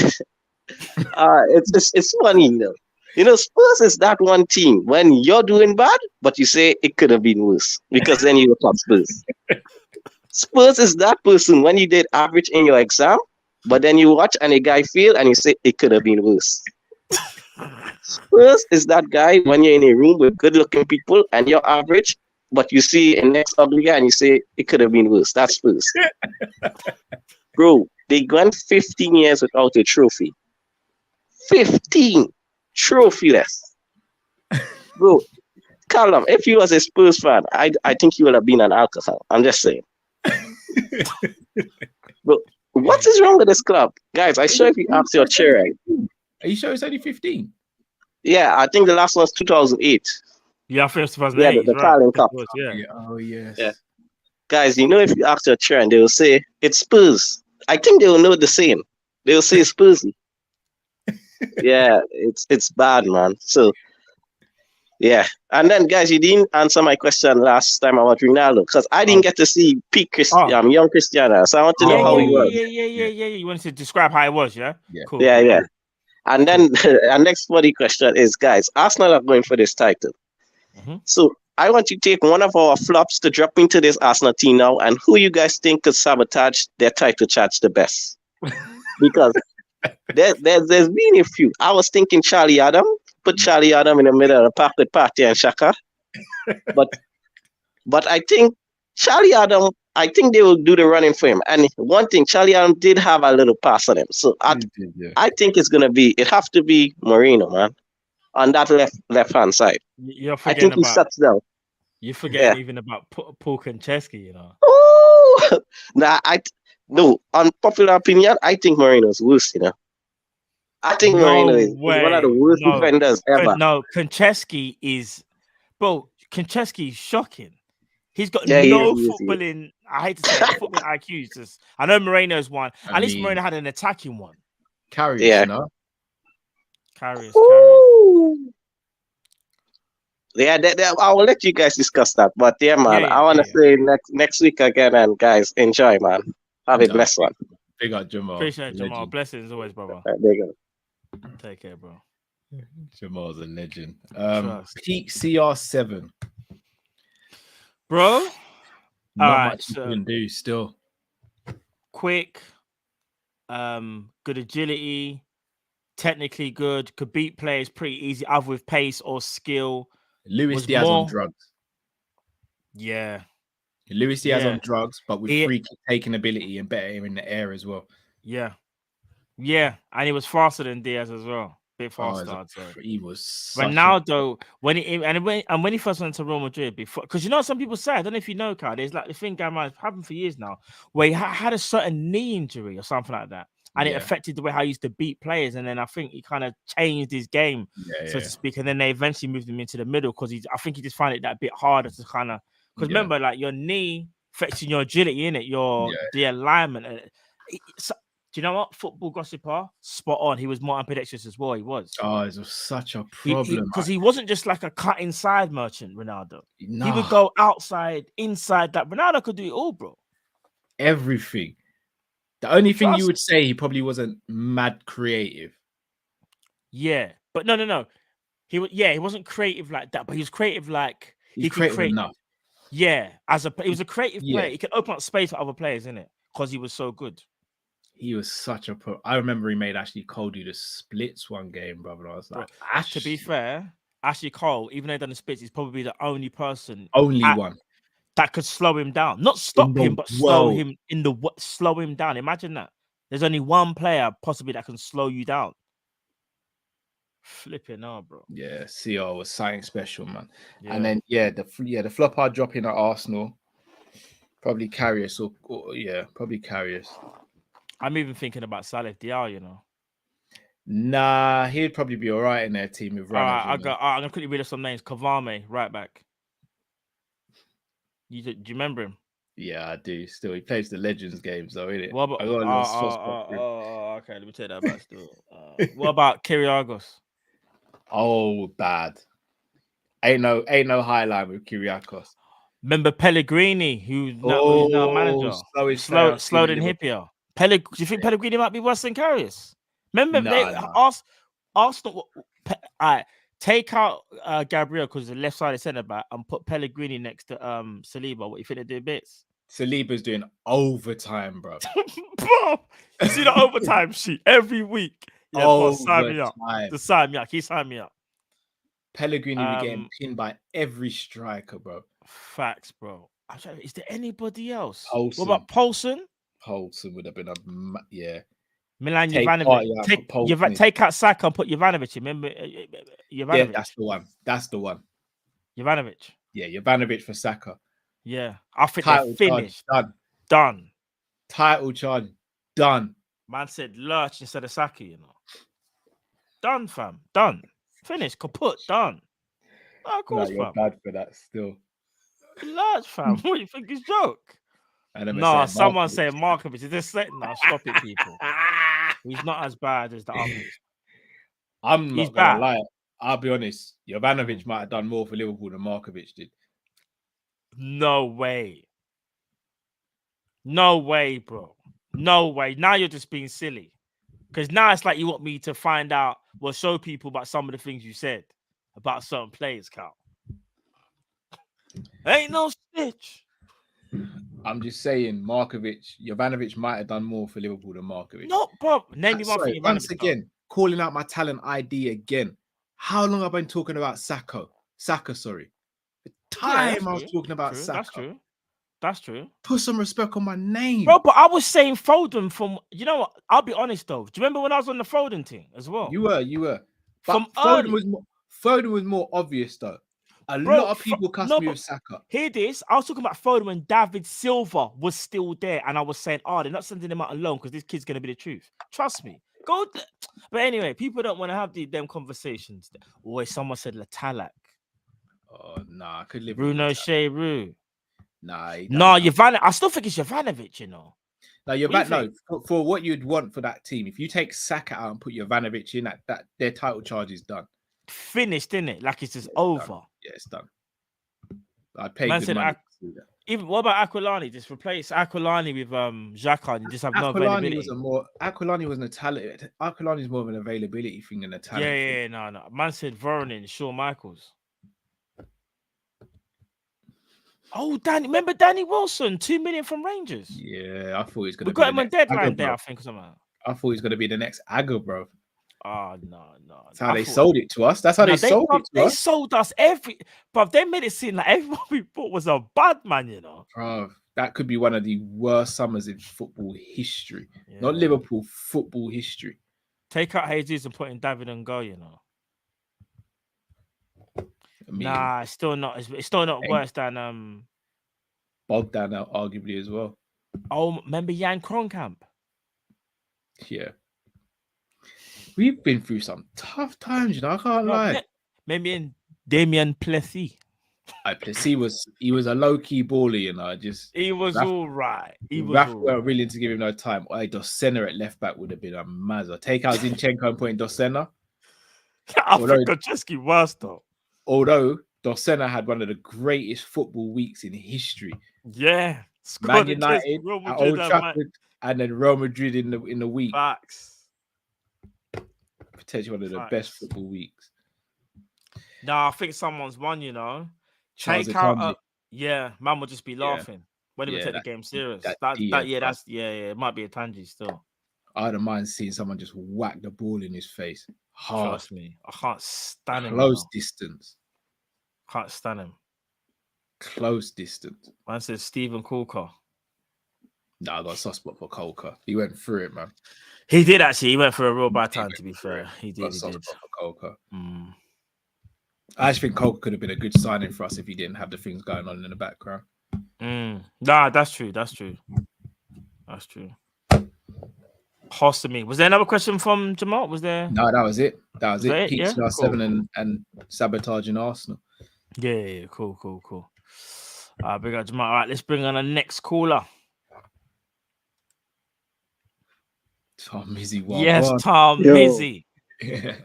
it's funny, you know. You know, Spurs is that one team when you're doing bad, but you say it could have been worse because then you look at Spurs. Spurs is that person when you did average in your exam, but then you watch and a guy fail and you say it could have been worse. Spurs is that guy when you're in a room with good-looking people and you're average, but you see a next ugly guy and you say it could have been worse. That's Spurs. Bro, they went 15 years without a trophy. 15 trophyless. Bro, Callum, if you was a Spurs fan, I think you would have been an alcohol. I'm just saying. Bro, what is wrong with this club? Guys, I sure if you ask your chair. Are you sure it's only 15? Yeah, I think the last one's 2008. Yeah, first 2008. Yeah, the Kall-In Cup. Yeah. Oh, yes. Yeah. Guys, you know, if you ask your chair and they will say, it's Spurs. I think they will know the same. They will say Spursy. Yeah, it's bad, man. So, yeah. And then, guys, you didn't answer my question last time about Ronaldo because I didn't get to see peak young Cristiano. So I want to know how he was. Yeah. You wanted to describe how he was, yeah? Cool. Yeah. And then our next funny question is, guys, Arsenal are going for this title. Mm-hmm. So I want you to take one of our flops to drop into this Arsenal team now, and who you guys think could sabotage their title charge the best? Because there's been a few. I was thinking Charlie Adam. Put Charlie Adam in the middle of the park with Partey and Shaka. But I think Charlie Adam, I think they will do the running for him. And one thing, Charlie Adam did have a little pass on him. So I think it have to be Moreno, man, on that left hand side. You're I think he shuts down. You forget even about Paul Konchesky, you know. Oh, no, on popular opinion, I think Moreno's worse, you know. I think Moreno is one of the worst defenders ever. No, Konchesky is, bro. Konchesky is shocking. He's got footballing. I hate to say it, footballing IQ. Just, I know Moreno's one. At least Moreno had an attacking one. Carriers, no? Carriers. Yeah, I will let you guys discuss that. But yeah, man, I want to say next week again, and guys, enjoy, man. Have a blessed one. Big up, Jamal. Appreciate it, Jamal. Blessings always, brother. Right, there you go. Take care, bro. Jamal's a legend. Peak CR7. Bro, Not much you can do still. Quick, good agility, technically good, could beat players pretty easy, either with pace or skill. Luis Diaz on drugs. Yeah. Luis Diaz on drugs, but with free taking ability and better in the air as well. Yeah. Yeah. And he was faster than Diaz as well. Bit faster. He was Ronaldo when he first went to Real Madrid before, because you know some people say, I don't know if you know, Carl, there's like the thing going on, it's happened for years now, where he had a certain knee injury or something like that, and it affected the way how he used to beat players, and then I think he kind of changed his game, so to speak, and then they eventually moved him into the middle because I think he just found it that bit harder to kind of, because remember, like your knee affects your agility, in it, the alignment. Do you know what? Football gossiper, spot on. He was more ambidextrous as well. He was. Oh, it was such a problem. Because he wasn't just like a cut inside merchant, Ronaldo. No. He would go outside, inside. That Ronaldo could do it all, bro. Everything. The only thing you would say, he probably wasn't mad creative. Yeah, but no. He wasn't creative like that, but he was creative like he could create enough. Yeah, he was a creative player. He could open up space for other players, innit? Because he was so good. He was such a pro. I remember he made Ashley Cole do the splits one game, brother. I was like, to be fair, Ashley Cole, even though he done the splits, he's probably the only person, one that could slow him down, not stop him, but slow him slow him down. Imagine that. There's only one player possibly that can slow you down. Flipping out, bro. Yeah, CR was something special, man. Yeah. And then the flop are dropping at Arsenal. Probably Karius or probably Karius. I'm even thinking about Salif Diao, you know. Nah, he'd probably be all right in their team with runners. I'm gonna quickly read us some names. Kavame, right back. Do you remember him? Yeah, I do. Still, he plays the Legends games, though, innit? What about? I got a little soft spot for him. Okay, let me take that back. Still, what about Kyrgios? Oh, bad. Ain't no high line with Kyrgios. Remember Pellegrini, who's now manager. Slowed in Hippier. Do you think Pellegrini might be worse than Karius? Remember Arsenal. Take out Gabriel because the left side centre back and put Pellegrini next to Saliba. What you think they do bits? Saliba's doing overtime, bro. Bro, you see the overtime sheet every week. Yeah, sign me up. Just sign me up. He signed me up. Pellegrini be getting pinned by every striker, bro. Facts, bro. I'm trying is there anybody else? Poulsen. What about Poulsen? Poulsen would have been Milan Jovanovic. Take out Saka and put Jovanovic. Remember Jovanovic? Yeah, that's the one. Jovanovic. Yeah, Jovanovic for Saka. Yeah, I think they're finished. Done. Title charge done. Man said Lurch instead of Saka, you know. Done, fam. Done. Finished. Kaput. Done. Oh, of course, you're fam. bad for that still. Large, fam. What do you think is joke? No, someone saying Markovic. Is this set? No, stop it, people. He's not as bad as the others. I'm not gonna lie. I'll be honest. Jovanovic might have done more for Liverpool than Markovic did. No way. No way, bro. No way. Now you're just being silly. Because now it's like you want me to find out, show people about some of the things you said about certain players, Cal. Ain't no stitch. I'm just saying, Jovanovic might have done more for Liverpool than Markovic. No, bro. Name me one thing. Once again, calling out my talent ID again. How long have I been talking about Saka? The time I was talking about Saka. That's true. Put some respect on my name. Bro, but I was saying Foden from, you know what? I'll be honest though. Do you remember when I was on the Foden thing as well? You were. But Foden was more obvious though. A lot of people cussed me with Saka. Hear this. I was talking about Foden when David Silva was still there. And I was saying, they're not sending him out alone because this kid's going to be the truth. Trust me. But anyway, people don't want to have them conversations. Always someone said Latalak. Oh, nah. I could live Bruno Shearu. Nah. I still think it's Jovanovic, you know. No, for what you'd want for that team, if you take Saka out and put Jovanovic in, that their title charge is done. Finished, innit? Like it's just over. Done. Yeah, it's done. I'd pay good money to do that. Even what about Aquilani? Just replace Aquilani with Xhaka and just have no availability. Aquilani wasn't a talent. Aquilani's more of an availability thing than a talent. Yeah, no. Man said Voronin, Shawn Michaels. Oh, remember Danny Wilson, 2 million from Rangers? Yeah, I thought he was going to be. We got him on deadline day, I think, or something. I thought he was going to be the next Agger, bro. Oh, no. That's how they sold it to us. That's how they sold it to us. They sold us But they made it seem like everyone we thought was a bad man, you know. Bro, that could be one of the worst summers in football history. Yeah. Not Liverpool, football history. Take out Jesus and put in David and go, you know. It's still not worse than Bogdan arguably as well. Oh, remember Jan Kronkamp? Yeah. We've been through some tough times, you know. I can't lie. Maybe in Damien Plessis. Plessis was a low-key baller, you know. He was all right. Weren't willing to give him no time. Dos Senna at left back would have been a mazza. Take out Zinchenko and put in Dos Senna. I think Kocheski worse though. Although Dos Senna had one of the greatest football weeks in history. Yeah. Man United at Old Trafford and then Real Madrid in the week. Facts. Potentially one of the best football weeks. I think someone's won, you know. Take out man will just be laughing when he would take the game serious. It might be a tangy still. I don't mind seeing someone just whack the ball in his face. Hard. Trust me. I can't stand him. Close distance. Can't stand him. Close distance. Man says Stephen Corker. Nah, I got a soft spot for Colker. He went through it, man. He did actually. He went for a real bad time, to be fair. He did. He did. For I actually think Colker could have been a good signing for us if he didn't have the things going on in the background. Nah, that's true. That's true. That's true. Horse to me. Was there another question from Jamal? Was there? No, that was it. That was it. Peach Yeah? R7 and sabotaging Arsenal. Yeah. Cool. Big up Jamal. All right, let's bring on the next caller. Tom Mizzy. Yes, Tom Mizzy. Yeah.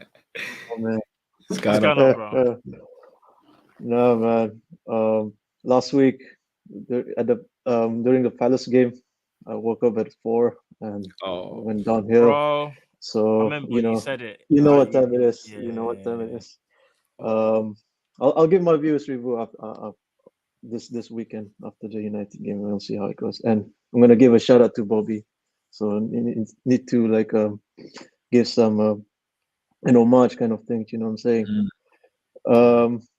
Oh, man. What's going on, bro? No, man. Last week at the during the Palace game, I woke up at 4 and went downhill. Bro, so I remember you said it. You know what time it is. You know what time it is. I'll give my viewers review this weekend after the United game. We'll see how it goes, and I'm gonna give a shout out to Bobby. So need to like give some an homage kind of thing. You know what I'm saying?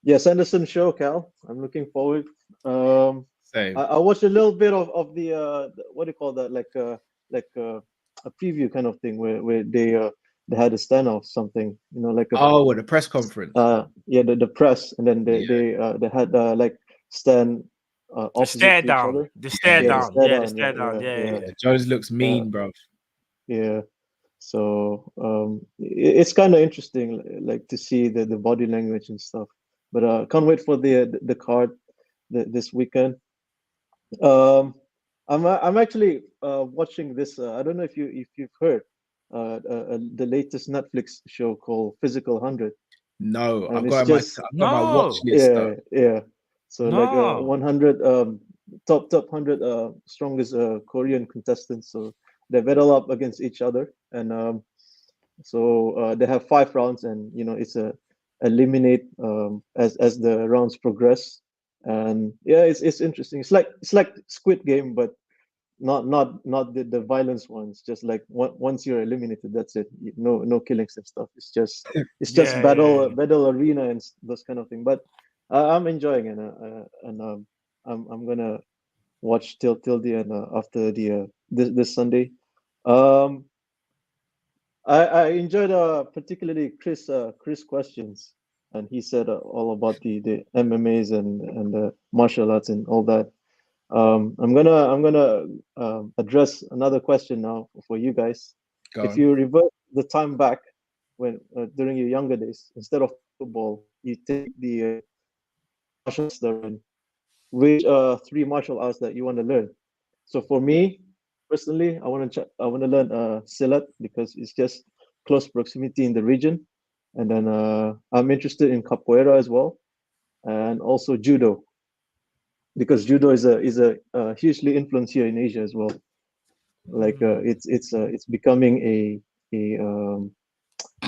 Yeah, Sanderson show, Cal. I'm looking forward. Same. I watched a little bit of the what do you call that? Like a preview kind of thing where they had a stand off something. You know, like the press conference. Yeah, the press, and then they had like stand. The stare down. The stare down. Yeah, the stare down. Yeah. Jones looks mean, bro. Yeah. So it's kind of interesting, like to see the body language and stuff. But can't wait for the card this weekend. I'm actually watching this. I don't know if you've heard the latest Netflix show called Physical 100. No, and I've got my watch list. Yeah. So like 100 top 100 strongest Korean contestants. So they battle up against each other, and so they have 5 rounds, and it's a eliminate as the rounds progress. And yeah, it's interesting. It's like Squid Game, but not the violence ones. Just like once you're eliminated, that's it. No killings and stuff. It's just battle arena and those kind of thing. But I'm enjoying it, and I'm gonna watch till the end after the this Sunday. I enjoyed particularly Chris questions, and he said all about the MMAs and the martial arts and all that. I'm gonna address another question now for you guys. If you revert the time back when during your younger days, instead of football, you take the martial arts, which 3 martial arts that you want to learn. So for me personally, I want to learn Silat because it's just close proximity in the region, and then I'm interested in capoeira as well, and also judo, because judo is a hugely influenced here in Asia as well. Like it's becoming a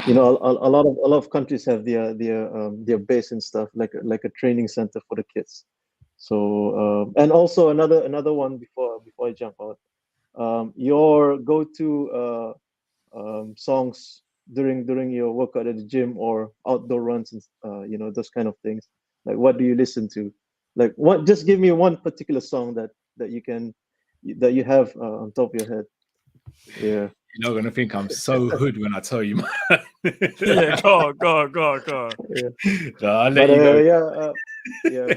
a lot of countries have their base and stuff, like a training center for the kids. So and also another one before I jump out, your go-to songs during your workout at the gym or outdoor runs, and those kind of things. Like, what do you listen to? Like, what? Just give me one particular song that you have on top of your head. Yeah. You're not gonna think I'm so hood when I tell you, man. Yeah, go on. Yeah. No, I'll let you go.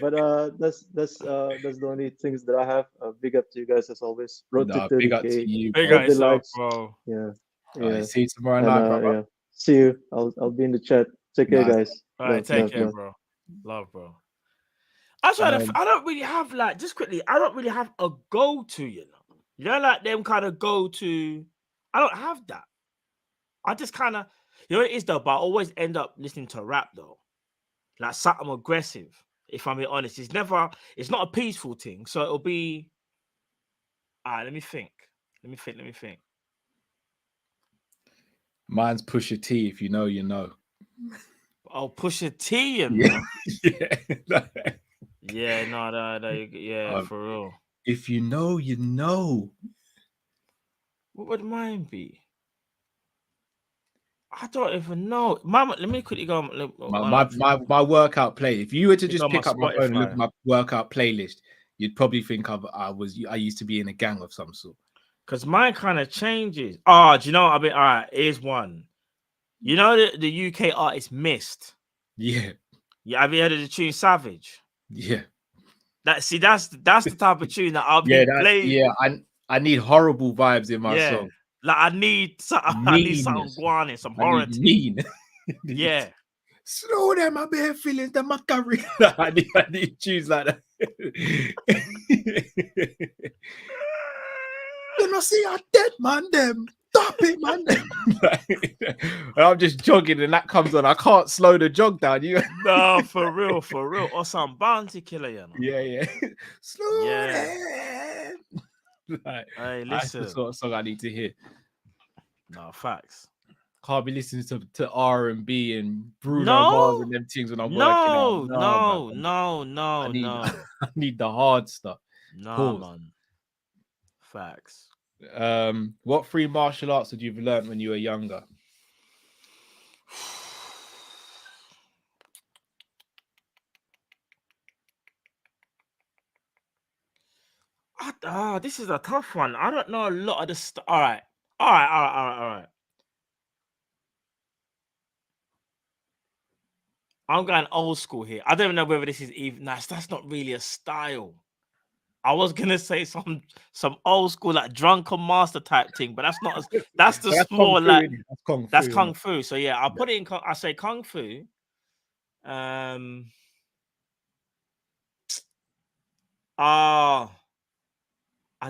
But that's the only things that I have. Big up to you guys as always. Road to 30K. Big up to you, big up yourself, bro. Yeah. Right, see you tomorrow night, brother. Yeah. See you. I'll be in the chat. Take care, guys. All right, take care, bro. Love, bro. I don't really have just quickly. I don't really have a go-to, like them kind of go-to. I don't have that. I just kind of, it is though, but I always end up listening to rap though. Like something aggressive, if I'm being honest. It's not a peaceful thing. So it'll be, let me think. Mine's Pusha T. If you know, you know. Oh, Pusha T, yeah, for real. If you know, you know. What would mine be? I don't even know. Let me quickly go. My workout play. If you were to just pick up my phone and look at my workout playlist, you'd probably think I used to be in a gang of some sort. Because mine kind of changes. Oh, do you know what I mean? All right, here's one. You know the UK artist Mist? Yeah. Yeah, have you heard of the tune Savage? Yeah. That's the type of tune that I'll be playing. Yeah, I need horrible vibes in my song. Like I need something guan, some horror. Mean. Yeah. Slow them, my bare feelings, the macari. I need tunes like that. You know, see a dead man, them. Stop it, man. And I'm just jogging and that comes on. I can't slow the jog down. No, for real. Or some bounty killer, you know. Yeah. Slow them. Like, hey, listen. That's the sort of song I need to hear. No, facts. Can't be listening to R&B and Bruno Mars and them things when I'm working out. No. I need the hard stuff. No, man. Facts. What 3 martial arts did you learn when you were younger? This is a tough one. I don't know a lot of the stuff. All right. I'm going old school here. I don't even know whether this is even nice. That's not really a style. I was gonna say some old school like drunken master type thing, but that's not. That's the small like that's kung fu. So yeah, I'll put it in. I say kung fu. I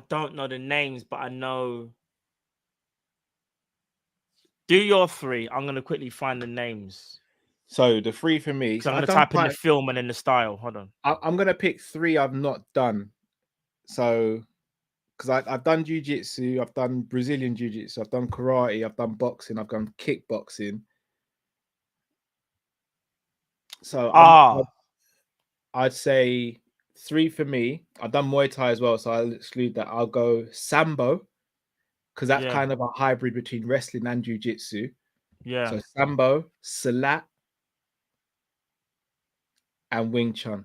don't know the names, but I know. Do your 3. I'm gonna quickly find the names. So the 3 for me. So I'm gonna type in the film and then the style. Hold on. I'm gonna pick 3 I've not done. So, because I've done jiu-jitsu, I've done Brazilian jiu-jitsu, I've done karate, I've done boxing, I've done kickboxing. So I'd say 3 for me. I've done Muay Thai as well, so I'll exclude that. I'll go Sambo, because that's kind of a hybrid between wrestling and jiu-jitsu. Yeah. So Sambo, Salat, and Wing Chun.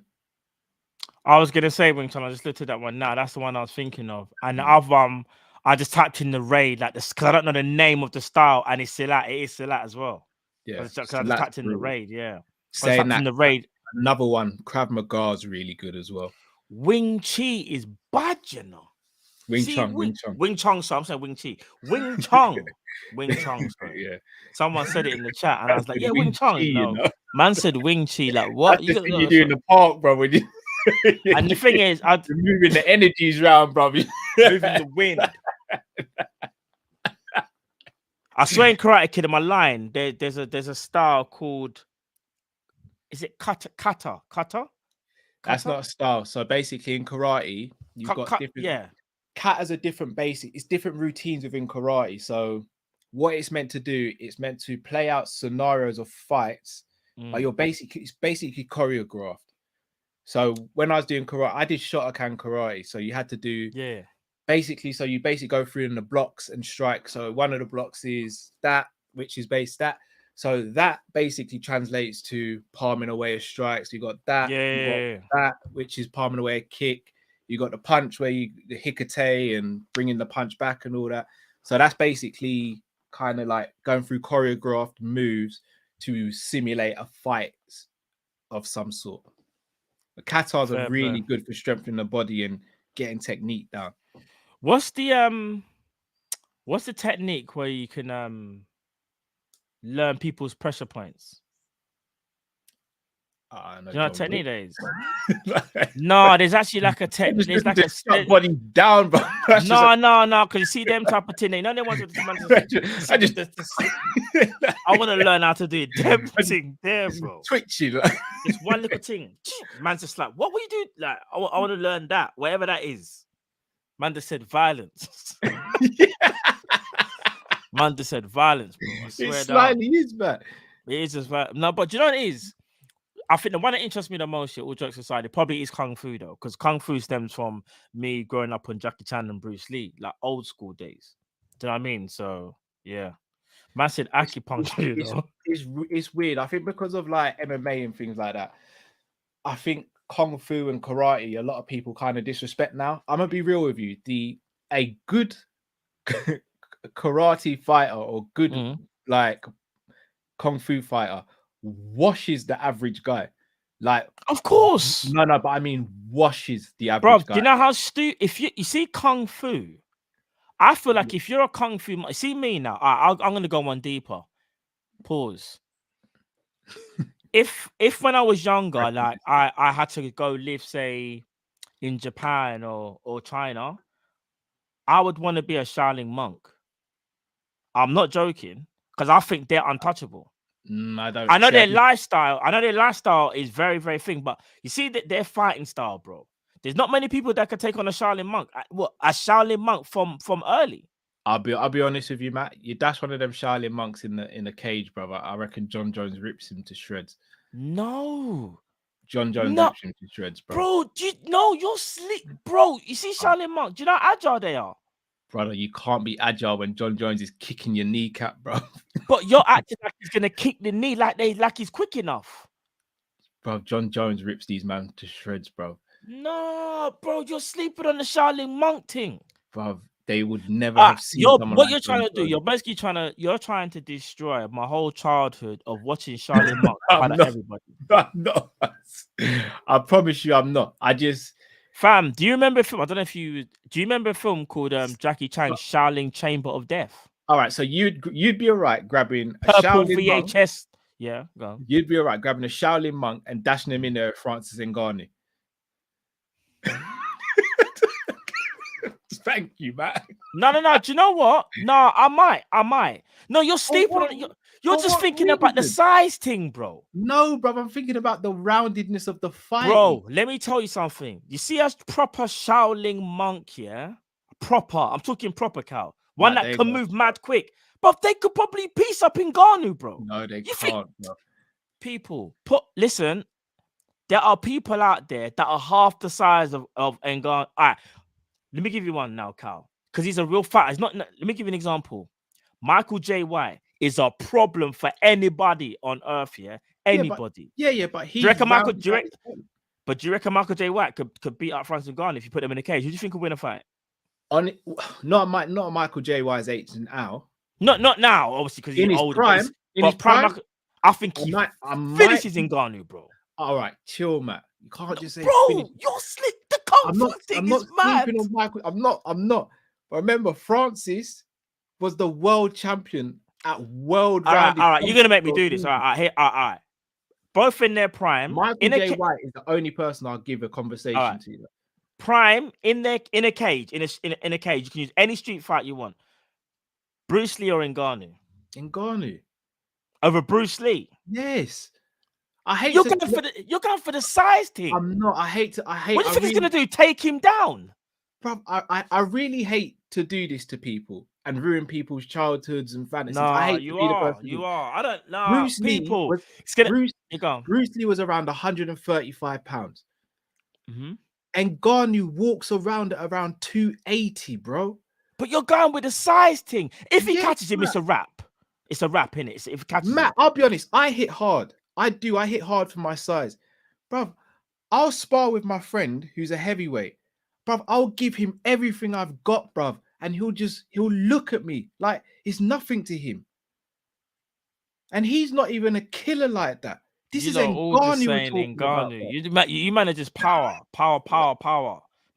I was gonna say Wing Chun. I just looked at that one now. That's the one I was thinking of. And I just typed in the raid like this because I don't know the name of the style, and it's Salat. It is Salat as well. Yeah, because I just typed in the raid. Yeah, saying that in the raid. Another one, Krav Maga is really good as well. Wing Chi is bad, you know. Wing Chun. So I'm saying Wing Chi. Wing Chun. Wing Chun. Yeah. Someone said it in the chat, and I was like, "Yeah, Wing Chun." No, man said Wing Chi. Like what? That's the thing you do in the park, bro. When you and the thing is, I'm moving the energies around, bro. Moving the wind. I swear in Karate Kid in my line, there's a style called. Is it kata? That's not a style. So basically, in karate, you've got different. Yeah. Kata's a different basic. It's different routines within karate. So what it's meant to do, it's meant to play out scenarios of fights, but it's basically choreographed. So when I was doing karate, I did Shotokan karate. So you had to do basically. So you basically go through in the blocks and strike. So one of the blocks is that, which is based that. So that basically translates to palming away a strikes. You got that, that, which is palming away a kick. You got the punch where the hikate and bringing the punch back and all that. So that's basically kind of like going through choreographed moves to simulate a fight of some sort. The katas are really good for strengthening the body and getting technique down. What's the technique where you can learn people's pressure points? Do you know what technique there is? No, there's actually like a technique. There's like a body down, bro. No. Because you see them type of thing. You know they want to. I want to learn how to do them thing there, bro. Twitchy, Just one little thing. Man's just like, what will you do? Like, I want to learn that, whatever that is. Man just said violence. Man just said violence, bro. I swear it slightly is, man. It is just no, but you know what it is? I think the one that interests me the most, all jokes aside, probably is Kung Fu, though, because Kung Fu stems from me growing up on Jackie Chan and Bruce Lee, like old school days. Do you know what I mean? So, yeah. Man said acupuncture, it's weird. I think because of like MMA and things like that, I think kung fu and karate, a lot of people kind of disrespect now. I'm gonna be real with you. A good karate fighter or good like kung fu fighter washes the average guy. Like, of course, no, but I mean washes the average guy. Do you know how if you see kung fu? I feel like if you're a kung fu, see me now. I'm gonna go one deeper. Pause. if when I was younger, like I had to go live, say, in Japan or China, I would want to be a Shaolin monk. I'm not joking, because I think they're untouchable. I don't. I know their lifestyle. I know their lifestyle is very, very thing, but you see that their fighting style, bro. There's not many people that can take on a Shaolin monk. What, a Shaolin monk from early? I'll be honest with you, Matt. You dash one of them Shaolin monks in the cage, brother. I reckon John Jones rips him to shreds. No, John Jones rips him to shreds, bro. Bro, you're sleep, bro. You see Shaolin monk. Do you know how agile they are? Brother, you can't be agile when John Jones is kicking your kneecap, bro. But you're acting like he's gonna kick the knee, like he's quick enough. Bro, John Jones rips these man to shreds, bro. No, bro, you're sleeping on the Shaolin monk thing. Bro, they would never have seen someone what like you're trying to do, you're basically trying to destroy my whole childhood of watching Shaolin monk fight everybody. I'm not. I promise you I'm not. Fam, do you remember a film? I don't know if do you remember a film called Jackie Chan's Shaolin Chamber of Death? All right, so you'd be all right grabbing a purple Shaolin VHS. Monk. Yeah, go on. You'd be all right grabbing a Shaolin monk and dashing him in there with Francis Ngannou. Thank you, Matt. No. Do you know what? No, I might. No, you're sleeping on it. You're just thinking about the size thing, bro. No, bro, I'm thinking about the roundedness of the fight. Bro, let me tell you something. You see a proper Shaolin monk, yeah? Proper. I'm talking proper, Cal. One that can move mad quick. But they could probably piece up Ngannou, bro. No, they can't, bro. People, listen, there are people out there that are half the size of Ngannou. All right, let me give you one now, Cal. Because he's a real fighter. Let me give you an example. Michael J. White is a problem for anybody on earth, yeah? Anybody. But he's... Do you reckon Michael J. White could beat up Francis Ngannou if you put them in a cage? Who do you think will win a fight? Not Michael J. White's age now. Not now, obviously, because he's older. In his prime, I think he finishes Ngannou, bro. All right, chill, Matt. You can't just say, bro, you're slick. The comfort thing is mad. On Michael. I'm not. But remember, Francis was the world champion at world round. All right, you're gonna make me do this. All right. Both in their prime. Michael J. White is the only person I'll give a conversation to. Prime in a cage. In a cage. You can use any street fight you want. Bruce Lee or Ngannou? Ngannou. Over Bruce Lee? Yes. I hate you're going for the size thing. I'm not. I hate. What do you think he's gonna do? Take him down? Bro, I really hate to do this to people and ruin people's childhoods and fantasies. No, I hate you are. I don't know. Bruce people. Bruce Lee was around 135 pounds. Mm-hmm. And Ngannou walks around at around 280, bro. But you're going with the size thing. If he catches him, it's a wrap. It's a wrap, innit? If he catches him. I'll be honest. I hit hard. I do. I hit hard for my size. Bro, I'll spar with my friend who's a heavyweight. Bro, I'll give him everything I've got, bro. And he'll look at me like it's nothing to him. And he's not even a killer like that. This is Ngannou we're talking about. You man are just power.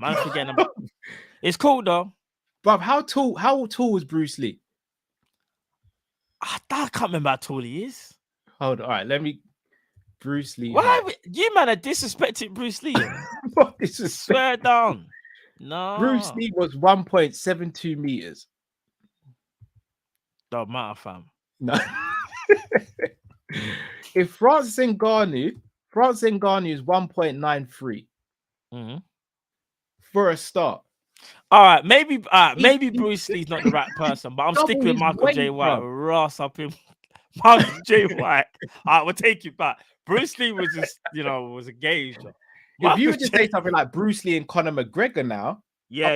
Man, forgetting about it's cool though. Bro, how tall was Bruce Lee? I can't remember how tall he is. Hold on, all right, let me. Bruce Lee. Why you man are disrespecting Bruce Lee? What disrespect? Swear down. No. Bruce Lee was 1.72 meters. Don't matter, fam. No. If Francis Ngannou is 1.93 for a start. All right, maybe Bruce Lee's not the right person, but I'm sticking with Michael J. White. Ross up in Michael J. White. All right, we'll take it back. Bruce Lee was just, was a gauge. If you were to say something like Bruce Lee and Conor McGregor now, yeah.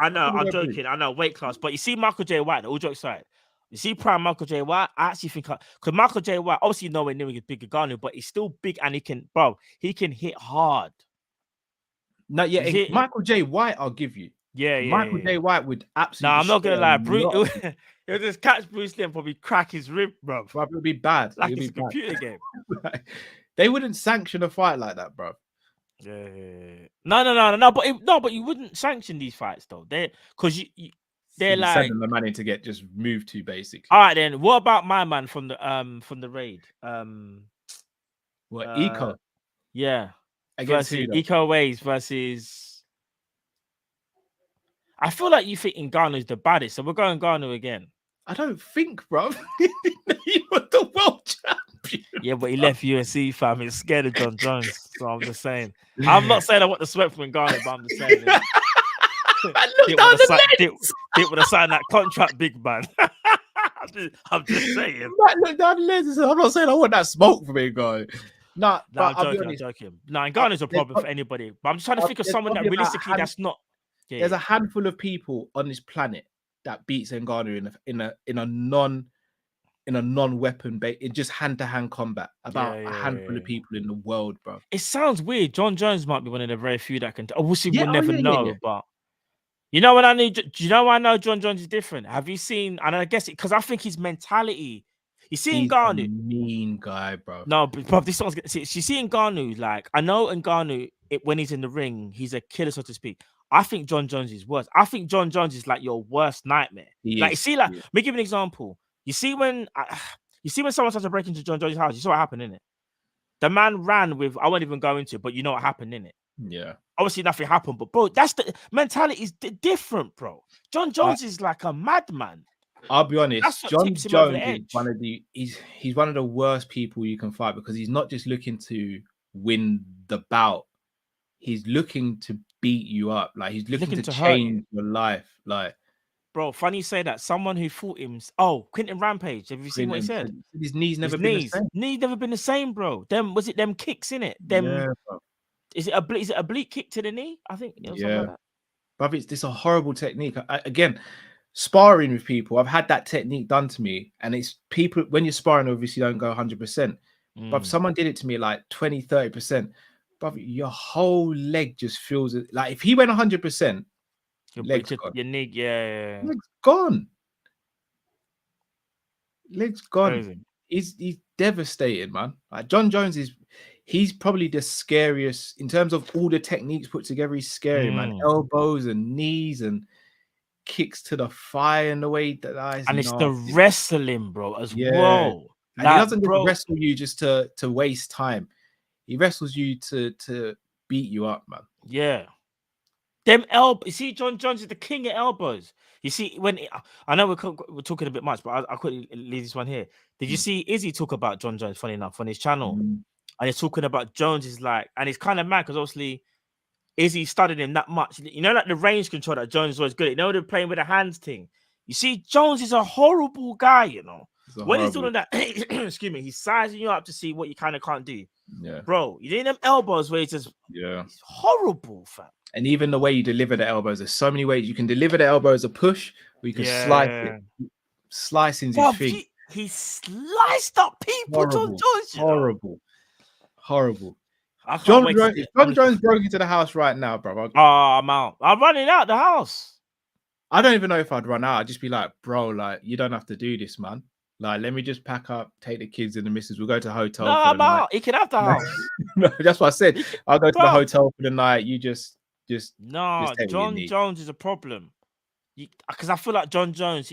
I know, I'm joking. I know, weight class. But you see Michael J. White, all jokes aside, You see, prime Michael J. White. I actually think because Michael J. White obviously nowhere near as big as Ngannou, but he's still big and he can hit hard. No, yeah, Michael J. White, I'll give you. Yeah. Michael J. White would absolutely. No, I'm not gonna lie. Bruce, he'll just catch Bruce Lee and probably crack his rib, bro. It would be bad. Like it's a computer game. They wouldn't sanction a fight like that, bro. Yeah. No. But you wouldn't sanction these fights though. Because they're like sending the man in to get just moved to basically. All right, then. What about my man from the raid? Eco? Yeah. Against versus Eco Ways versus. I feel like you think Ngannou is the baddest, so we're going Ngannou again. I don't think, bro. He was the world champion. Yeah, but he left UFC, fam. He's scared of John Jones. So I'm just saying. I'm not saying I want the sweat from Ngannou, but I'm just saying. Did would have signed that contract, big man. I'm just saying. Man, look down the lens. I'm not saying I want that smoke from Ngannou. No, I'm joking. No, Ngannou's a problem for anybody. But I'm just trying to think of someone that realistically that's not. Yeah, there's a handful of people on this planet that beats Ngannou in a non-weapon base, in just hand-to-hand combat. About a handful of people in the world, bro. It sounds weird. John Jones might be one of the very few that can. Obviously, we'll never know. But you know what I need? Do you know why I know John Jones is different? Have you seen? And I guess because I think his mentality. You see Ngannou, mean guy, bro. No, but this one's you see Ngannou. Like I know Ngannou, when he's in the ring, he's a killer, so to speak. I think John Jones is worse. I think John Jones is like your worst nightmare. You see, let me give you an example. You see when someone starts to break into John Jones' house, you saw what happened in it. The man ran with. I won't even go into it, but you know what happened in it. Yeah. Obviously, nothing happened, but bro, that's the mentality is different, bro. John Jones is like a madman. I'll be honest. John Jones is he's one of the worst people you can fight because he's not just looking to win the bout. He's looking to beat you up. Like he's looking to change your life. Like, bro, funny you say that. Someone who fought him. Oh, Quentin Rampage. Have you seen what he said? His knees never been the same. Knees never been the same, bro. Was it them kicks in it? Yeah, bro. Is it a oblique kick to the knee? I think. Yeah, like but it's a horrible technique. Again, sparring with people, I've had that technique done to me, and it's people when you're sparring, obviously don't go 100%. But if someone did it to me like 20-30%. But your whole leg just feels like if he went 100%, legs gone. Your knee, yeah. Legs gone. Legs gone. Crazy. He's devastated, man. Like John Jones he's probably the scariest in terms of all the techniques put together. He's scary, man. Elbows and knees and kicks to the thigh and the way that and it's the wrestling, bro, as well. And he doesn't just wrestle you just to waste time. He wrestles you to beat you up, man. Yeah. Them elbows. You see, John Jones is the king of elbows. You see, I know we're talking a bit much, but I couldn't leave this one here. Did you see Izzy talk about John Jones, funny enough, on his channel? And he's talking about Jones is like, and it's kind of mad because obviously Izzy studied him that much. You know, like the range control that Jones is always good at. You know, they're playing with the hands thing. You see, Jones is a horrible guy, you know. When he's doing that, excuse me, he's sizing you up to see what you kind of can't do. Yeah, bro, you need them elbows where it's just it's horrible, fam. And even the way you deliver the elbows, there's so many ways you can deliver the elbow as a push, or you can slice it, slicing his feet. He sliced up people. Horrible, John Jones, horrible. John Jones broke into the house right now, bro. I'm out. I'm running out the house. I don't even know if I'd run out. I'd just be like, bro, like you don't have to do this, man. Like, let me just pack up, take the kids and the missus. We'll go to a hotel. No, I'm out. He can have the house. No, that's what I said. I'll go to the hotel for the night. You just no. John Jones is a problem. Because I feel like John Jones,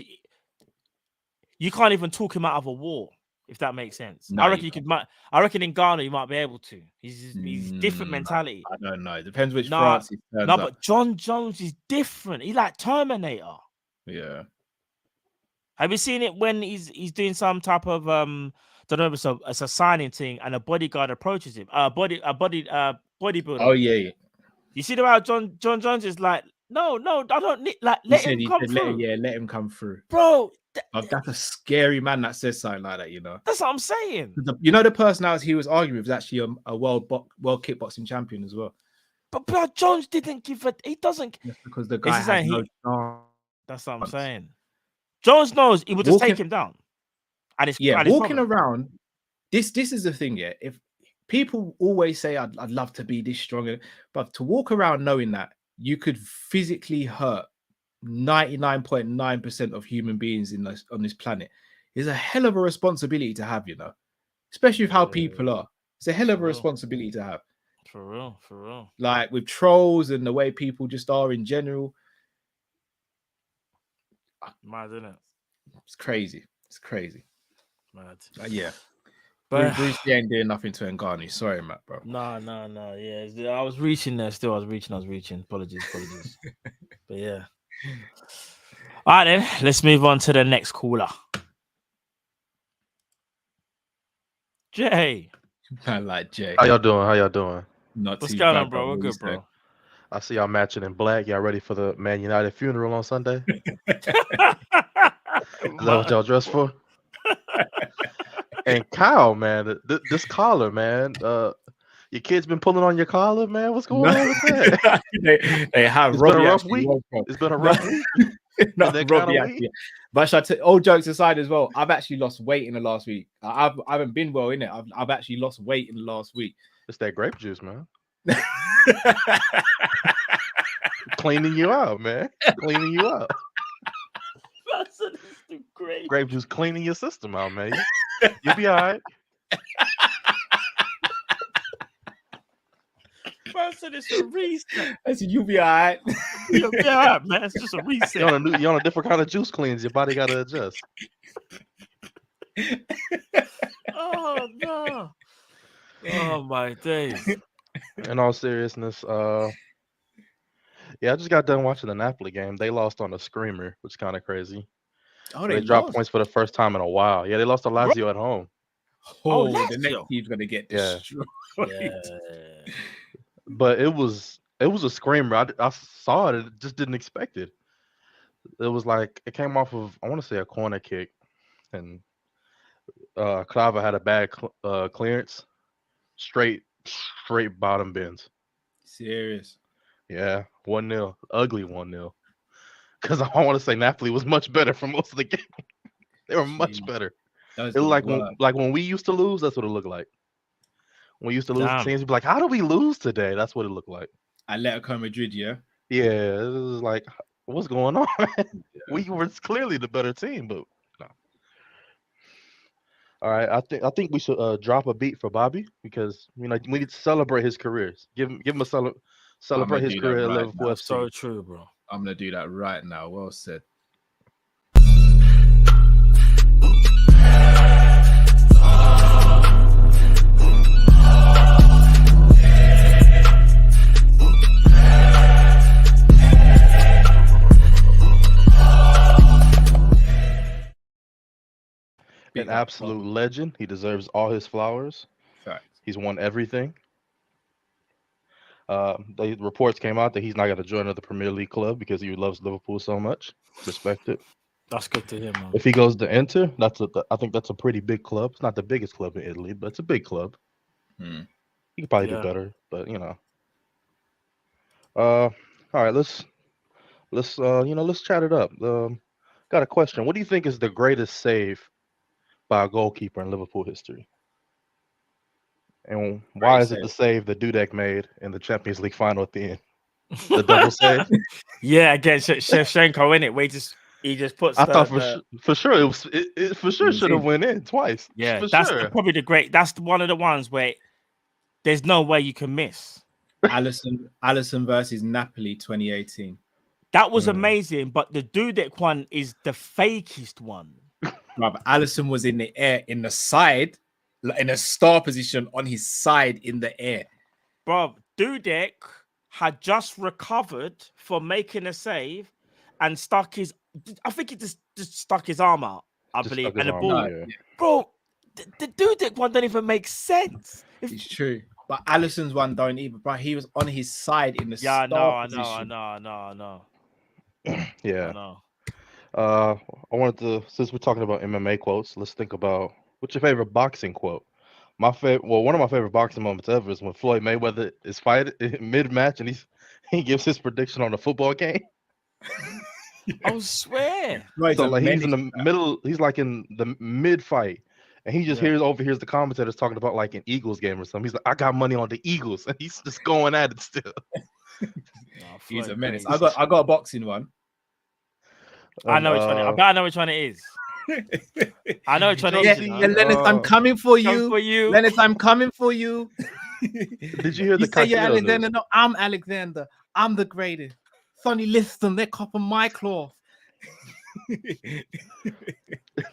you can't even talk him out of a war, if that makes sense. No, I reckon you could. I reckon in Ghana you might be able to. He's different mentality. I don't know. It depends which France he turns up. But John Jones is different. He's like Terminator. Yeah. Have you seen it when he's doing some type of don't know, it's a signing thing, and a bodyguard approaches him, bodybuilder. Oh yeah. You see the way John Jones is like, no, I don't need let him come through. Let him come through, bro. That's a scary man that says something like that. You know, that's what I'm saying. You know, the person he was arguing with was actually a world kickboxing champion as well. But Jones didn't give it. He doesn't. Just because the guy has that's what I'm saying. Jones knows he would just take him down. And it's walking around. This is the thing, yeah. If people always say I'd love to be this strong, but to walk around knowing that you could physically hurt 99.9% of human beings on this planet is a hell of a responsibility to have, you know, especially with how people are. It's a hell of a responsibility to have. For real. Like with trolls and the way people just are in general. Mad, isn't it? It's crazy. Mad. Yeah. But Bruce Lee ain't doing nothing to Ngannou. Sorry, Matt, bro. No. Yeah, I was reaching there still. I was reaching. Apologies. But yeah. All right, then. Let's move on to the next caller. Jay. I like Jay. How y'all doing? What's going on, bro? We're good, bro. I see y'all matching in black. Y'all ready for the Man United funeral on Sunday? Is that what y'all dressed for? And Kyle, man, this collar, man. Your kids been pulling on your collar, man. What's going on with that? they have. It's been a rough week. It's been a rough week. Not Robbie, actually. But all jokes aside as well, I've actually lost weight in the last week. I haven't been well in it. I've actually lost weight in the last week. It's that grape juice, man. Cleaning you out, man. Cleaning you out. Great. Grape juice cleaning your system out, man. You'll be all right. I said it's a reset. I said you'll be all right. You'll be all right, man. It's just a reset. You're on a different kind of juice cleanse. Your body got to adjust. Oh no! Oh my days! In all seriousness, yeah, I just got done watching the Napoli game. They lost on a screamer, which is kind of crazy. Oh, they dropped points for the first time in a while. Yeah, they lost to Lazio at home. Oh, the next team's gonna get destroyed. Yeah. But it was a screamer. I saw it. Just didn't expect it. It was like it came off of, I want to say, a corner kick, and Clava had a bad clearance, straight bottom bins. Serious. Yeah, 1-0, ugly 1-0. Because I want to say Napoli was much better for most of the game. They were much better. It looked like when we used to lose. That's what it looked like. When we used to lose the teams, we'd be like, "How do we lose today?" That's what it looked like. Atletico Madrid, yeah. Yeah, it was like, what's going on? Yeah. We were clearly the better team, but no. All right, I think we should drop a beat for Bobby because we need to celebrate his careers. Give him a celebrate his career at Liverpool FC. So true, bro. I'm gonna do that right now. Well said. An absolute legend. He deserves all his flowers. Fact. He's won everything. The reports came out that he's not going to join another Premier League club because he loves Liverpool so much. Respect it. That's good to hear, man. If he goes to Inter, I think that's a pretty big club. It's not the biggest club in Italy, but it's a big club. He could probably do better, but all right, let's chat it up. Got a question. What do you think is the greatest save by a goalkeeper in Liverpool history? And why is it the save that Dudek made in the Champions League final at the end? The double save? Yeah, against Shevchenko, in it, where he just puts. I thought for sure it for sure should have went in twice. Yeah, for that's sure. probably that's one of the ones where there's no way you can miss. Alisson versus Napoli 2018. That was amazing, but the Dudek one is the fakest one. Bruv, Alisson was in the air, in the side, in a star position on his side in the air. Bro, Dudek had just recovered from making a save and stuck his. I think he just stuck his arm out. I believe, and the ball. Bro, the Dudek one don't even make sense. It's true, but Alisson's one don't either. Bro, he was on his side in the star position. I know. Yeah. I wanted to, since we're talking about MMA quotes, let's think about what's your favorite boxing quote. One of my favorite boxing moments ever is when Floyd Mayweather is fighting mid-match and he gives his prediction on a football game. I swear. Right, So like he's in the middle, he's like in the mid fight, and he just overhears the commentators talking about like an Eagles game or something. He's like, I got money on the Eagles, and he's just going at it still. He's a menace. I got a boxing one. I know which one. I bet I know which one it is. I know which one it is. Yeah, Lennox, I'm coming for you. Lennox, I'm coming for you. Did you hear the say you're Caicedo Alexander? news? No, I'm Alexander. I'm the greatest. Sonny Liston, they're copping my cloth.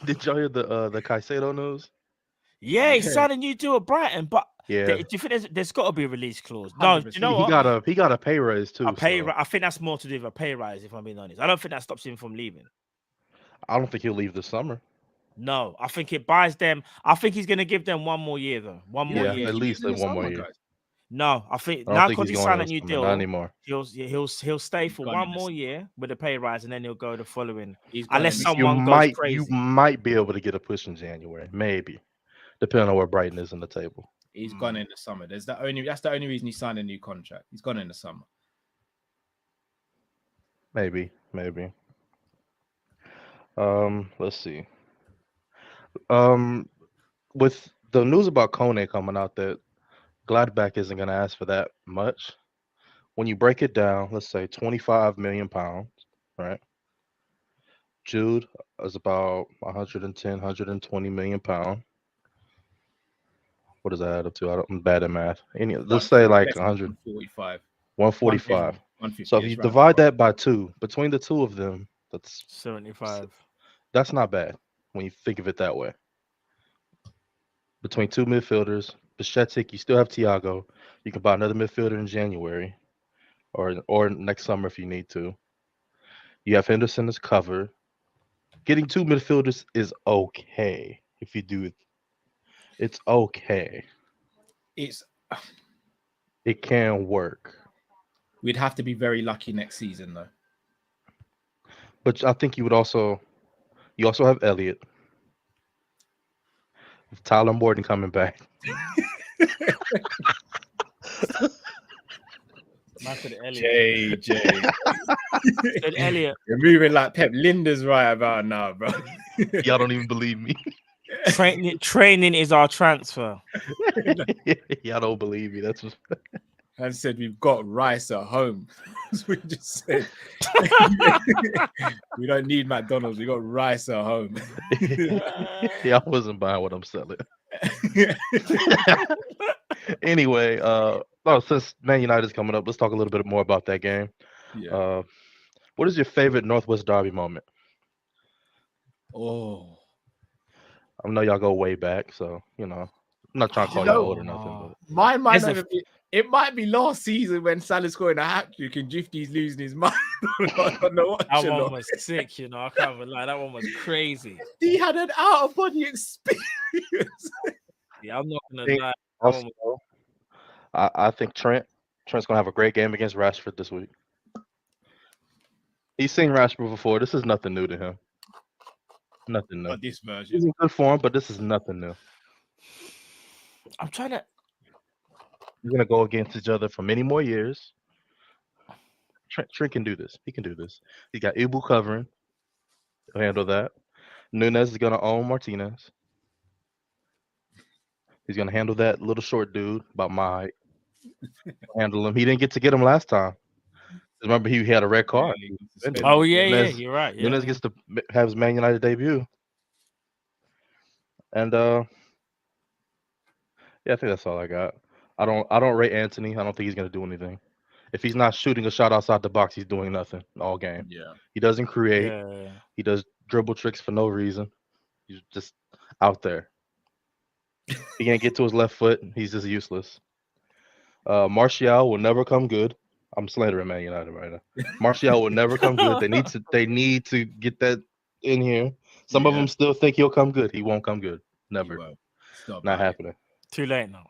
Did y'all hear the Caicedo news? Yeah, he signed a new deal with Brighton, but Yeah. do you think there's got to be a release clause? No, do you know he what? got a pay raise too. I think that's more to do with a pay rise, if I'm being honest. I don't think that stops him from leaving. I don't think he'll leave this summer. No, I think it buys them. I think he's going to give them one more year, though. One more year. At least one more year. No, I think I don't now think because he's he going signed a in new the deal, summer, not anymore. He'll stay for one more year with a pay rise, and then he'll go the following. Unless Unless someone goes crazy. You might be able to get a push in January, maybe, depending on where Brighton is in the table. He's gone in the summer. That's the only reason he signed a new contract. He's gone in the summer. Maybe. Let's see. With the news about Kone coming out that Gladbach isn't going to ask for that much. When you break it down, let's say 25 million pounds, right? Jude is about 110, 120 million pounds. What does that add up to? I'm bad at math. Let's say like 100. 145. So if you divide that by 2, between the two of them, that's 75. That's not bad when you think of it that way. Between 2 midfielders, Bišćetic, you still have Thiago. You can buy another midfielder in January or next summer if you need to. You have Henderson as cover. Getting 2 midfielders is okay if you do it. It's okay. It can work. We'd have to be very lucky next season, though. But I think you also have Elliott. Tyler Morton coming back. JJ. Elliott. You're moving like Pep. Linda's right about now, bro. Y'all don't even believe me. Training is our transfer. Y'all don't believe me. That's what I said we've got rice at home. That's what we just said. We don't need McDonald's. We got rice at home. Yeah, I wasn't buying what I'm selling. Anyway, since Man United is coming up, let's talk a little bit more about that game. Yeah. What is your favorite Northwest Derby moment? Oh, I know y'all go way back, so I'm not trying to call y'all old or nothing. But mine might not be. It might be last season when Salah scoring a hat trick and Drifty's losing his mind. That one was sick, I can't even lie. That one was crazy. He had an out of body experience. Yeah, I'm not gonna lie. Also, I think Trent's gonna have a great game against Rashford this week. He's seen Rashford before. This is nothing new to him. Nothing new. Not this version. He's in good form, but this is nothing new. I'm trying to. We're gonna go against each other for many more years. Trent can do this. He can do this. He got Ibu covering. He'll handle that. Nunes is gonna own Martinez. He's gonna handle that little short dude about my height. Handle him. He didn't get him last time. Remember, he had a red card. Oh yeah, you're right. Yeah. Nunes gets to have his Man United debut. And yeah, I think that's all I got. I don't rate Anthony. I don't think he's gonna do anything. If he's not shooting a shot outside the box, he's doing nothing all game. Yeah. He doesn't create. Yeah. He does dribble tricks for no reason. He's just out there. He can't get to his left foot. He's just useless. Martial will never come good. I'm slandering Man United right now. Martial will never come good. They need to get that in here. Some of them still think he'll come good. He won't come good. Never. Not happening. Too late now.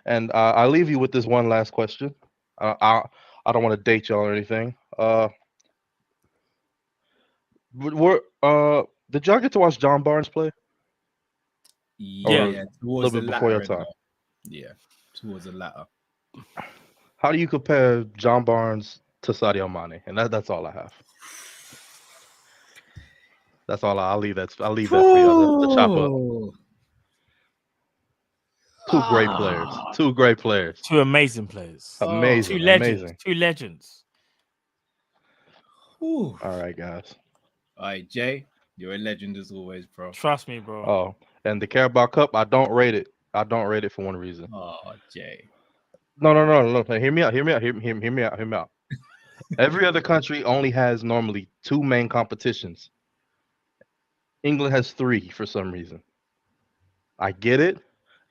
And I'll leave you with this one last question. I don't want to date y'all or anything. Did y'all get to watch John Barnes play? Yeah, a little bit before your time. Yeah, towards the latter. How do you compare John Barnes to Sadio Mane? And that's all I have. That's all. I'll leave that. I'll leave that for y'all to chop up. Two great players. Two great players. Two amazing players. Amazing. Two legends. Amazing. Two legends. Ooh. All right, guys. All right, Jay, you're a legend as always, bro. Trust me, bro. Oh, and the Carabao Cup, I don't rate it. I don't rate it for one reason. Oh, Jay. No. Hear me out. Hear me out. Every other country only has normally 2 main competitions. England has 3 for some reason. I get it.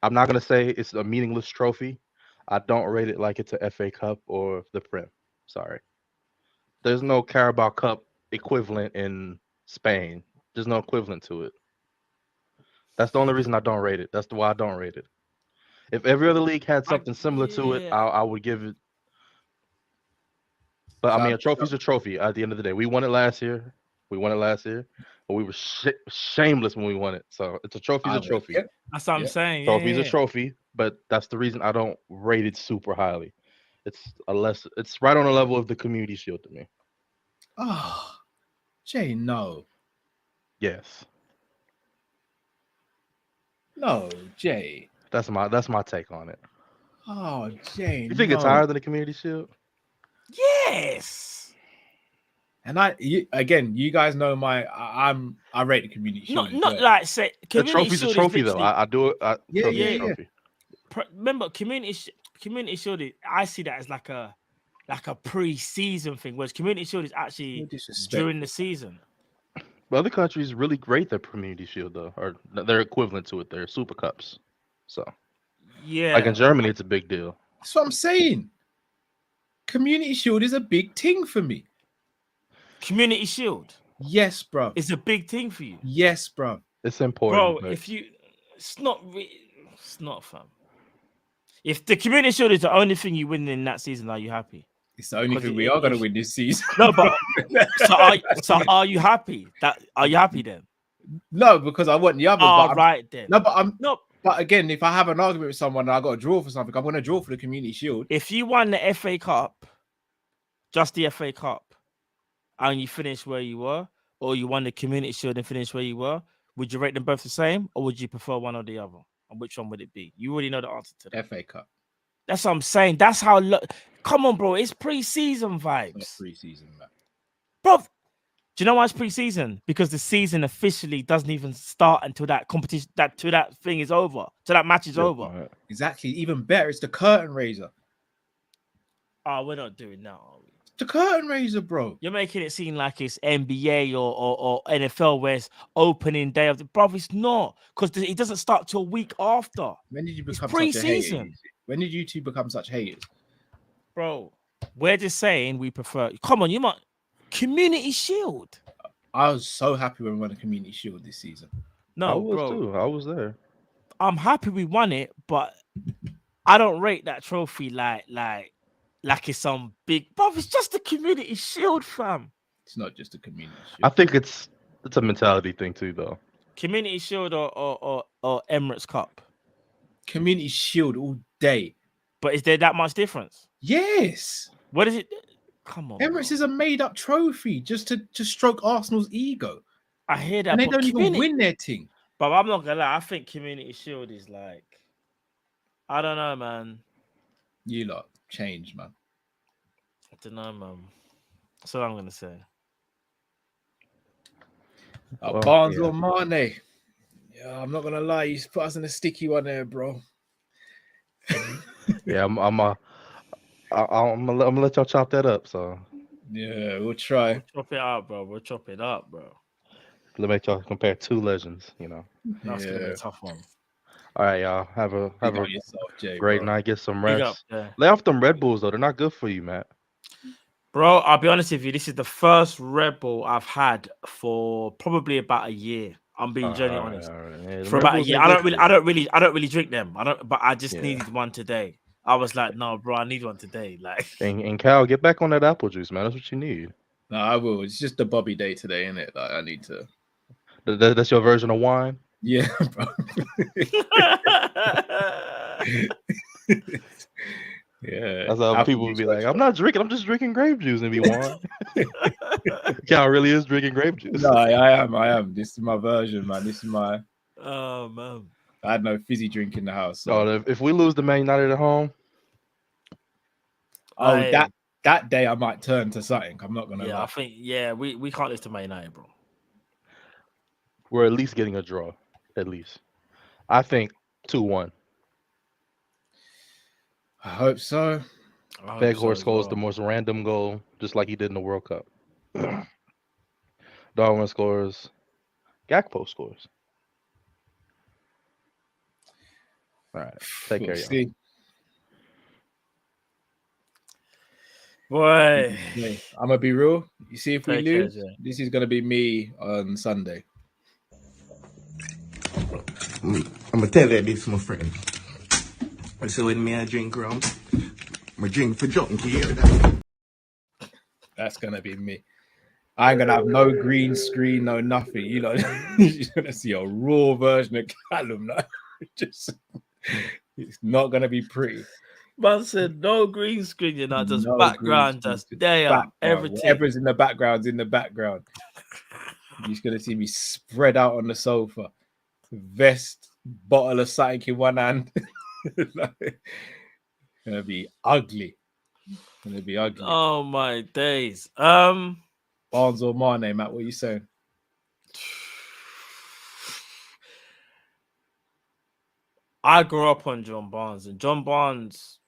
I'm not gonna say it's a meaningless trophy. I don't rate it like it's a FA Cup or the Prem. Sorry. There's no Carabao Cup equivalent in Spain. There's no equivalent to it. That's the only reason I don't rate it. That's why I don't rate it. If every other league had something similar to it, I would give it. But I mean, a trophy's a trophy. At the end of the day, we won it last year. But we were shameless when we won it. So it's a trophy's a trophy. That's what I'm saying. Trophy's a trophy, but that's the reason I don't rate it super highly. It's right on the level of the Community Shield to me. Oh, Jay, no. Yes. No, Jay. That's my take on it. Oh, Jay. You think it's higher than the Community Shield? Yes. And you guys know I rate the Community Shield. Not like say the trophy's a trophy though. I do it. Yeah. Remember, Community Shield. I see that as like a pre-season thing, whereas Community Shield is actually during the season. But other countries really rate their Community Shield though, or they're equivalent to it. They're Super Cups. So yeah, like in Germany, it's a big deal. That's what I'm saying. Community Shield is a big thing for me. Community Shield. Yes, bro. It's a big thing for you. Yes, bro. It's important, bro. It's not fun. If the Community Shield is the only thing you win in that season, are you happy? It's the only thing we are going to win this season. No, but so are you happy? Are you happy then? No, because I want the other. Right then. No, but But again, if I have an argument with someone and I got to draw for something, I'm going to draw for the Community Shield. If you won the FA Cup, just the FA Cup, and you finished where you were, or you won the Community Shield and finished where you were, would you rate them both the same, or would you prefer one or the other? And which one would it be? You already know the answer to that. FA Cup. That's what I'm saying. That's how. Come on, bro. It's pre-season vibes. It's not pre-season, man. Bro, do you know why it's pre-season? Because the season officially doesn't even start until that competition, till that thing is over, till that match is over. Exactly. Even better, it's the curtain raiser. Oh, we're not doing that, are we? The curtain raiser, bro. You're making it seem like it's NBA or NFL where it's opening day of the. Bro, it's not, because it doesn't start till a week after. When did you become pre-season? Such a hater? When did you two become such haters? Bro, we're just saying we prefer. Come on, you might. Community Shield. I was so happy when we won the Community Shield this season. No, I was bro. too. I was there. I'm happy we won it, but I don't rate that trophy like it's some big. Bro, it's just the Community Shield, fam. It's not just a Community Shield. I think it's a mentality thing too, though. Community Shield or Emirates Cup. Community Shield all day. But is there that much difference? Yes. What is it? Come on. Emirates is a made-up trophy just to stroke Arsenal's ego. I hear that. And they don't even win their thing. But I'm not gonna lie. I think Community Shield is like, I don't know, man. You lot change, man. I don't know, man. That's what I'm gonna say. Barnes or Mane? Yeah, I'm not gonna lie. You put us in a sticky one there, bro. Yeah, I'm gonna let y'all chop that up. So yeah, we'll try. We'll chop it up, bro. We'll chop it up, bro. Let me y'all compare two legends. You know, that's gonna be a tough one. All right, y'all have a yourself, Jay, great night. Get some rest. Lay off them Red Bulls though. They're not good for you, Matt. Bro, I'll be honest with you. This is the first Red Bull I've had for probably about a year. I'm being genuinely honest. Yeah, for about a year, I don't really drink them. But I just needed one today. I was like, no, bro, I need one today. Like, and Cal, get back on that apple juice, man. That's what you need. No, I will. It's just the Bobby day today, isn't it? Like, I need to. That's your version of wine. Yeah, bro. Yeah, that's how people would be like, I'm not drinking, I'm just drinking grape juice and be wine. Cal really is drinking grape juice. No, I am. This is my version, man. This is my. Oh man. I had no fizzy drink in the house. So. Oh, if we lose the Man United at home, that day I might turn to something. I'm not gonna lie. I think we can't lose to Man United, bro. we're at least getting a draw. At least, I think 2-1. I hope so. Weghorst scores the most random goal, just like he did in the World Cup. Darwin scores. Gakpo scores. All right, take care, y'all. Boy, I'm gonna be real. You see, if we Take lose, care, Jay. this is gonna be me on Sunday. I'm gonna tell you this, my friend. So when me I drink rum, I drink for junkie. That's gonna be me. I ain't gonna have no green screen, no nothing. You know, you're gonna see a raw version of Callum. No? Just, it's not gonna be pretty. Man said no green screen, you know, just No background, green just screen, there, background. everything. Whatever's in the background's in the background. You're just gonna see me spread out on the sofa, vest, bottle of something in one hand. Gonna be ugly. Gonna be ugly. Oh my days. Barnes or Mane, Matt? What are you saying? I grew up on John Barnes, and John Barnes,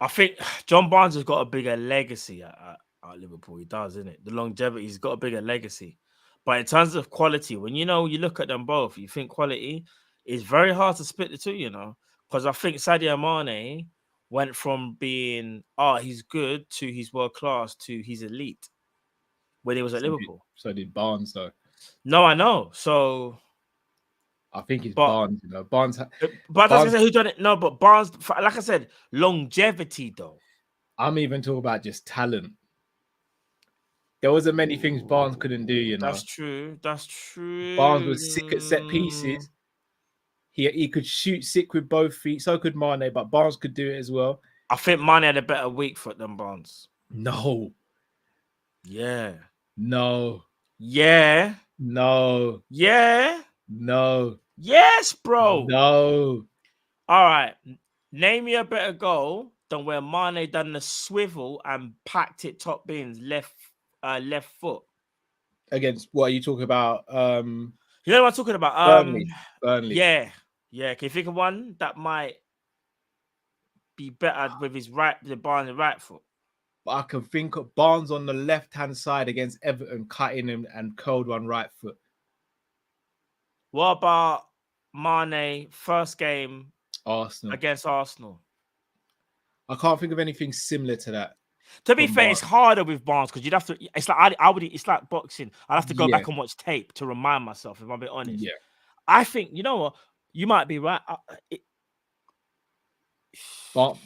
I think John Barnes has got a bigger legacy at Liverpool. He does, isn't it? The longevity, he's got a bigger legacy. But in terms of quality, when you look at them both, you think quality, it's very hard to split the two, because I think Sadio Mane went from being, he's good, to he's world class, to he's elite when he was at Liverpool. So did Barnes, though. No, I know. So I think it's Barnes, Barnes. But I was gonna say who done it. No, but Barnes, like I said, longevity though. I'm even talking about just talent. There wasn't many things Barnes couldn't do, That's true. That's true. Barnes was sick at set pieces. He could shoot sick with both feet. So could Mane, but Barnes could do it as well. I think Mane had a better weak foot than Barnes. No. Yeah. No. Yeah. No. Yeah. No. Yes, bro. No. All right. Name me a better goal than where Mane done the swivel and packed it top bins left foot. Against what are you talking about? You know what I'm talking about? Burnley. Yeah. Yeah. Can you think of one that might be better with the Barnes' right foot? But I can think of Barnes on the left-hand side against Everton, cutting him and curled one right foot. What about Mane first game Arsenal against Arsenal? I can't think of anything similar to that. To be fair, it's harder with Barnes because you'd have to. It's like it's like boxing. I'd have to go back and watch tape to remind myself. If I'm being honest, I think you know what, you might be right. But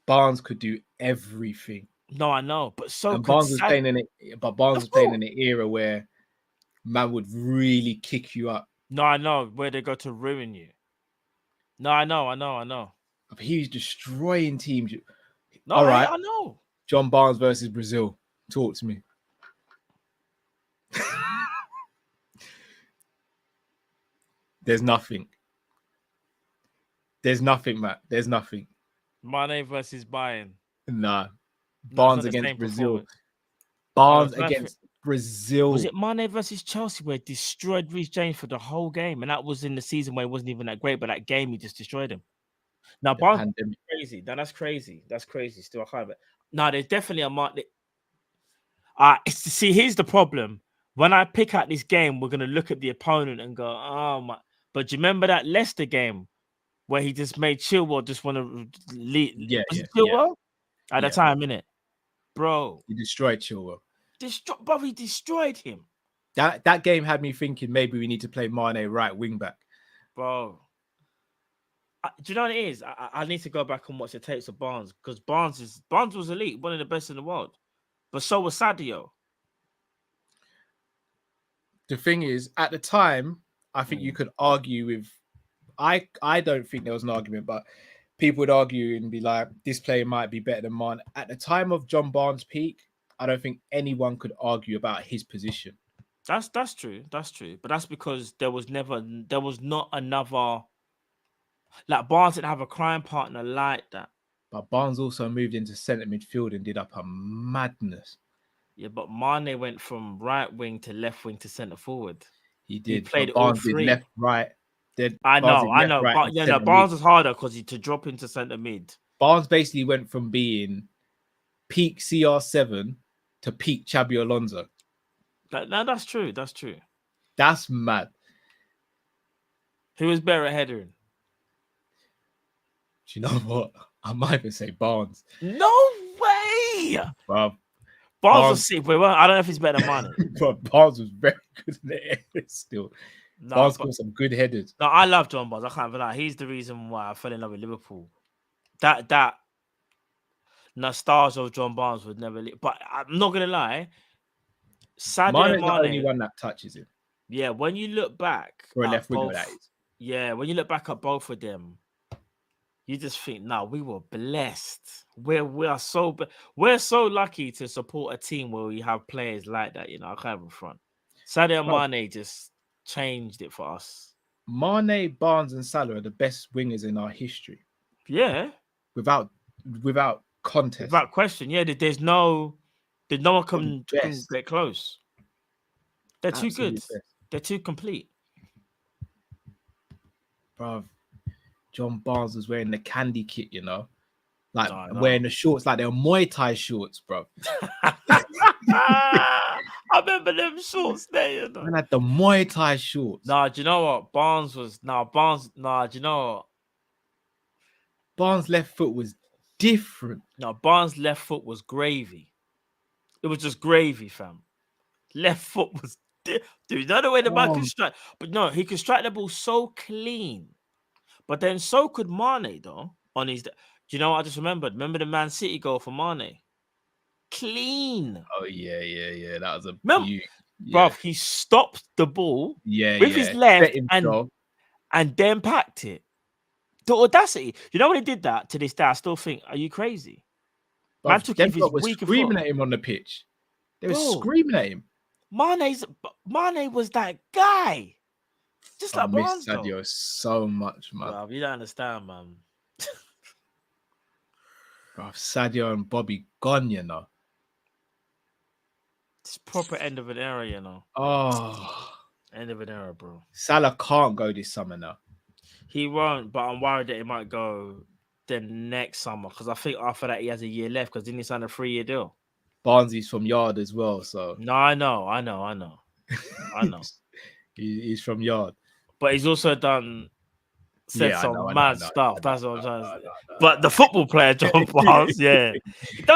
Barnes could do everything. No, I know, but Barnes was playing in it. But Barnes was playing in an era where man would really kick you up. No, I know where they go to ruin you. No, I know. He was destroying teams. No, all right, I know. John Barnes versus Brazil. Talk to me. There's nothing. There's nothing, Matt. There's nothing. Mane versus Bayern. Nah. Barnes against Brazil. Barnes against Brazil. Was it Mane versus Chelsea where he destroyed Reece James for the whole game? And that was in the season where he wasn't even that great, but that game he just destroyed him. Now, Barnes is crazy. Now, that's crazy. That's crazy. Still, I can't. No, there's definitely a mark. See, here's the problem. When I pick out this game, we're going to look at the opponent and go, oh, my. But do you remember that Leicester game where he just made Chilwell just want to lead? Yeah. Chilwell? At the time, innit? Bro. He destroyed Chilwell. Bro, he destroyed him. That game had me thinking maybe we need to play Mane right wing back. Bro. Do you know what it is? I need to go back and watch the tapes of Barnes because Barnes was elite, one of the best in the world. But so was Sadio. The thing is, at the time, I think you could argue with. I don't think there was an argument, but people would argue and be like, this player might be better than Mane. At the time of John Barnes' peak, I don't think anyone could argue about his position. That's true. That's true. But that's because there was not another. Like Barnes didn't have a crime partner like that. But Barnes also moved into centre midfield and did up a madness. Yeah, but Mane went from right wing to left wing to centre forward. He did. He played Barnes all three. Did left, right. I know. Right, but yeah, no, Barnes was harder because he to drop into centre mid. Barnes basically went from being peak CR7 to peak Xabi Alonso. No, that's true. That's true. That's mad. Who was better at headering? Do you know what? I might even say Barnes. No way, bro. Barnes was sick, but I don't know if he's better than Mane. But Barnes was very good in the air still. No, Barnes got some good headers. No, I love John Barnes. I can't lie. He's the reason why I fell in love with Liverpool. That nostalgia of John Barnes would never leave. But I'm not gonna lie. Sadio Mane's the only one that touches him. Yeah, when you look back for a at left winger, both, that is. Yeah, when you look back at both of them, you just think, no, we were blessed. We're so lucky to support a team where we have players like that. You know, I can't even front. Sadio Mane just changed it for us. Mane, Barnes, and Salah are the best wingers in our history. Yeah, without contest, without question. Yeah, there's no one can get close. They're too good. Best. They're too complete. Bro, John Barnes was wearing the candy kit, you know, like wearing the shorts, like they were Muay Thai shorts, bro. I remember them shorts there, you know. And had the Muay Thai shorts. Nah, do you know what? Barnes, do you know what? Barnes' left foot was different. No, Barnes' left foot was gravy. It was just gravy, fam. Left foot was dude, you know the way the man can strike, but no, he could strike the ball so clean. But then so could Mane though. On his, do you know what I just remembered? Remember the Man City goal for Mane? Clean. Oh yeah. That was a bruv, he stopped the ball with his left and then packed it. The audacity. You know when he did that to this day, I still think, are you crazy? Man took his weak screaming at him on the pitch. They were screaming at him. Mane was that guy. Just like Barnes, I miss Sadio so much, man. Bro, you don't understand, man. Bro, Sadio and Bobby gone, you know. It's proper end of an era, you know. Oh, end of an era, bro. Salah can't go this summer now. He won't, but I'm worried that he might go the next summer because I think after that he has a year left because didn't he sign a 3-year deal? Barnsley's from Yard as well, so no, I know. He's from Yard, but he's also said some mad stuff. That's what I'm trying to say. But the football player, John Barnes, yeah,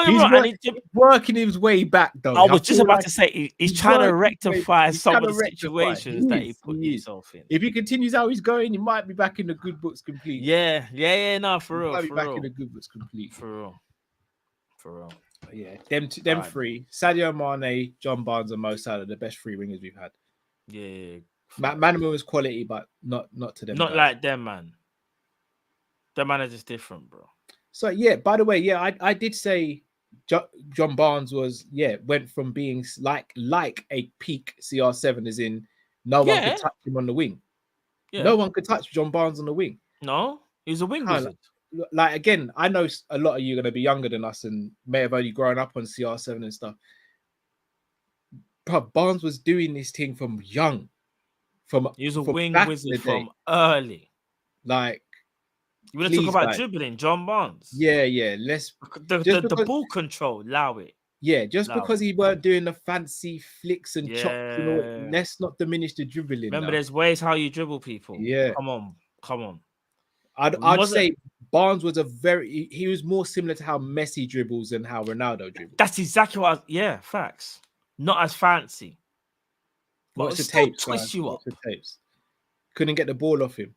he's working his way back though. I was just about to say he's trying to rectify some of the situations that he put himself in. If he continues how he's going, he might be back in the good books complete. Yeah, no, for real. Might be back in the good books complete. For real. But yeah, them three: Sadio Mane, John Barnes, and Mo Salah, the best three wingers we've had. Yeah. Manaman was quality, but not to them. Not guys. like them, man. Them man is just different, bro. So yeah, by the way, I did say John Barnes went from being like a peak CR7, as in no one could touch him on the wing. Yeah. No one could touch John Barnes on the wing. No, he's a wing wizard. Like again, I know a lot of you are going to be younger than us and may have only grown up on CR7 and stuff. Bro, Barnes was doing this thing from young. He was a wing wizard from early. Like, you want to talk about dribbling, John Barnes? Yeah. Let's the ball control, allow it. Yeah, just because he weren't doing the fancy flicks and chops, let's not diminish the dribbling. Remember, there's ways how you dribble people. Yeah, come on. I'd say Barnes was he was more similar to how Messi dribbles and how Ronaldo dribbles. That's exactly what. Facts. Not as fancy. Watch the tapes. Twist you up. The tapes. Couldn't get the ball off him.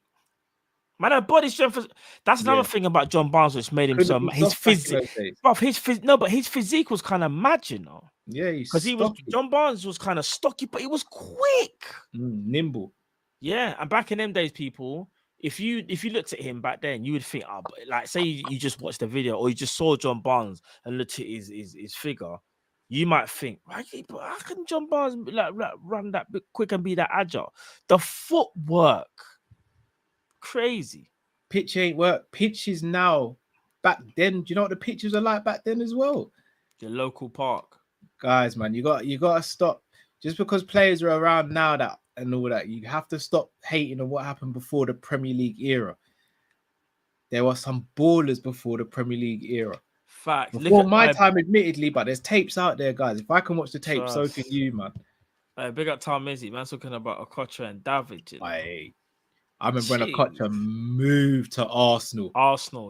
Man, her body strength. That's another thing about John Barnes, which made him so. His physique. But his physique was kind of mad, you know. Yeah, because John Barnes was kind of stocky, but he was quick, nimble. Yeah, and back in them days, people, if you looked at him back then, you would think, like, say you just watched the video or you just saw John Barnes and looked at his figure, You might think, how can John Barnes like run that bit quick and be that agile? The footwork, crazy. Pitch ain't work. Pitch is now back then. Do you know what the pitches are like back then as well? The local park. Guys, man, you got to stop. Just because players are around now that and all that, you have to stop hating on what happened before the Premier League era. There were some ballers before the Premier League era. Fact. Before my time, admittedly, but there's tapes out there, guys. If I can watch the tape, so can you, man. Big up Tom Izzy, man. Talking about Okocha and David. You know? I remember when Okocha moved to Arsenal. Do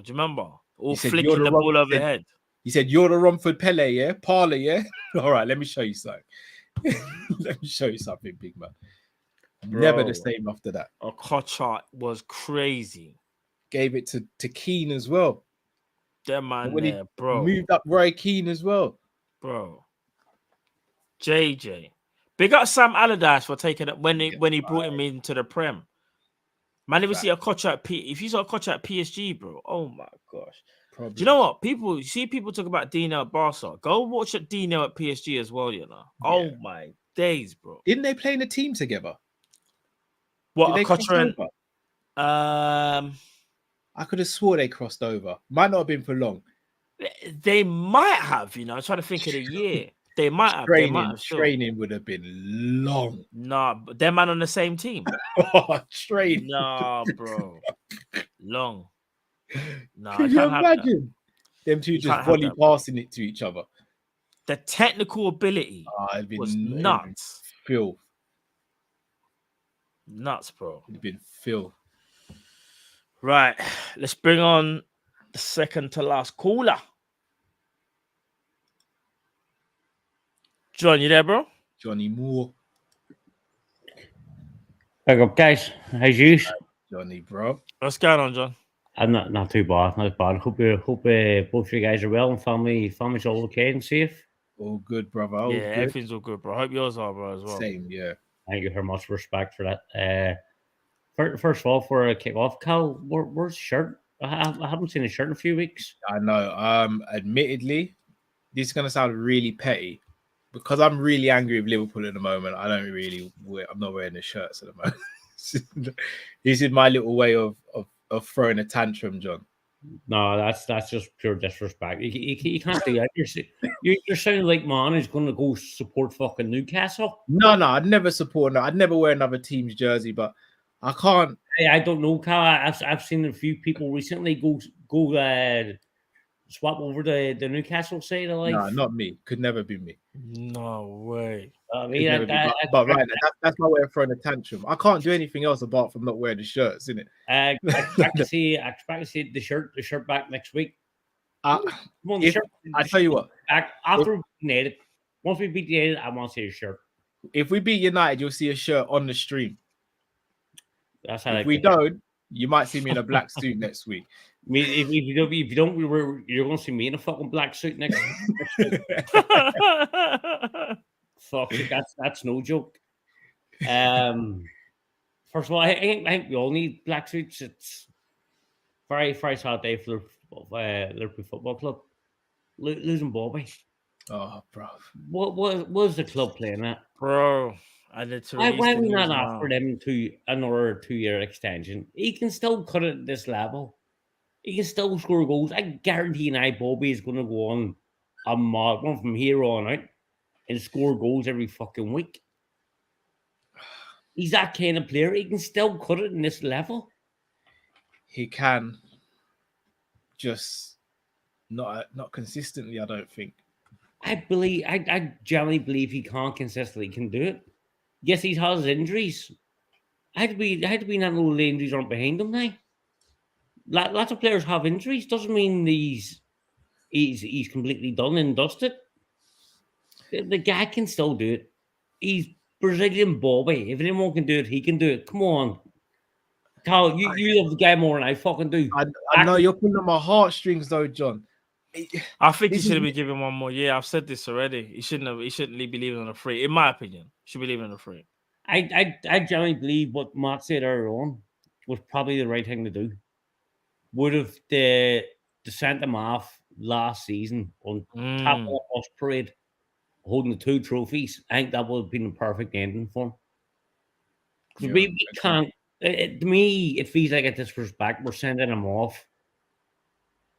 you remember? All flicking the ball over the head. He said, "You're the Romford Pele, yeah? Parler, yeah? All right, let me show you something. Let me show you something, big man." Never the same after that. Okocha was crazy. Gave it to Keane as well. That man there, bro. Moved up Roy Keane as well. Bro. JJ. Big up Sam Allardyce for taking it when he brought him into the Prem. Man, if you see if you saw Okocha at PSG, bro, oh my gosh. Probably. Do you know what? People talk about Dino at Barca. Go watch Dino at PSG as well, you know. Yeah. Oh my days, bro. Didn't they play in a team together? What, Okocha and I could have swore they crossed over. Might not have been for long. They might have, you know. I'm trying to think of the year. They might have. Training would have been long. Nah, but they're man on the same team. Training. Nah, bro. Long. Nah, can you imagine them two just volley passing it to each other? The technical ability was nuts. Filth. Nuts, bro. It'd been filth. Right, let's bring on the second to last caller. John, you there, bro? Johnny Moore. Big up, guys. How's you? Johnny, bro. What's going on, John? I'm not too bad. Not bad. Hope both of you guys are well and family's all okay and safe. All good, brother. All yeah, good. Everything's all good, bro. I hope yours are, bro, as well. Same, yeah. Thank you very much. Respect for that. First of all, for a kick-off, Cal, where's the shirt? I haven't seen a shirt in a few weeks. I know. Admittedly, this is gonna sound really petty because I'm really angry with Liverpool at the moment. I'm not wearing the shirts at the moment. This is my little way of throwing a tantrum, John. No, that's just pure disrespect. You can't do that. You're sounding like man who's going to go support fucking Newcastle. No, I'd never support. No, I'd never wear another team's jersey, but I can't. Hey, I don't know, Cal. I've seen a few people recently go swap over the Newcastle side of life. No, not me. Could never be me. No way. But right, that's my way of throwing a tantrum. I can't do anything else apart from not wearing the shirts, innit? I expect to see the shirt back next week. I tell you what, back after we beat United. Once we beat United, I want to see a shirt. If we beat United, you'll see a shirt on the stream. That's how. If we don't, you might see me in a black suit next week. I mean, if you don't, you're going to see me in a fucking black suit next week. Fuck, that's no joke. First of all, I think we all need black suits. It's very, very sad day for Liverpool Football Club. Losing Bobby. Oh, bro. What was the club playing at? Bro, why are we not offer them another 2-year extension? He can still cut it at this level. He can still score goals. I guarantee Bobby is going to go on a mad one from here on out and score goals every fucking week. He's that kind of player. He can still cut it in this level. He can. Just not consistently, I don't think. I generally believe he can't consistently can do it. Yes, he has injuries. I had to be not know the injuries aren't behind him now. Lots of players have injuries. Doesn't mean he's completely done and dusted. The guy can still do it. He's Brazilian Bobby. If anyone can do it, he can do it. Come on. Carl, you love the guy more than I fucking do. I know you're pulling on my heartstrings though, John. I think he should have been given one more year. I've said this already. He shouldn't be leaving on a free. In my opinion, he should be leaving on a free. I generally believe what Matt said earlier on was probably the right thing to do. Would have the sent him off last season on top of us parade. holding the 2 trophies, I think that would have been a perfect ending for him. Because Yeah, we can't. To me, it feels like a disrespect. We're sending him off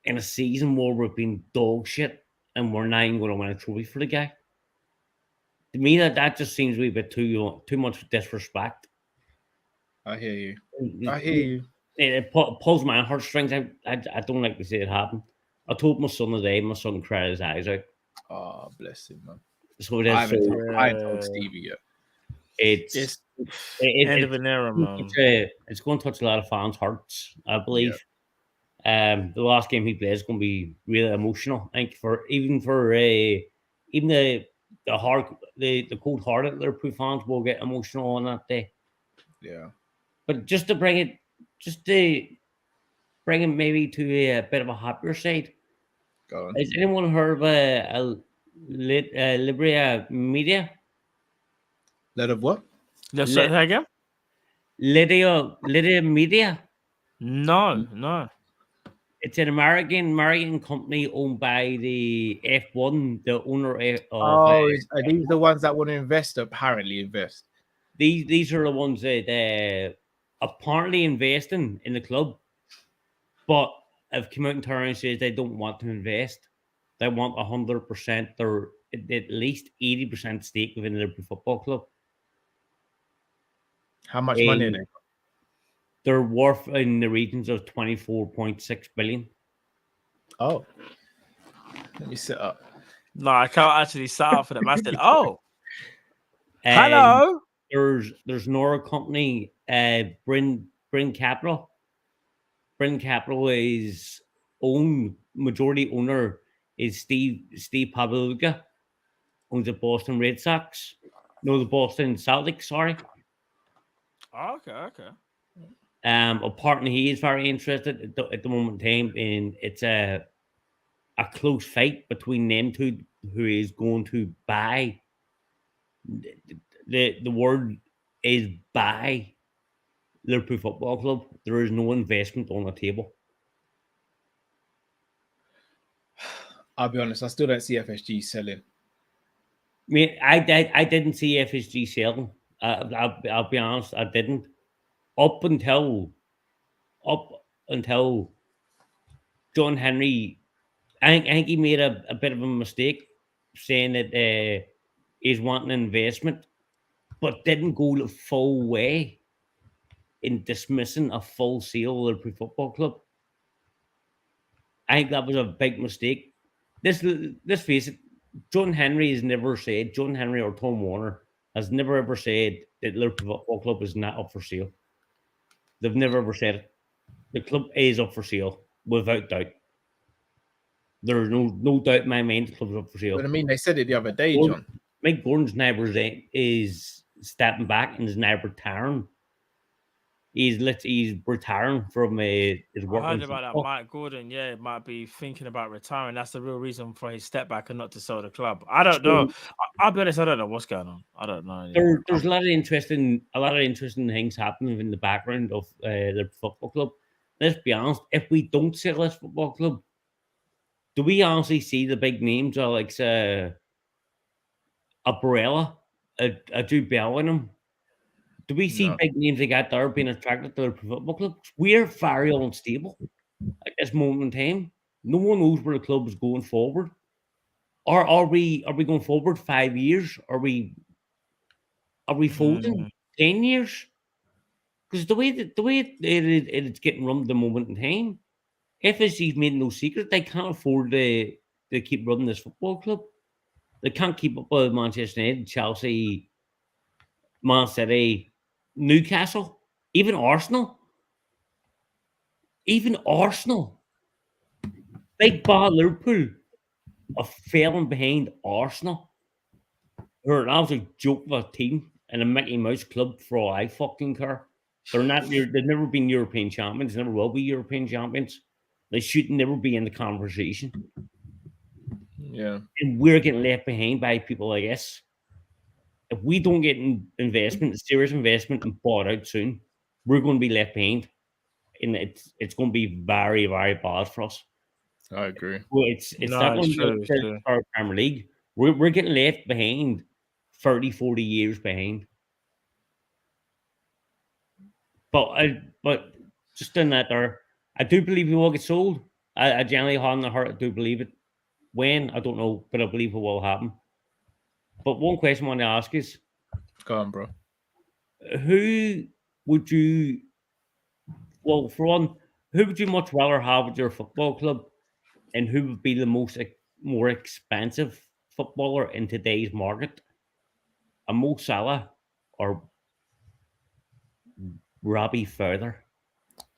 in a season where we've been dog shit, and we're not even going to win a trophy for the guy. To me, that just seems to be a bit too much disrespect. I hear you. I hear you. It pulls my heartstrings. I don't like to see it happen. I told my son today, my son cried his eyes out. Oh, bless him, man. So it is. I haven't told Stevie yet. It's end of an era, man. It's going to touch a lot of fans' hearts, I believe. The last game he plays is going to be really emotional. I think even the cold-hearted Liverpool fans will get emotional on that day. Yeah. But just to bring it maybe to a bit of a happier side. Go on. Has anyone heard of Libria Media? Let of what? Let's say that again. Lydia Media. No. It's an American company owned by the F1, the owner of. Are these the ones that want to invest? Apparently, invest. These are the ones that apparently investing in the club, but have come out and turned and says they don't want to invest. They want 100%, or at least 80% stake within the Liverpool Football Club. How much money are they? They're worth in the regions of 24.6 billion. Oh, let me sit up. No, I can't actually sit up for them. I said, "Oh, hello." There's another company, Bryn Capital. Bryn Capital is majority owner is Steve Pavluka, owns the Boston Red Sox. No, the Boston Celtics. Sorry. Okay. Apparently, he is very interested at the moment in time, and it's a close fight between them two, who is going to buy. The word is buy Liverpool Football Club. There is no investment on the table. I'll be honest, I still don't see FSG selling. I mean, I didn't see FSG selling. I'll be honest, I didn't. Up until John Henry, I think he made a bit of a mistake saying that he's wanting investment, but didn't go the full way in dismissing a full sale of the Liverpool Football Club. I think that was a big mistake. Let's face it, John Henry or Tom Warner has never ever said that Liverpool Football Club is not up for sale. They've never ever said it. The club is up for sale, without doubt. There's no doubt in my mind the club's up for sale. But I mean, they said it the other day, John. Mike Gordon's never is stepping back and is now retiring. He's retiring from his work. I heard about that. Mike Gordon, might be thinking about retiring. That's the real reason for his step back and not to sell the club. I don't know. I'll be honest, I don't know what's going on. I don't know. There's a lot of interesting things happening in the background of the football club. Let's be honest. If we don't sell this football club, do we honestly see the big names like a Barella, a Jude Bellingham? Do we see big names they got there being attracted to the football club? We're very unstable at this moment in time. No one knows where the club is going forward. Are we going forward 5 years? Are we folding 10 years? Because the way it's getting run at the moment in time, FSG's made no secret they can't afford to keep running this football club. They can't keep up with Manchester United, Chelsea, Man City, Newcastle, even Arsenal. Big bad Liverpool are failing behind Arsenal, who are an absolute joke of a team and a Mickey Mouse club for all I fucking care. They've never been European champions, never will be European champions. They should never be in the conversation. Yeah. And we're getting left behind by people like us. If we don't get serious investment, and bought out soon, we're going to be left behind, and it's going to be very, very bad for us. I agree. Well, it's not going to be our Premier League. We're getting left behind 30, 40 years behind. But just in that there, I do believe he will get sold. I generally hand the heart, I do believe it. When, I don't know, but I believe it will happen. But one question I want to ask is, go on, bro. Who would you, well, for one, who would you much rather have at your football club, and who would be the more expensive footballer in today's market? A Mo Salah or Robbie Fowler?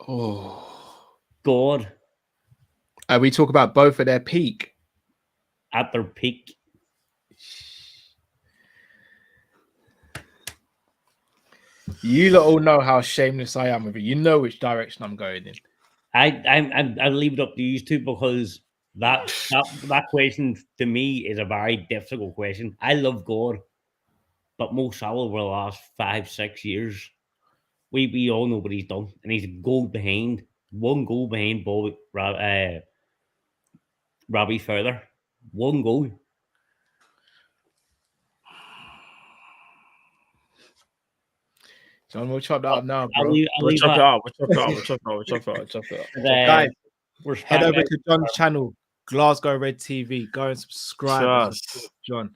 Oh, God. We talk about both at their peak. At their peak. You lot all know how shameless I am with it. You know which direction I'm going in. I leave it up to you two, because that question to me is a very difficult question. I love God, but Mo Salah over the last 5-6 years, we all know what he's done, and he's one goal behind Robbie Fowler. One goal. John, we'll chop that up now, bro. We'll chop it up. Guys, head over to John's channel, Glasgow Red TV. Go and subscribe. And support John.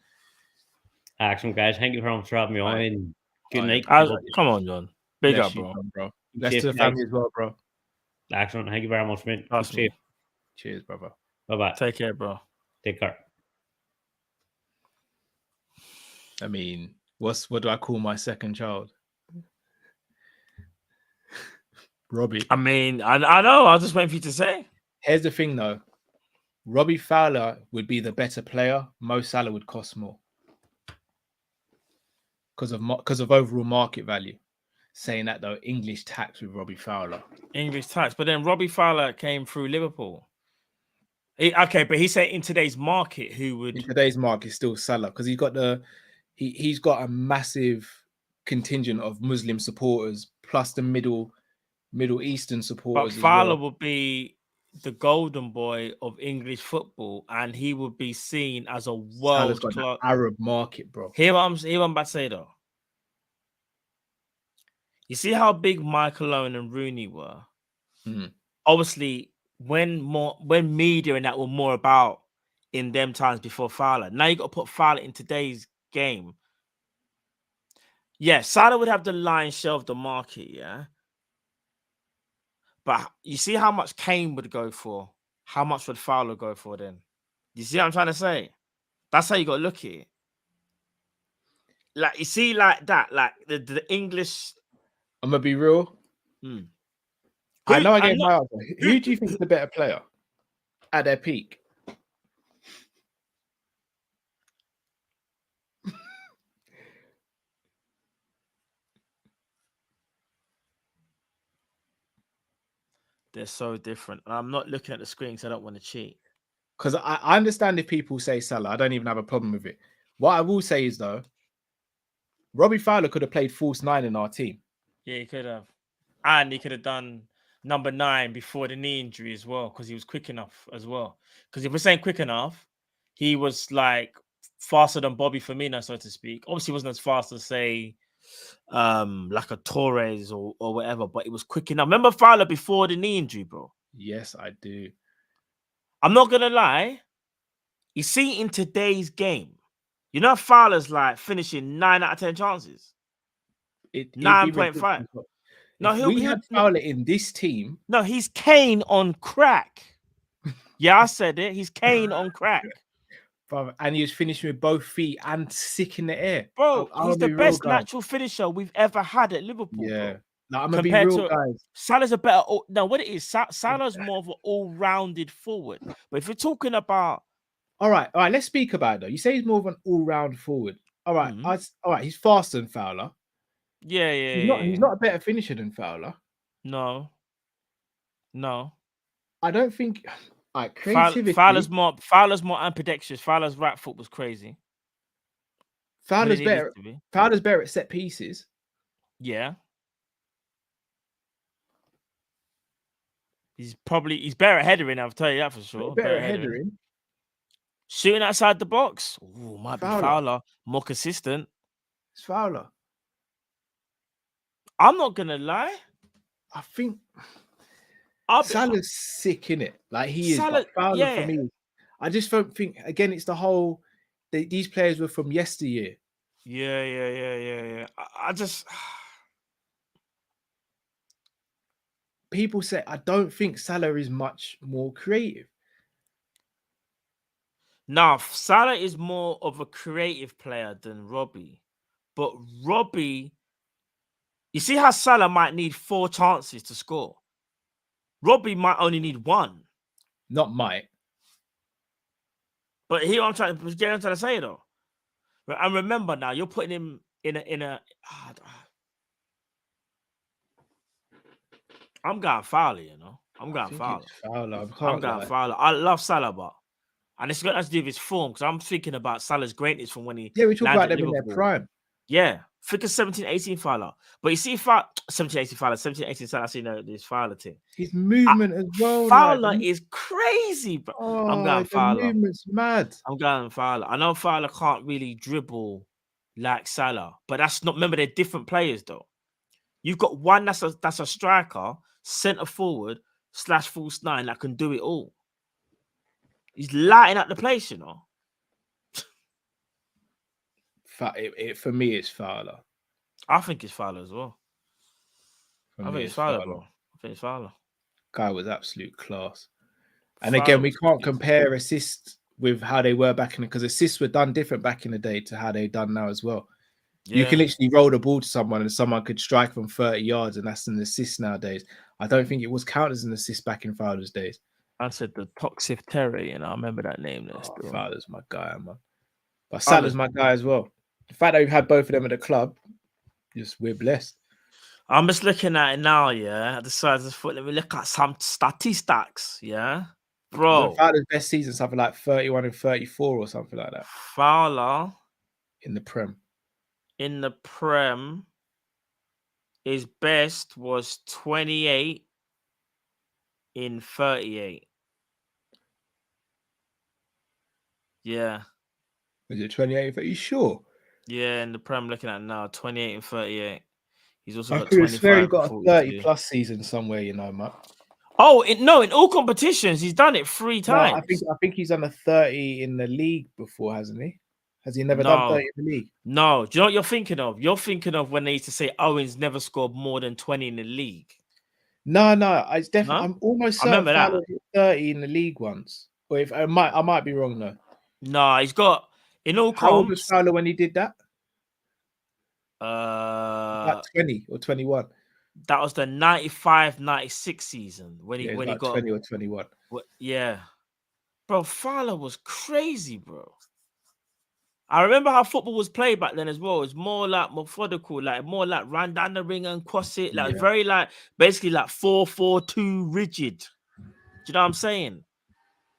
Action, guys. Thank you very much for having me on. And good night. Come on, John. Big up, bro. Bless to the family as well, bro. Action. Thank you very much, mate. Cheers, brother. Bye-bye. Take care, bro. Take care. I mean, what do I call my second child? Robbie. I mean, I know. I was just waiting for you to say. Here's the thing, though. Robbie Fowler would be the better player. Mo Salah would cost more because of overall market value. Saying that, though, English tax with Robbie Fowler. English tax, but then Robbie Fowler came through Liverpool. But he said in today's market, who would? In today's market, still Salah, because he's got a massive contingent of Muslim supporters plus the Middle Eastern supporters. But Fowler would be the golden boy of English football, and he would be seen as a world class Arab market, bro. Hear what I'm about to say, though. You see how big Michael Owen and Rooney were. Obviously, when media and that were more about in them times before Fowler. Now you got to put Fowler in today's game. Yeah, Salah would have the lion's share of the market, yeah. But you see how much Kane would go for? How much would Fowler go for then? You see what I'm trying to say? That's how you got to look at it. Like, you see, like that, like the English. I'm going to be real. I know I gave my answer. Who do you think is the better player at their peak? They're so different. I'm not looking at the screen because I don't want to cheat. Because I understand if people say Salah. I don't even have a problem with it. What I will say is, though, Robbie Fowler could have played false 9 in our team. Yeah, he could have. And he could have done number 9 before the knee injury as well, because he was quick enough as well. Because if we're saying quick enough, he was like faster than Bobby Firmino, so to speak. Obviously, he wasn't as fast as, say, like a Torres or whatever, but it was quick enough. Remember Fowler before the knee injury, bro? Yes, I do. I'm not gonna lie. You see, in today's game, you know Fowler's like finishing 9 out of 10 chances. 9.5. No, we had Fowler in this team. No, he's Kane on crack. Yeah, I said it. He's Kane on crack. And he was finishing with both feet and sick in the air. Bro, he's the best natural finisher we've ever had at Liverpool. Yeah. Bro. Now, I'm going to be real, guys. Salah's a better... No, what it is, Salah's more of an all-rounded forward. But if you're talking about... All right, let's speak about it, though. You say he's more of an all-round forward. All right, all right, he's faster than Fowler. Yeah. He's not a better finisher than Fowler. No. I don't think... creativity. Fowler's more ambidextrous. Fowler's right foot was crazy. Fowler's better at set pieces. Yeah. He's better at headering, I'll tell you that for sure. Better at headering. Shooting outside the box. Ooh, might be Fowler. Fowler. More consistent. It's Fowler. I'm not gonna lie. I think I'll be, Salah's sick in it. Like he is, Salah, but Fowler for yeah. me. I just don't think. Again, it's the whole. These players were from yesteryear. Yeah. I just. People say I don't think Salah is much more creative. Now, Salah is more of a creative player than Robbie. But Robbie, you see how Salah might need 4 chances to score. Robbie might only need 1. Not might. But here I'm trying to say though. And remember now, you're putting him in a. I'm going Fowler, you know. I'm going Fowler. I'm going Fowler. I love Salah, but and it's got to do with his form because I'm thinking about Salah's greatness from when he we talk about them Liverpool. in their prime. Yeah, think of 17-18 Fowler. But you see, 17-18 Fowler, 17-18 Salah, I see this Fowler thing. His movement as well. Fowler is crazy, bro. I'm going the Fowler. movement's mad. I'm going Fowler. I know Fowler can't really dribble like Salah, but that's not. Remember, they're different players though. You've got one that's a striker, centre forward / false 9 that can do it all. He's lighting up the place, you know. For me, it's Fowler. I think it's Fowler as well. I think it's Fowler, bro. I think it's Fowler. Guy was absolute class. And again, we can't compare assists with how they were back in because assists were done different back in the day to how they're done now as well. Yeah. You can literally roll the ball to someone and someone could strike from 30 yards and that's an assist nowadays. I don't think it was counted as an assist back in Fowler's days. I said the Toxic Terry, and I remember that name. Fowler's my guy, man. But Salah's my guy as well. The fact that we've had both of them at the club, we're blessed. I'm just looking at it now, yeah. At the size of the foot, let me look at some statistics, yeah. Bro. Fowler's best season, something like 31 and 34 or something like that. Fowler. In the Prem. His best was 28 in 38. Yeah. Is it 28? Are you sure? Yeah, in the Prem, looking at it now, 28 and 38. He's also got 25. Got a 30 plus season somewhere, you know, man. Oh, in all competitions, he's done it 3 times. No, I think he's done a 30 in the league before, hasn't he? Has he never done 30 in the league? No. Do you know what you're thinking of? You're thinking of when they used to say Owens never scored more than 20 in the league. No, it's definitely. I'm almost certain Fowler hit 30 in the league once. Or if I might be wrong though. No, he's got in all. How old was Fowler when he did that? Like 20 or 21. That was the 95-96 season when he got 20 or 21. Yeah, bro, Fowler was crazy, bro. I remember how football was played back then as well. It's more like methodical, like more like run down the ring and cross it, like very like basically like 4-4-2 rigid. Do you know what I'm saying?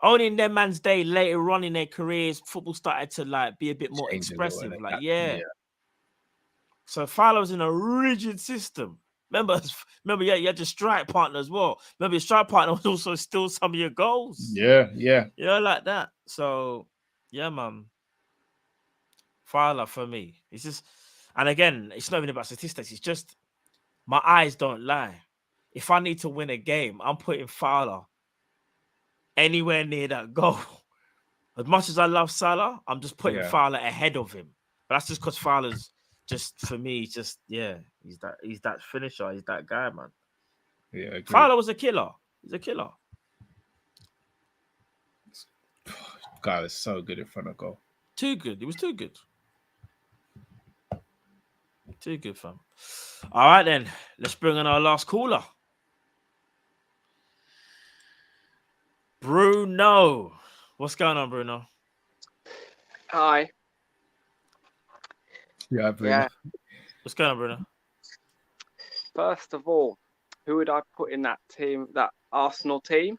Only in their man's day later on in their careers, football started to like be a bit more expressive. Like, yeah. So Fowler was in a rigid system. Remember, you had your strike partner as well. Remember, your strike partner was also still some of your goals. Yeah. You know, like that. So, yeah, man. Fowler for me. It's just, and again, it's not even about statistics. It's just my eyes don't lie. If I need to win a game, I'm putting Fowler anywhere near that goal. As much as I love Salah, I'm just putting Fowler ahead of him. But that's just because Fowler's just for me, he's that finisher, he's that guy, man. Yeah, Fowler was a killer. He's a killer. Guy was so good in front of goal. Too good. He was too good. Too good, fam. All right, then. Let's bring in our last caller. Bruno. What's going on, Bruno? Hi. Yeah, Bruno. Yeah. What's going on, Bruno? First of all, who would I put in that team, that Arsenal team?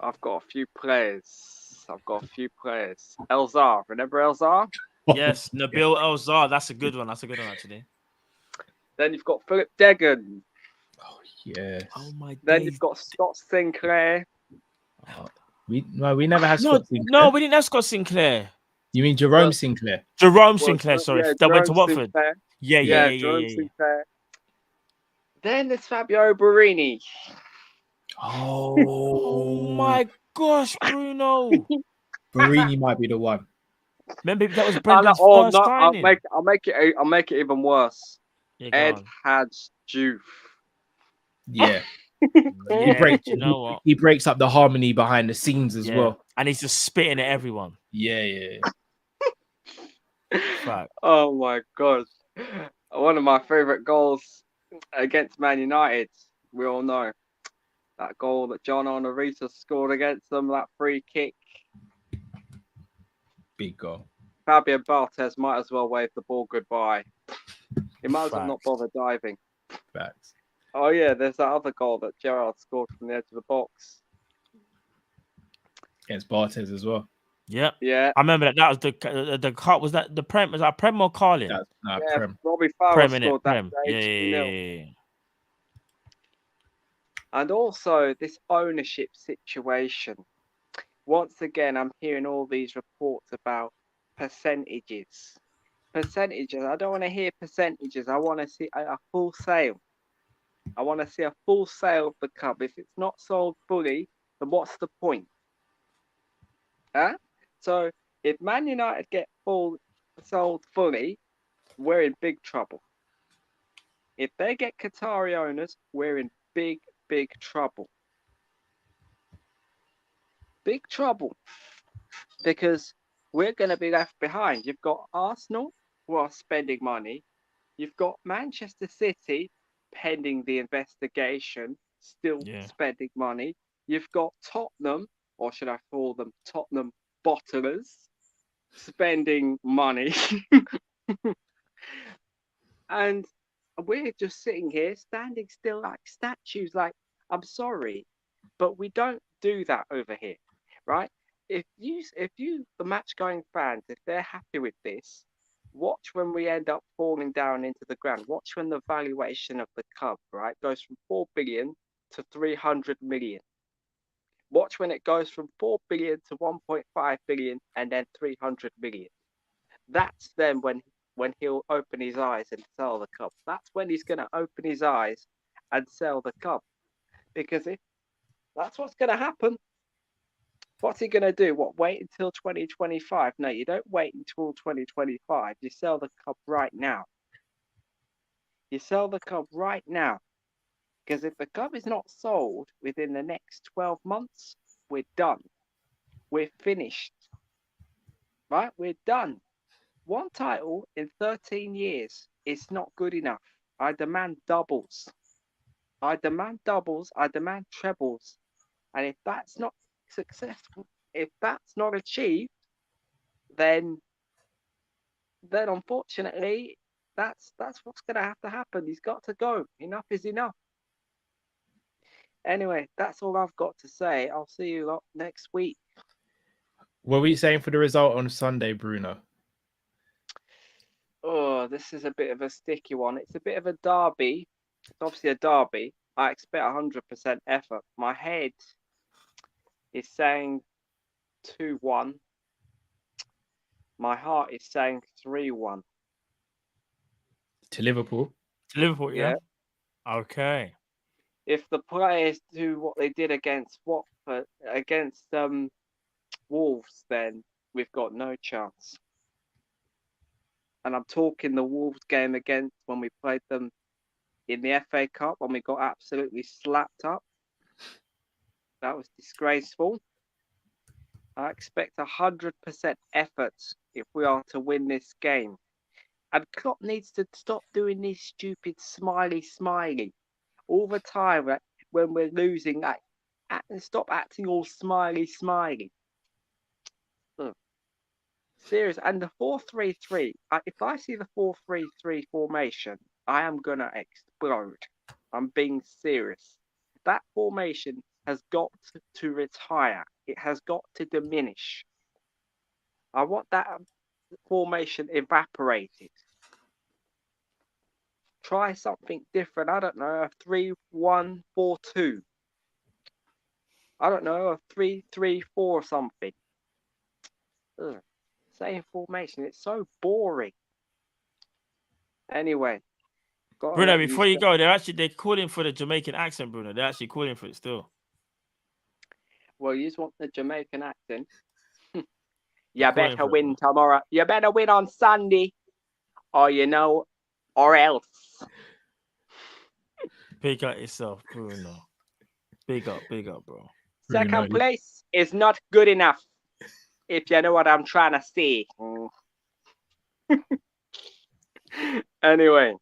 I've got a few players. Elzar. Remember Elzar? Yes, Nabil Elzar. That's a good one. Actually. Then you've got Philip Degan. Oh, yeah. Oh, my Then days. you've got Scott Sinclair. We never had No, Scott Sinclair. no, we didn't have Scott Sinclair. You mean Jerome Sinclair? Jerome Sinclair, sorry, Yeah, that went to Jerome Watford. Sinclair. Yeah. Jerome Sinclair. Then there's Fabio Barini. Oh my gosh, Bruno. Barini might be the one. Remember that was Brendan's first signing. I'll make it even worse. Yeah, go Ed on. Hadj Diouf. Yeah. Yeah, you know what? He breaks up the harmony behind the scenes as well. And he's just spitting at everyone. Yeah. Fact. Oh my god. One of my favourite goals against Man United, we all know. That goal that John Onorita scored against them, that free kick. Big goal. Fabio Barthez might as well wave the ball goodbye. He might as well not bother diving. Facts. Oh yeah, there's that other goal that Gerrard scored from the edge of the box. Against Barthez as well. Yep. Yeah. I remember that. That was the cut. Was that the Prem? Was that Prem or Kall-In? Prem. Robbie Fowler Prem, scored that. Prem. Yeah. And also this ownership situation. Once again, I'm hearing all these reports about percentages. Percentages. I don't want to hear percentages. I want to see a full sale. I want to see a full sale of the club. If it's not sold fully, then what's the point? Huh? So if Man United get sold fully, we're in big trouble. If they get Qatari owners, we're in big trouble. Big trouble. Because we're going to be left behind. You've got Arsenal, who are spending money. You've got Manchester City, pending the investigation, still spending money. You've got Tottenham, or should I call them Tottenham bottlers, spending money. And we're just sitting here standing still like statues. Like, I'm sorry, but we don't do that over here, right? If you the match going fans, if they're happy with this, watch when we end up falling down into the ground. Watch when the valuation of the club, right, goes from 4 billion to 300 million. Watch when it goes from 4 billion to 1.5 billion and then 300 million. That's then when he'll open his eyes and sell the club. That's when he's going to open his eyes and sell the club. Because if that's what's going to happen, what's he going to do? What, wait until 2025? No, you don't wait until 2025. You sell the club right now. You sell the club right now. Because if the club is not sold within the next 12 months, we're done. We're finished. Right? We're done. One title in 13 years is not good enough. I demand doubles. I demand doubles. I demand trebles. And if that's not successful, if that's not achieved, then unfortunately, that's what's going to have to happen. He's got to go. Enough is enough. Anyway, that's all I've got to say. I'll see you lot next week. What were you saying for the result on Sunday, Bruno? Oh, this is a bit of a sticky one. It's a bit of a derby. It's obviously a derby. I expect 100% effort. My head is saying 2-1. My heart is saying 3-1. To Liverpool? To Liverpool, yeah. Okay. If the players do what they did against Watford, against Wolves, then we've got no chance. And I'm talking the Wolves game against when we played them in the FA Cup, when we got absolutely slapped up. That was disgraceful. I expect 100% effort if we are to win this game. And Klopp needs to stop doing this stupid smiley all the time, like, when we're losing. Like, stop acting all smiley. Serious. And the 4-3-3. If I see the 4-3-3 formation, I am gonna explode. I'm being serious. That formation has got to retire. It has got to diminish. I want that formation evaporated. Try something different. I don't know, a 3-1-4-2. I don't know, a 3-3-4 something. Ugh. Same formation. It's so boring. Anyway. Bruno, before you go, they're calling for the Jamaican accent, Bruno. They're actually calling for it still. Well, you just want the Jamaican accent. You better win tomorrow. You better win on Sunday. Or or else. Big up yourself, Bruno. Big up, bro. Second place is not good enough. If you know what I'm trying to say. Anyway.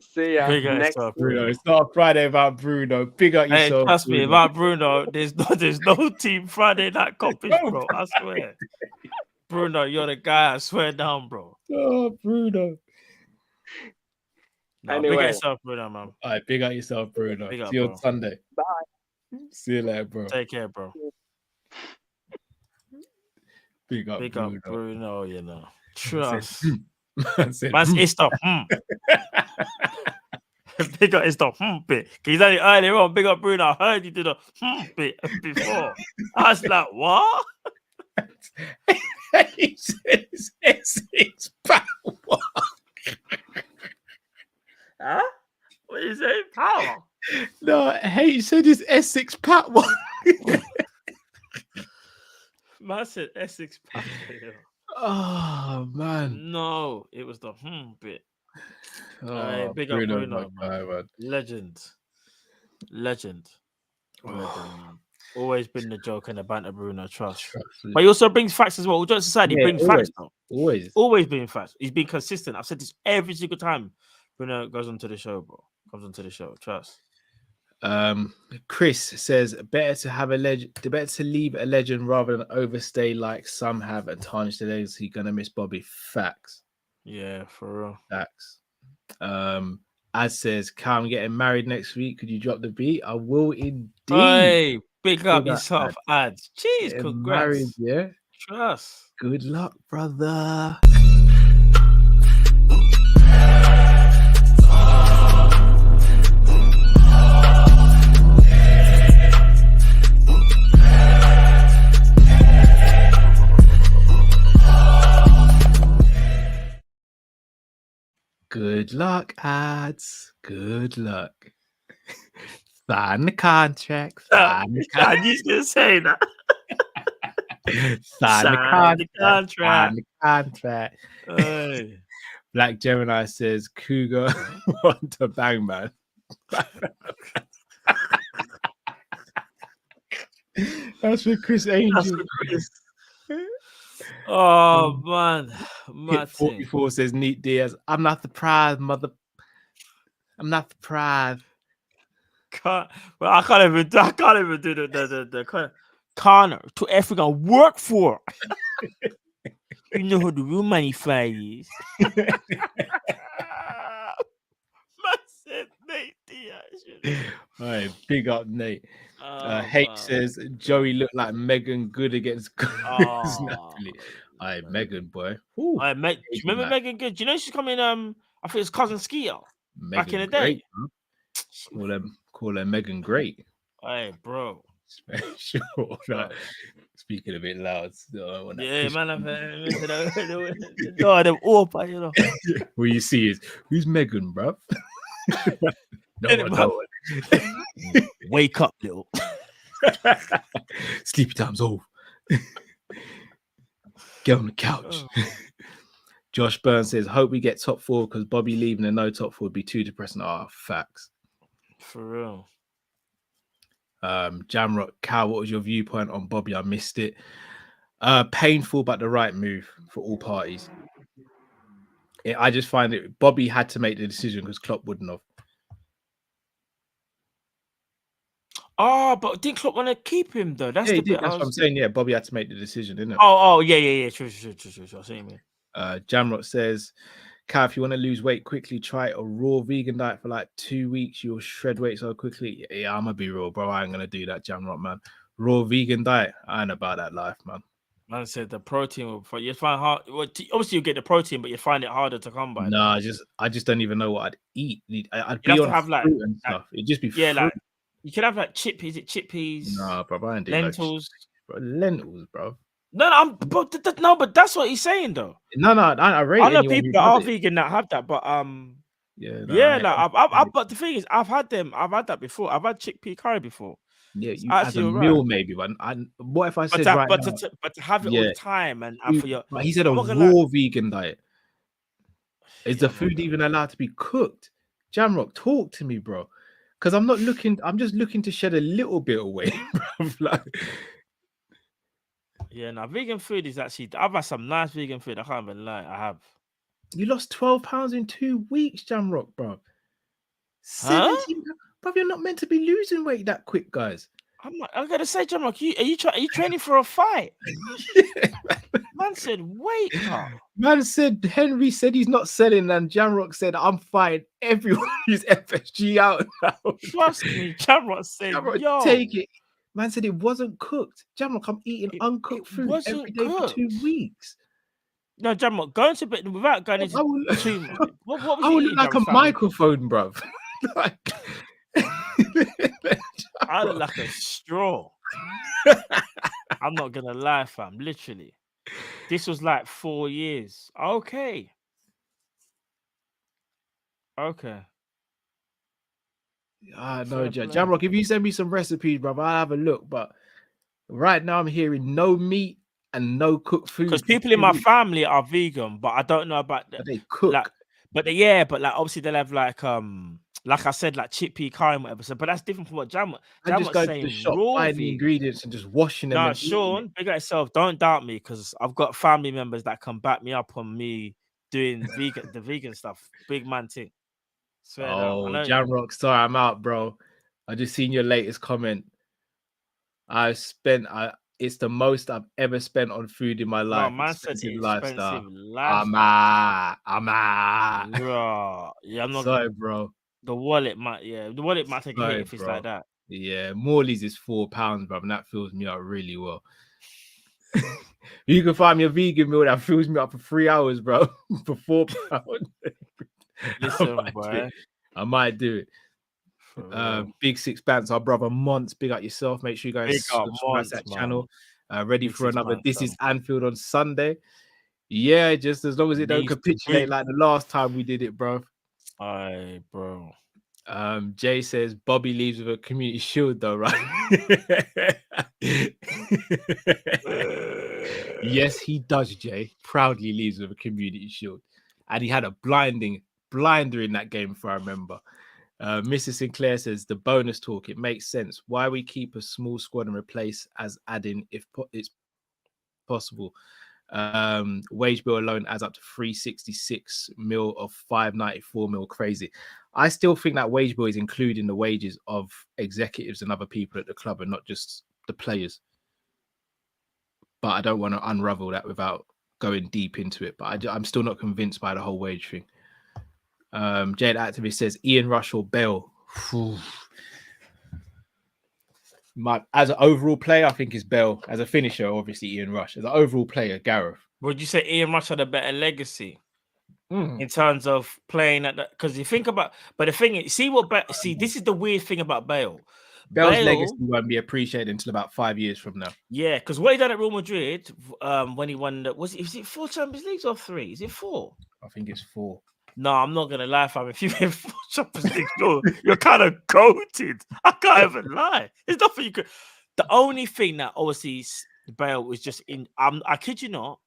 See ya. Big up next yourself, Bruno. It's not a Friday about Bruno. Big up Hey, yourself. trust Bruno. me, about Bruno, there's no team Friday night Kopish, bro. I swear. Bruno, you're the guy. I swear down, bro. Oh, Bruno. No, big up yourself, Bruno, man. All right, big up yourself, Bruno. Big up, See you bro. on Sunday. Bye. See you later, bro. Take care, bro. Big up, Bruno, you know. Trust. Man's it's the big up, it's the bit. He's only earlier on. Big up, Bruno. I heard you did a bit before. I was like, what? He said it's Essex power. Huh? What is it? Power? No, hey, you said it's Essex power. Man said Essex power. Oh man. No, it was the bit. Oh, big up Bruno, man. Legend. Man. Always been the joke and the banter, Bruno. Trust. But he also brings facts as well. With society, he brings facts though. Always been facts. He's been consistent. I've said this every single time Bruno goes onto the show, bro. Comes onto the show. Trust. Chris says better to leave a legend rather than overstay like some have and tarnish the legacy. Gonna miss Bobby. Facts. Yeah, for real. Facts. As says, I'm getting married next week. Could you drop the beat? I will indeed. Hey, big up yourself, ads. Cheers, congrats. Married, yeah. Trust. Good luck, brother. Good luck, ads. Good luck. Sign the contract. Sign the contract. You should say that. Sign the contract. Sign the contract. Hey. Black Gemini says Cougar want to bang man. That's for Chris Angel. Oh man. Hit 44 says Neat Diaz. I'm not the prize, mother. I'm not the prize. I can't even do the Connor to Africa work for. You know who the real money fight is. Nate Diaz. All right, big up, Nate. H says Joey looked like Megan Good against Napoli. All right, Megan, boy. Do you remember Megan Good? Do you know she's coming? I think it's cousin Skeeter back in the day. Great, call her Megan Great. Hey, bro. Sure. Right. Speaking a bit loud. Yeah, man. I'm them all, you know. What you see is who's Megan, bro? No. Wake up, little. Sleepy time's over. Get on the couch. Josh Burns says, hope we get top four because Bobby leaving and no top four would be too depressing. Facts. For real. Jamrock, Cal, what was your viewpoint on Bobby? I missed it. Painful, but the right move for all parties. I just find it Bobby had to make the decision because Klopp wouldn't have. Oh, but didn't Klopp want to keep him though? That's the bit. That's what I'm saying. Yeah, Bobby had to make the decision, didn't it? Oh, yeah. True. I see me. Jamrock says, Cal, if you want to lose weight quickly, try a raw vegan diet for like 2 weeks. You'll shred weight so quickly. Yeah, I'm gonna be real, bro. I ain't gonna do that, Jamrock, man. Raw vegan diet. I ain't about that life, man. Man said the protein will you find hard. Well, obviously you get the protein, but you find it harder to come by. No, I just don't even know what I'd eat. I'd be have on to have fruit and stuff. It'd just be fruit. Like You can have like chickpeas, Nah, bro, I ain't doing lentils. Lentils, bro. No, but that's what he's saying though. No, I rate I know anyone people who that does are it. vegan that have that, but Yeah, like but the thing is, I've had that before. I've had chickpea curry before. yeah, It's you as a actually alright. meal maybe, but what if I But said right now? to have it all the time and for your, but he said a I'm not gonna lie. raw vegan diet. Is the food even allowed to be cooked? Jamrock, talk to me, bro. Because I'm not looking. I'm just looking to shed a little bit of weight, bro. Like, yeah, now vegan food is actually. I've had some nice vegan food. I can't even lie. I have. you lost 12 pounds in 2 weeks, Jamrock, bro. 17, bro. You're not meant to be losing weight that quick, guys. I'm gonna say, Jamrock, are you training for a fight? Man said, wait, huh? Man said Henry said he's not selling, and Jamrock said I'm fine. Everyone who's FSG out now. Trust me, Jamrock said, Jamrock, yo, take it. Man said it wasn't cooked. Jamrock, I'm eating uncooked food every day for 2 weeks. No, Jamrock, going to bed without going into too much. What was I you would eating, look like Jamrock? a microphone, bruv. I look like a straw. I'm not gonna lie, fam. Literally, this was like 4 years. Okay. No, Fair play. Jamrock, if you send me some recipes, bruv, I'll have a look. But right now, I'm hearing no meat and no cooked food. Because people in my family are vegan, but I don't know about But they cook. But obviously they'll have like I said, like chickpea curry and whatever. So, but that's different from what I'm just going to the shop, buying the ingredients and just washing them. No, and Sean, big at yourself. Don't doubt me, because I've got family members that can back me up on me doing the vegan stuff. Big man thing. Swear down. I know. Jamrock, sorry, I'm out, bro. I just seen your latest comment. It's the most I've ever spent on food in my life. No, man said Expensive lifestyle. I'm out. Bro, yeah, I'm not. Sorry, bro. The wallet might take a hit if it's bro. like that. Yeah, Morley's is £4, bro, and that fills me out really well. You can find me a vegan meal that fills me up for 3 hours, bro, for £4. Listen, boy. I might do it. Big Six Bands, our brother Monts. Big up yourself. Make sure you guys subscribe to that channel. Ready for another. This is Anfield on Sunday. Yeah, just as long as it don't capitulate like the last time we did it, bro. Aye, bro. Jay says Bobby leaves with a community shield, though, right? Yes, he does, Jay. Proudly leaves with a community shield. And he had a blinder in that game, if I remember. Mrs. Sinclair says the bonus talk, it makes sense. Why we keep a small squad and replace as add-in if it's possible. Wage bill alone adds up to 366 mil of 594 mil. Crazy. I still think that wage bill is including the wages of executives and other people at the club and not just the players. But I don't want to unravel that without going deep into it. But I'm still not convinced by the whole wage thing. Jade Activist says Ian Rush or Bale. As an overall player, I think it's Bale. As a finisher, obviously Ian Rush. As an overall player, Gareth. Would you say Ian Rush had a better legacy in terms of playing at that? Because you think about, but the thing is, this is the weird thing about Bale. Bale's legacy won't be appreciated until about 5 years from now. Yeah, because what he done at Real Madrid, when he won, is it 4 Champions Leagues or 3? Is it 4? I think it's 4. No, I'm not gonna lie, fam. If you win 4 Champions Leagues, you're kind of goated. I can't even lie. There's nothing you could. The only thing that obviously Bale was just in. I kid you not.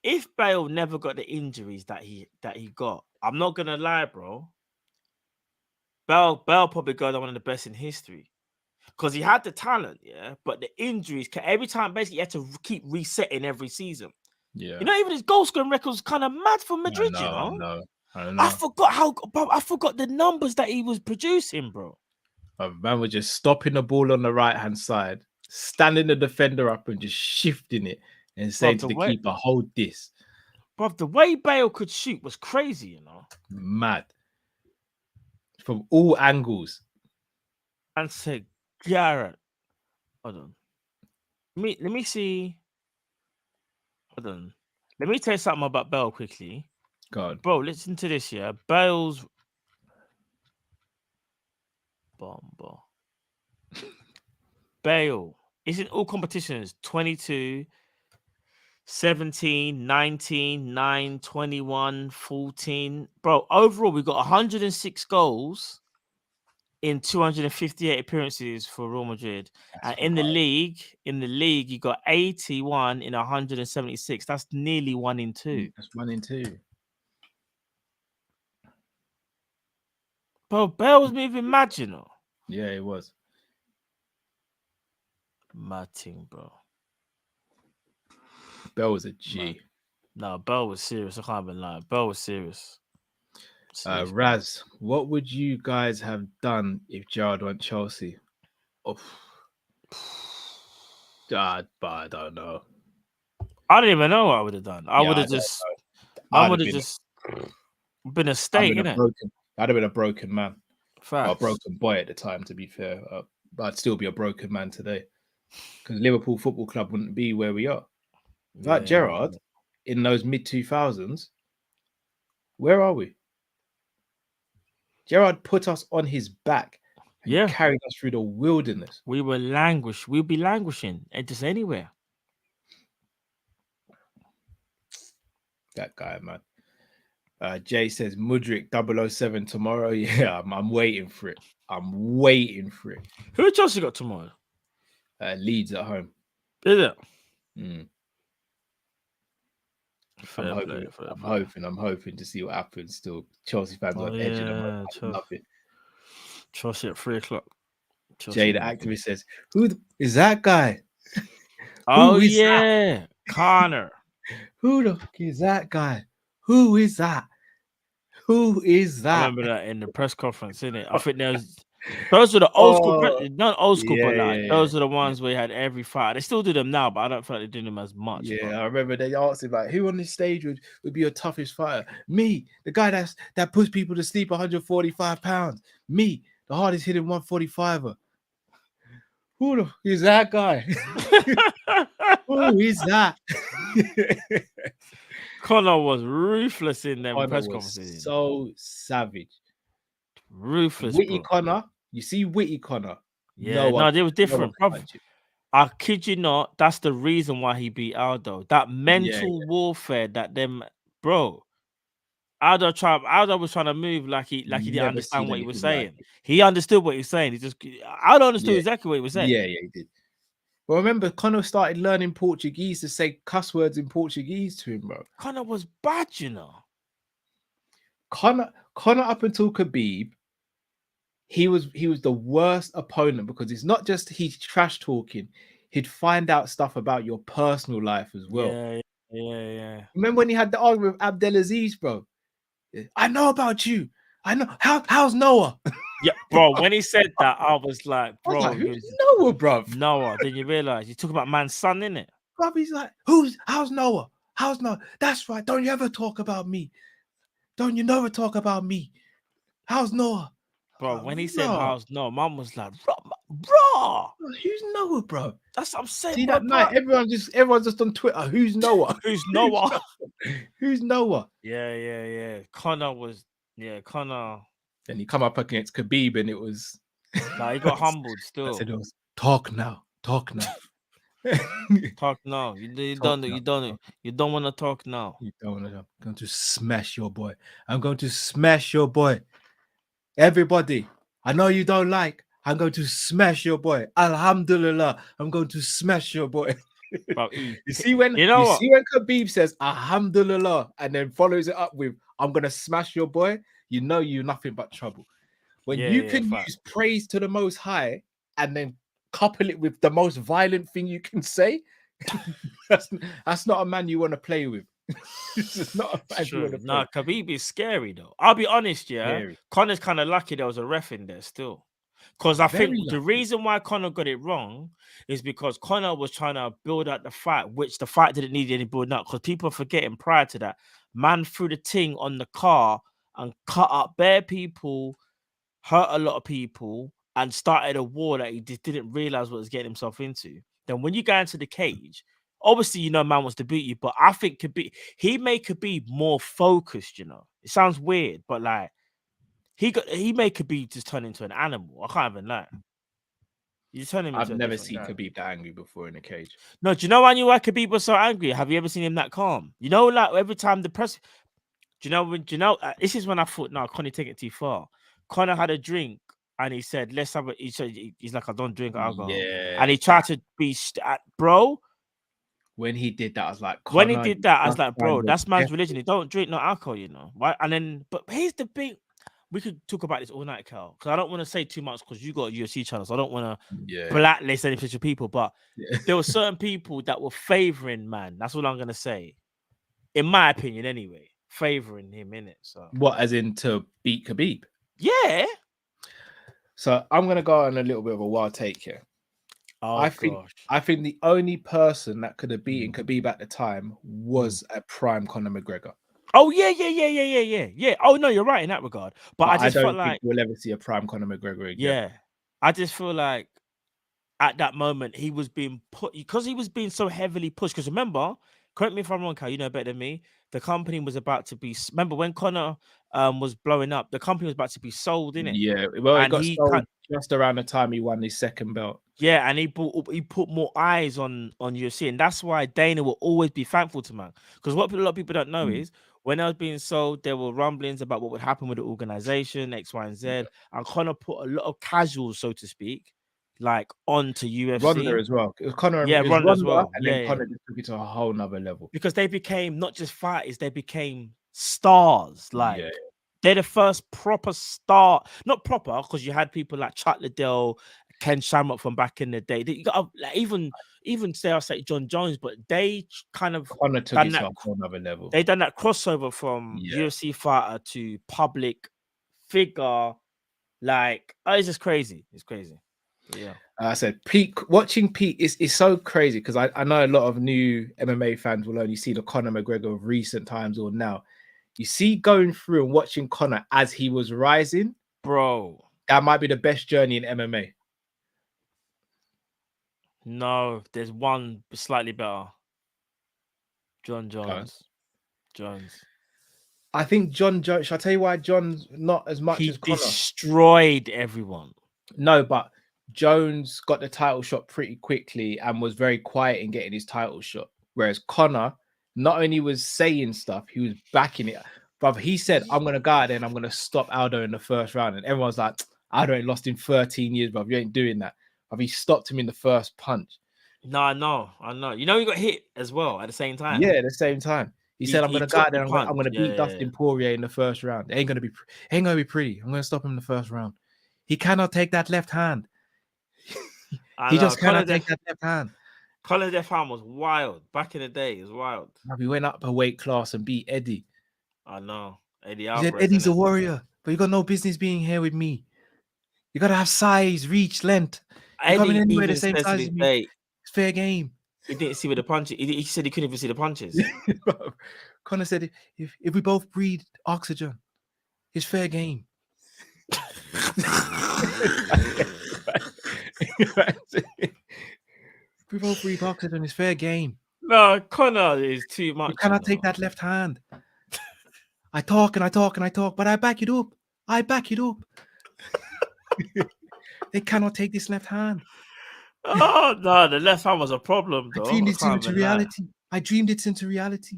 If Bale never got the injuries that he got, I'm not gonna lie, bro. Bale probably got one of the best in history because he had the talent, yeah. But the injuries, every time basically he had to keep resetting every season. Yeah, you know, even his goal scoring record was kind of mad for Madrid. I know. I forgot the numbers that he was producing, bro. Man was just stopping the ball on the right hand side, standing the defender up and just shifting it and saying to the keeper, "Hold this." Bro, the way Bale could shoot was crazy, you know. Mad. From all angles. And said, Garrett. Hold on. Let me see. Hold on. Let me tell you something about Bale quickly. God. Bro, listen to this, yeah. Bale's Bomber. Bale is in all competitions 22, 17, 19, 9, 21, 14. Bro, overall, we got 106 goals in 258 appearances for Real Madrid. And in the league, you got 81 in 176. That's nearly 1 in 2. That's 1 in 2. Bro, Bale was moving mad, you know. Yeah, it was. Mad thing, bro. Bell was a G. No, Bell was serious. I can't even lie. Bell was serious. Raz, what would you guys have done if Gerrard went Chelsea? Oh, but I don't know. I don't even know what I would have done. I would have just been a state, innit? I'd have been a broken man. Facts. Or a broken boy at the time, to be fair. But I'd still be a broken man today. Because Liverpool Football Club wouldn't be where we are. Like Gerrard, in those mid-2000s, where are we? Gerrard put us on his back and carried us through the wilderness. We were we'd be languishing just anywhere. That guy, man. Jay says Mudryk 007 tomorrow. Yeah, I'm waiting for it. I'm waiting for it. Who Chelsea got tomorrow? Leeds at home. Is it? I'm hoping to see what happens. Still, Chelsea fans on edge. And I love it. Chelsea at 3:00. Jay, the activist, says, "Who is that guy?" Oh yeah, Connor. Who the fuck is that guy? Who is that? Who is that? I remember that in the press conference, innit? I think those are the old school, not old school, but those are the ones where you had every fight. They still do them now, but I don't feel like they're doing them as much. Yeah, bro. I remember they asked him like, who on this stage would be your toughest fighter? Me, the guy that puts people to sleep 145 pounds. Me, the hardest hitting 145er. Who the is that guy? Who is that? Conor was ruthless in them press conferences. So savage. Ruthless. Witty Conor. You see Witty Conor. Yeah, no, they were different. I kid you not, that's the reason why he beat Aldo. That mental warfare that them, bro. Aldo was trying to move like he didn't understand what he was saying. He understood what he was saying. Aldo understood exactly what he was saying. Yeah, he did. Well, remember, Conor started learning Portuguese to say cuss words in Portuguese to him, bro. Conor was bad, you know. Conor up until Khabib, he was the worst opponent because it's not just he's trash talking. He'd find out stuff about your personal life as well. Yeah. Remember when he had the argument with Abdelaziz, bro? I know about you. I know. How's Noah? Yeah, bro. When he said that, I was like, bro, who's Noah, bro? Noah. Then you realize you talk about man's son, innit? Bro, he's like, how's Noah? How's Noah? That's right. Don't you ever talk about me. Don't you never talk about me. How's Noah? Bro, when he said how's Noah, mom was like, bro. Who's Noah, bro? That's what I'm saying. See, that night, everyone's just on Twitter. Who's Noah? Who's Noah? Who's Noah? Yeah. Conor. Then he come up against Khabib and it was... Nah, he got humbled still. I said it was, talk now. Talk now. You don't want to talk now. You don't want to. I'm going to smash your boy. I'm going to smash your boy. Everybody, I know you don't like. I'm going to smash your boy. Alhamdulillah, I'm going to smash your boy. Bro, you see when Khabib says Alhamdulillah and then follows it up with I'm gonna smash your boy, you know you're nothing but trouble. When you can use praise to the Most High and then couple it with the most violent thing you can say, that's not a man you want to play with. It's not a man you want to play. Nah, Khabib is scary though. I'll be honest, Scary. Connor's kind of lucky there was a ref in there still. Because I think the reason why Conor got it wrong is because Conor was trying to build out the fight, which the fight didn't need any building up. Because people are forgetting prior to that, man threw the thing on the car and cut up bare people, hurt a lot of people, and started a war that he just didn't realize what was getting himself into. Then when you go into the cage, obviously you know man wants to beat you, but I think he made Khabib more focused. You know, it sounds weird, but like. He made Khabib just turn into an animal. I can't even lie. You turn him. I've into a never different seen guy. Khabib that angry before in a cage. No, do you know why Khabib was so angry? Have you ever seen him that calm? You know, like every time the press. Do you know? This is when I thought, no, Conor take it too far. Conor had a drink and he said, "Let's have a." He said, "He's like, I don't drink alcohol." Yeah, and he tried to be, bro. When he did that, I was like, When he Conor, did that, I was just like, find bro, your that's man's depth. religion. He don't drink no alcohol, you know. Why? And then, but here's the thing. We could talk about this all night, Cal, because I don't want to say too much because you got a UFC channel, so I don't want to blacklist any particular people. But there were certain people that were favoring man. That's what I'm gonna say, in my opinion, anyway, favoring him in it. So What, as in to beat Khabib? Yeah. So I'm gonna go on a little bit of a wild take here. Oh, I think the only person that could have beaten Khabib at the time was a prime Conor McGregor. Oh yeah. Oh no, you're right in that regard. But I just don't felt think like, we'll ever see a prime Conor McGregor again. yeah, I just feel like at that moment he was being put because he was being so heavily pushed. Because remember, correct me if I'm wrong, Cal, you know better than me. The company was about to be. Remember when Conor was blowing up, the company was about to be sold, innit? Yeah, well, it and got he sold just around the time he won his second belt. Yeah, and he put more eyes on UFC, and that's why Dana will always be thankful to man. Because what a lot of people don't know is when I was being sold, there were rumblings about what would happen with the organization, X, Y, and Z, and Conor put a lot of casuals, so to speak, like onto UFC. Ronda as well. It was Conor, yeah, it was Ronda as Ronda, well. and Yeah, then Conor just took it to a whole nother level. because they became not just fighters, they became stars. Like they're the first proper star, not proper, because you had people like Chuck Liddell, Ken Shamrock from back in the day. You got like, even say I say John Jones, but they kind of Conor took it to a whole nother level. They done that crossover from UFC fighter to public figure. Like, it's just crazy. It's crazy. Yeah. I said watching Pete is so crazy because I know a lot of new MMA fans will only see the Conor McGregor of recent times or now. You see, going through and watching Conor as he was rising, bro, that might be the best journey in MMA. No, there's one slightly better. John Jones. Jones. I think John Jones. Shall I tell you why John's not as much as Conor? Destroyed everyone. No, but Jones got the title shot pretty quickly and was very quiet in getting his title shot. Whereas Conor not only was saying stuff, he was backing it. Brother, he said, I'm going to go out there and I'm going to stop Aldo in the first round. And everyone's like, Aldo ain't lost in 13 years, brother. You ain't doing that. But he stopped him in the first punch. No, I know. You know, he got hit as well at the same time. Yeah, at the same time. He said, I'm going to go out there and I'm going to beat Dustin Poirier in the first round. It ain't going to be pretty. I'm going to stop him in the first round. He cannot take that left hand. He just cannot take that left hand. Colin's left hand was wild. Back in the day, it was wild. He went up a weight class and beat Eddie. I know. Eddie He Alvarez, said, Eddie's a warrior, but you got no business being here with me. You got to have size, reach, length. You're coming anywhere the same size as me. It's fair game. He didn't see where the punches. He said he couldn't even see the punches. Conor said, if we both breathe oxygen, it's fair game. We both breathe oxygen, it's fair game. No, Conor is too much. You cannot take that left hand. I talk, but I back it up. They cannot take this left hand. Oh no, the left hand was a problem, though. I dreamed it into reality.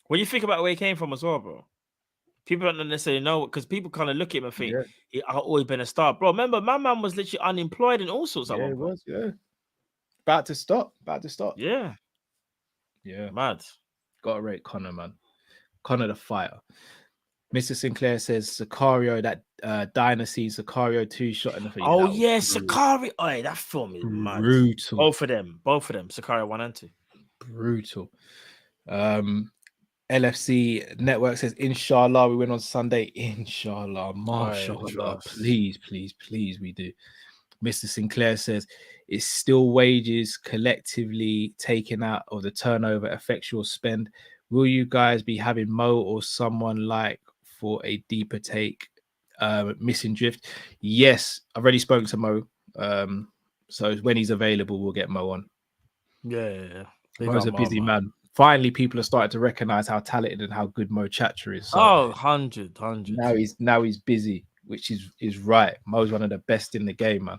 When you think about where he came from as well, bro, people don't necessarily know because people kind of look at him and think I've always been a star, bro. Remember, my man was literally unemployed and all sorts. Yeah, it was. Yeah, about to stop. Yeah, mad. Gotta rate Conor, man. Conor the fighter. Mr. Sinclair says Sicario, that dynasty Sicario 2 shot in the face. Oh yeah, Sicario. Oh, that film is mad. Brutal. Both of them. Sicario 1 and 2. Brutal. LFC Network says, Inshallah, we win on Sunday. Inshallah, mashallah. Please, we do. Mr. Sinclair says, it's still wages collectively taken out of the turnover affects your spend. Will you guys be having Mo or someone like for a deeper take? Missing drift. Yes, I've already spoken to Mo. So when he's available, we'll get Mo on. Yeah. Mo's a busy man. Finally, people are starting to recognize how talented and how good Mo Chatter is. So 100. Now he's busy, which is right. Mo's one of the best in the game, man.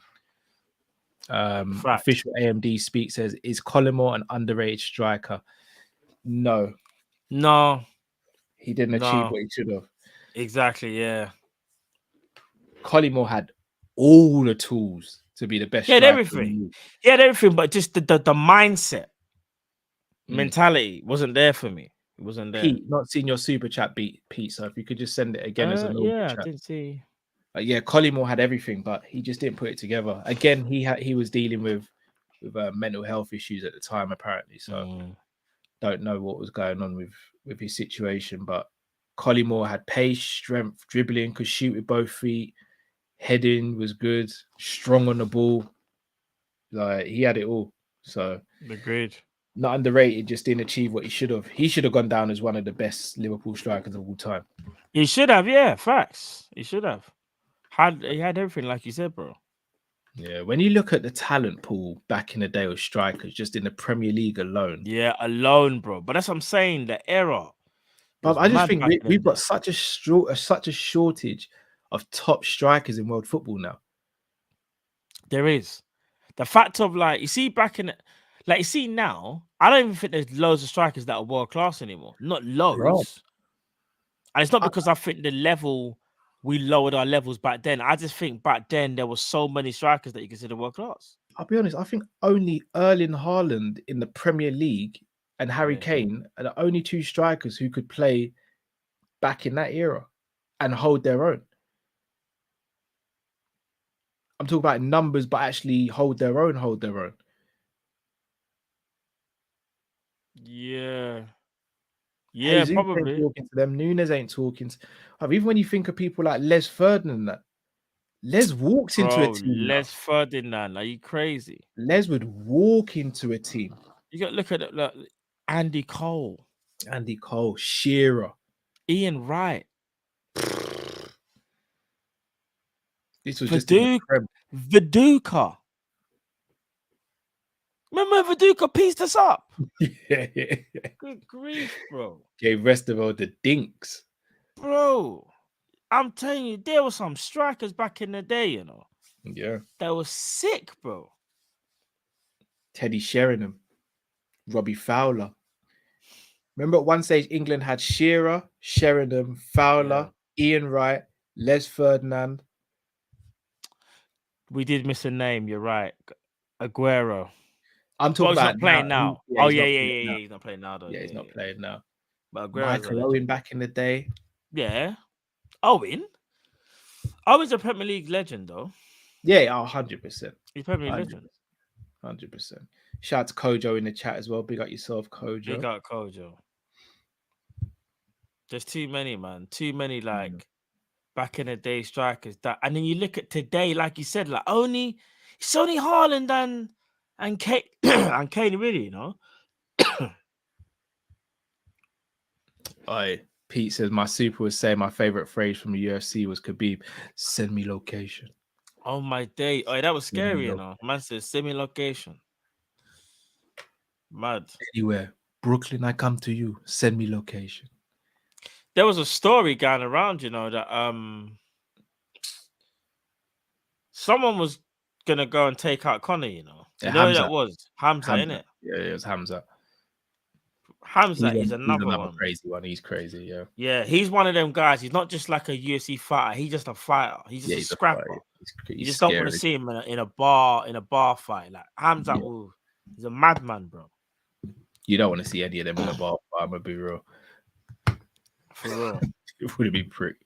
Official AMD Speak says, is Collymore an underrated striker? No. He didn't achieve what he should have. Exactly, yeah. Collymore had all the tools to be the best He had striker. everything. He had everything, but just the mindset, mentality wasn't there for me. It wasn't there. Pete, not seen your super chat, Pete. So if you could just send it again as a normal chat. I didn't see. Yeah, Collymore had everything, but he just didn't put it together. Again, he was dealing with mental health issues at the time, apparently. So don't know what was going on with his situation. But Collymore had pace, strength, dribbling, could shoot with both feet, heading was good, strong on the ball. Like he had it all. So agreed. Not underrated, just didn't achieve what he should have. He should have gone down as one of the best Liverpool strikers of all time. He should have, yeah, facts. He should have. He had everything, like you said, bro. Yeah, when you look at the talent pool back in the day of strikers, just in the Premier League alone. Yeah, alone, bro. But that's what I'm saying, the era. But I just think we've got such a shortage of top strikers in world football now. There is. The fact of like, you see back in like you see now, I don't even think there's loads of strikers that are world class anymore. Not loads. Right. And it's not because I think the level we lowered our levels back then. I just think back then there were so many strikers that you consider world class. I'll be honest, I think only Erling Haaland in the Premier League and Harry Kane are the only two strikers who could play back in that era and hold their own. I'm talking about numbers, but actually hold their own. Yeah. Yeah, Jesus probably. Ain't talking to them. Nunes ain't talking. Even when you think of people like Les Ferdinand, that Les walks into a team. Les Ferdinand, are you crazy? Les would walk into a team. You got to look at it. Look, Andy Cole, Shearer, Ian Wright. This was Viduka. Viduka. Remember Viduka pieced us up? yeah. Good grief, bro. Gave Westerveld the dinks. Bro, I'm telling you, there were some strikers back in the day, you know. Yeah. That was sick, bro. Teddy Sheringham, Robbie Fowler. Remember at one stage England had Shearer, Sheringham, Fowler, Ian Wright, Les Ferdinand. We did miss a name, you're right. Aguero. I'm talking about he's not playing now. Yeah, he's not playing now though. Yeah, he's not playing now. But Michael Owen back in the day. Yeah. Owen's a Premier League legend though. Yeah, 100%. He's Premier League legend. 100%. Shout out to Kojo in the chat as well. Big up yourself, Kojo. Big up Kojo. There's too many, man. Too many like back in the day strikers that, and then you look at today, like you said, like it's only Haaland and Kane and Kane, really, you know. Pete says my super was saying my favorite phrase from the UFC was Khabib, send me location. Oh my day. Oh, that was scary, you know. Man says send me location. Mad. Anywhere. Brooklyn, I come to you. Send me location. There was a story going around, you know, that someone was gonna go and take out Conor, you know. You know who that was? Hamza, innit? Yeah, it was Hamza. Hamza is another one. Crazy one. He's crazy, yeah. Yeah, he's one of them guys. He's not just like a UFC fighter. He's just a fighter. He's just a scrapper. You just don't want to see him in a bar fight. Like Hamza, he's a madman, bro. You don't want to see any of them in a bar fight. I'm gonna be real. For real. It wouldn't be pretty.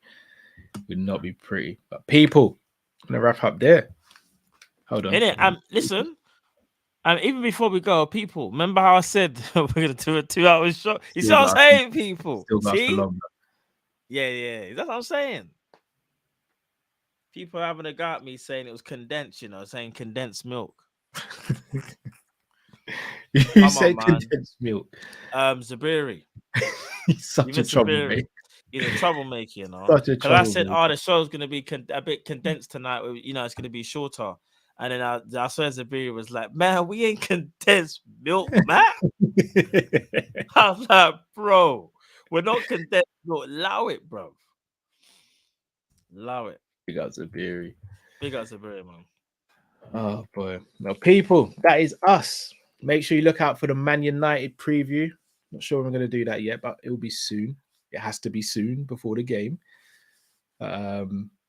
It would not be pretty. But people, I'm gonna wrap up there. Hold on. Listen. Even before we go, people, remember how I said we're gonna do a 2-hour show? You see what I'm saying, people? See? Yeah. That's what I'm saying. People having a go at me saying it was condensed, you know, saying condensed milk. You say condensed milk. Zabiri. He's such a troublemaker. He's a troublemaker, you know. Because I said, the show's gonna be a bit condensed tonight. You know, it's gonna be shorter. And then I swear Zabiri was like, man, we ain't condensed milk, man. I was like, bro, we're not condensed milk. Allow it, bro. Allow it. Big up Zabiri. Big up Zabiri, man. Oh boy. Now, people, that is us. Make sure you look out for the Man United preview. Not sure I'm going to do that yet, but it will be soon. It has to be soon before the game. Yeah,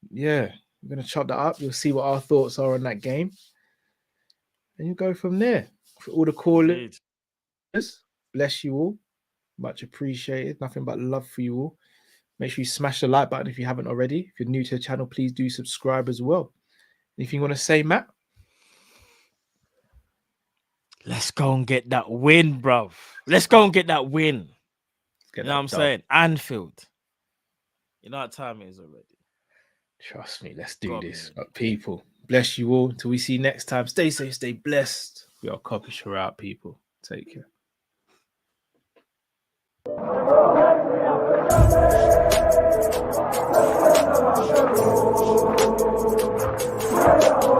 we're going to chop that up. You'll see what our thoughts are on that game. And you go from there. For all the callers, bless you all. Much appreciated. Nothing but love for you all. Make sure you smash the like button if you haven't already. If you're new to the channel, please do subscribe as well. Anything you want to say, Matt? Let's go and get that win, bro. Let's go and get that win. You know what I'm done. saying? Anfield. You know what time it is already. Trust me, let's do this. People, bless you all. Until we see you next time. Stay safe, stay blessed. We are Kop-Ish out, people. Take care.